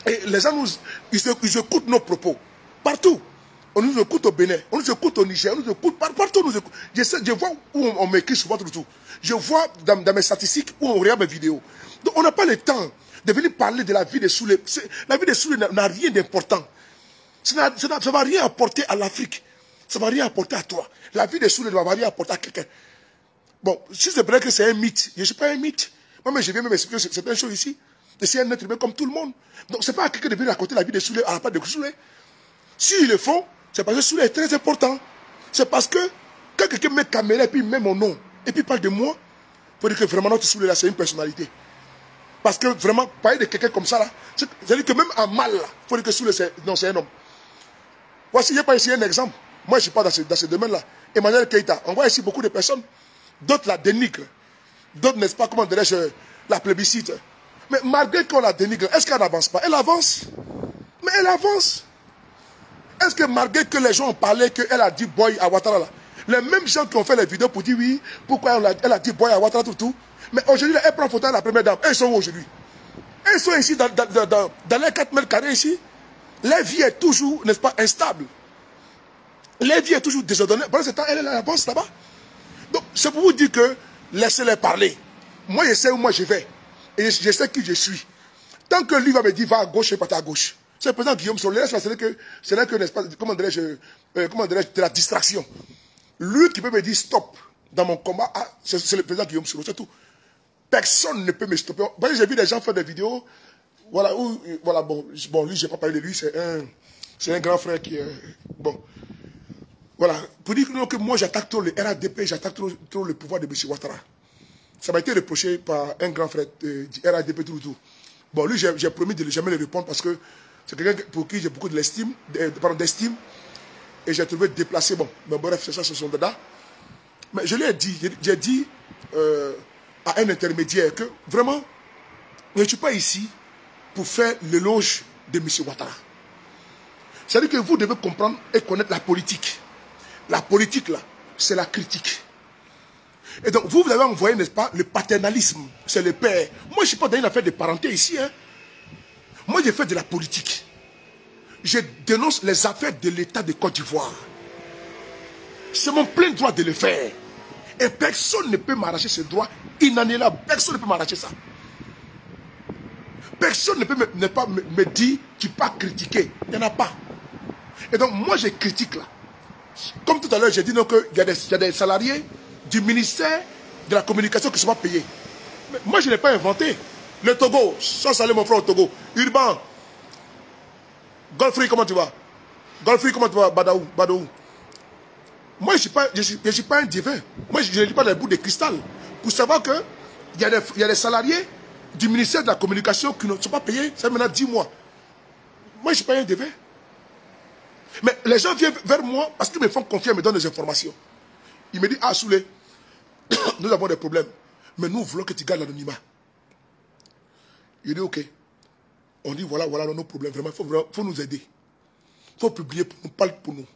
Et les gens, ils écoutent nos propos. Partout. On nous écoute au Bénin, on nous écoute au Niger, on nous écoute partout. On nous écoute. Je vois où on m'écrit souvent tout. Je vois dans mes statistiques où on regarde mes vidéos. Donc on n'a pas le temps de venir parler de la vie de Soulé. La vie de Soulé n'a rien d'important. Ça ne va rien apporter à l'Afrique. Ça ne va rien apporter à toi. La vie de Soulé ne va rien apporter à quelqu'un. Bon, si c'est vrai que c'est un mythe, je ne suis pas un mythe. Moi, je viens même expliquer certaines choses ici. Je suis un être humain comme tout le monde. Donc, ce n'est pas à quelqu'un de venir raconter la vie de Soulé à la part de Soulé. S'ils le font, c'est parce que Soulé est très important. C'est parce que quand quelqu'un met caméra et puis met mon nom, et puis parle de moi, il faut dire que vraiment notre Soulé là, c'est une personnalité. Parce que vraiment, parler de quelqu'un comme ça là, c'est-à-dire que même en mal là, il faut dire que Soulé, c'est un homme. Voici, je n'ai pas ici un exemple. Moi, je ne suis pas dans ce domaine-là. Emmanuel Keïta, on voit ici beaucoup de personnes. D'autres la dénigrent. D'autres, n'est-ce pas, comment dirais-je, la plébiscite. Mais malgré qu'on la dénigre, est-ce qu'elle n'avance pas? Elle avance. Mais elle avance. Est-ce que malgré que les gens ont parlé qu'elle a dit boy à Ouattara là, les mêmes gens qui ont fait les vidéos pour dire oui, pourquoi elle a dit boy à Ouattara tout, mais aujourd'hui, elle prend photo à la première dame. Elles sont où aujourd'hui? Elles sont ici dans les 4 mètres carrés ici. La vie est toujours, n'est-ce pas, instable. La vie est toujours désordonnée. Pendant ce temps, elle avance là-bas. Donc, c'est pour vous dire que laissez-les parler. Moi, je sais où moi je vais. Et je sais qui je suis. Tant que lui va me dire va à gauche, je vais partir à gauche. C'est le président Guillaume Soro. C'est là que, n'est-ce pas, comment dirais-je, de la distraction. Lui qui peut me dire stop dans mon combat, c'est le président Guillaume Soro, c'est tout. Personne ne peut me stopper. J'ai vu des gens faire des vidéos. Voilà, bon, lui, je n'ai pas parlé de lui, c'est un grand frère qui est. Bon. Voilà, pour dire que moi j'attaque trop le RADP, j'attaque trop le pouvoir de M. Ouattara. Ça m'a été reproché par un grand frère du RADP tout. Bon, lui, j'ai promis de ne jamais le répondre parce que c'est quelqu'un pour qui j'ai beaucoup d'estime. Et j'ai trouvé déplacé. Bon, mais bref, c'est ça, c'est son dada. Mais je lui ai dit, j'ai dit à un intermédiaire que vraiment, je ne suis pas ici pour faire l'éloge de M. Ouattara. C'est-à-dire que vous devez comprendre et connaître la politique. La politique, là, c'est la critique. Et donc, vous avez envoyé, n'est-ce pas, le paternalisme. C'est le père. Moi, je ne suis pas dans une affaire de parenté ici. Hein. Moi, j'ai fait de la politique. Je dénonce les affaires de l'État de Côte d'Ivoire. C'est mon plein droit de le faire. Et personne ne peut m'arracher ce droit inaliénable. Personne ne peut m'arracher ça. Personne ne peut me dire tu ne peux pas critiquer. Il n'y en a pas. Et donc, moi, je critique là. Comme tout à l'heure, j'ai dit qu'il y a des salariés du ministère de la communication qui ne sont pas payés. Mais moi, je n'ai pas inventé. Le Togo, sans saluer mon frère au Togo. Urban. Golfrey, comment tu vas? Golfrey, comment tu vas? Badaou. Moi, je ne suis pas un divin. Moi, je ne lis pas les bouts de cristal. Pour savoir qu'il y a des salariés du ministère de la communication qui ne sont pas payés. Ça fait maintenant 10 mois. Moi, je ne suis pas un divin. Mais les gens viennent vers moi parce qu'ils me font confiance, me donnent des informations. Ils me disent, ah, Soulé, nous avons des problèmes. Mais nous voulons que tu gardes l'anonymat. Il dit, ok. On dit, voilà nos problèmes. Vraiment, il faut nous aider. Il faut publier pour nous, parler pour nous.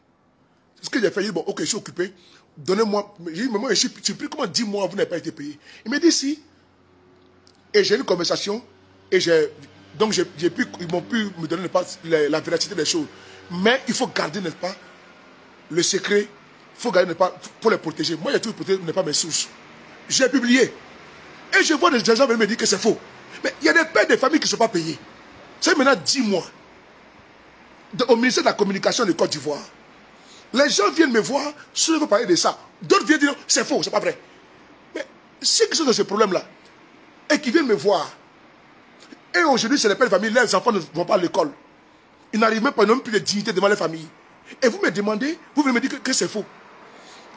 C'est ce que j'ai fait. Il dit, bon, ok, je suis occupé. Donnez-moi. J'ai dit, mais moi, je suis pris comment 10 mois, vous n'avez pas été payé. Il me dit, si. Et j'ai eu une conversation. Et donc, ils m'ont pu me donner la véracité des choses. Mais il faut garder, n'est-ce pas, le secret. Il faut garder, n'est-ce pas, pour les protéger. Moi, j'ai toujours protégé, n'est-ce pas, mes sources. J'ai publié. Et je vois des gens venir me dire que c'est faux. Mais il y a des pères de famille qui ne sont pas payés. C'est maintenant 10 mois. Au ministère de la Communication de Côte d'Ivoire. Les gens viennent me voir, si je veux parler de ça. D'autres viennent dire, c'est faux, c'est pas vrai. Mais ceux qui sont dans ce problème-là, et qui viennent me voir, et aujourd'hui, c'est les pères de famille, les enfants ne vont pas à l'école. Ils n'arrivent même pas, ils n'ont plus de dignité devant les familles. Et vous me demandez, vous venez me dire que c'est faux.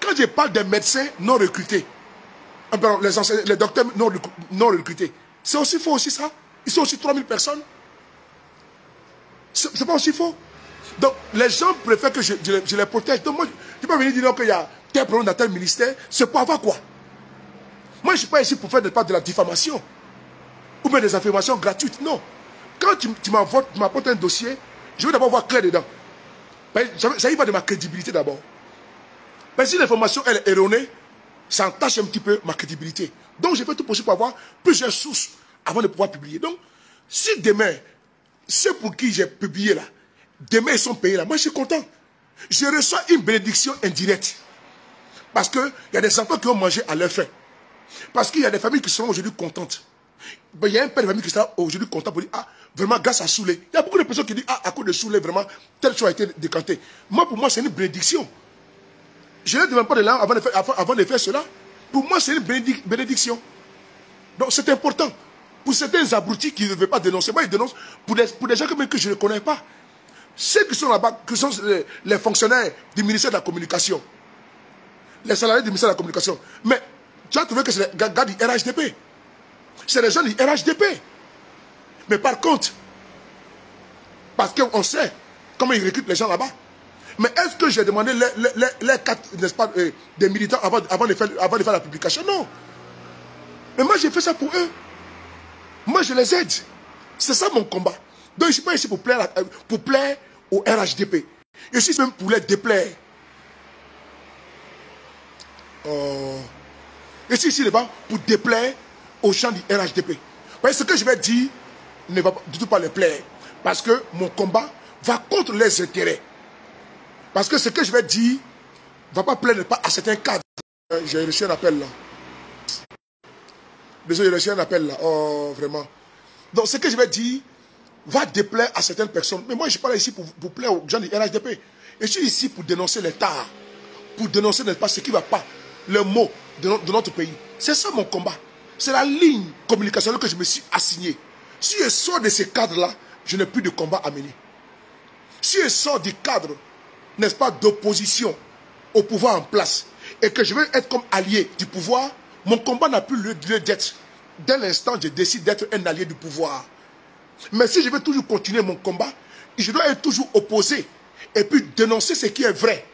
Quand je parle des médecins non recrutés, les docteurs non recrutés, c'est aussi faux aussi ça. Ils sont aussi 3000 personnes. C'est pas aussi faux. Donc les gens préfèrent que je les protège. Donc moi, je ne peux pas venir dire qu'il y a tel problème dans tel ministère. C'est pour avoir quoi? Moi, je ne suis pas ici pour faire de la diffamation. Ou bien des affirmations gratuites. Non. Quand tu m'apportes un dossier, je veux d'abord voir clair dedans. Ça y va de ma crédibilité d'abord. Mais si l'information elle est erronée, ça entache un petit peu ma crédibilité. Donc je fais tout possible pour avoir plusieurs sources avant de pouvoir publier. Donc, si demain, ceux pour qui j'ai publié là, demain ils sont payés là, moi je suis content. Je reçois une bénédiction indirecte. Parce qu'il y a des enfants qui ont mangé à leur faim. Parce qu'il y a des familles qui seront aujourd'hui contentes. Ben, il y a un père de famille qui sera aujourd'hui content pour dire, ah, vraiment, grâce à Soulé. Il y a beaucoup de personnes qui disent, ah, à cause de Soulé, vraiment, tel chose a été décanté. Moi, pour moi, c'est une bénédiction. Je ne demande pas de l'argent avant de faire cela. Pour moi, c'est une bénédiction. Donc, c'est important. Pour certains abrutis qui ne veulent pas dénoncer, moi, ils dénoncent pour des gens que je ne connais pas. Ceux qui sont là-bas, qui sont les fonctionnaires du ministère de la Communication, les salariés du ministère de la Communication. Mais tu as trouvé que c'est les gars du RHDP. C'est les gens du RHDP. Mais par contre, parce qu'on sait comment ils recrutent les gens là-bas. Mais est-ce que j'ai demandé les 4, n'est-ce pas, des militants avant de faire la publication? Non. Mais moi, j'ai fait ça pour eux. Moi, je les aide. C'est ça mon combat. Donc, je ne suis pas ici pour plaire au RHDP. Je suis même pour les déplaire. Je suis ici là-bas pour déplaire aux gens du RHDP. Parce que ce que je vais dire ne va du tout pas les plaire. Parce que mon combat va contre les intérêts. Parce que ce que je vais dire ne va pas plaire à certains cadres. J'ai reçu un appel là. Désolé, j'ai reçu un appel là. Oh, vraiment. Donc ce que je vais dire va déplaire à certaines personnes. Mais moi, je ne suis pas là ici pour plaire aux gens du RHDP. Je suis ici pour dénoncer l'État. Pour dénoncer, n'est-ce pas, ce qui ne va pas. Le mot de notre pays. C'est ça mon combat. C'est la ligne communicationnelle que je me suis assigné. Si je sors de ces cadres-là, je n'ai plus de combat à mener. Si je sors du cadre, n'est-ce pas, d'opposition au pouvoir en place, et que je veux être comme allié du pouvoir, mon combat n'a plus lieu d'être. Dès l'instant, je décide d'être un allié du pouvoir. Mais si je veux toujours continuer mon combat, je dois être toujours opposé, et puis dénoncer ce qui est vrai.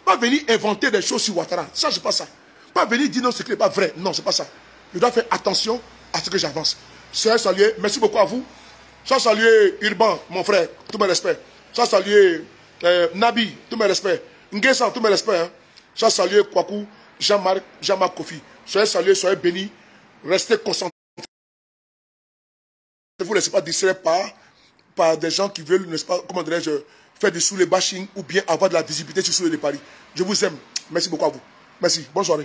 Pas venir inventer des choses sur Ouattara. Ça, c'est pas ça. Pas venir dire non, ce qui n'est pas vrai. Non, c'est pas ça. Je dois faire attention à ce que j'avance. Chers saluer, merci beaucoup à vous. Chers saluer Urban, mon frère, tous mes respects. Chers saluer Nabi, tous mes respects. Nguessan, tous mes respects. Hein. Chers saluer Kwaku, Jean-Marc Kofi. Soyez salués, soyez bénis. Restez concentrés. Ne vous laissez pas distraire par des gens qui veulent, n'est-ce pas, comment dirais-je, faire du sous les bashing ou bien avoir de la visibilité sur Soulé de Paris. Je vous aime. Merci beaucoup à vous. Merci. Bonne soirée.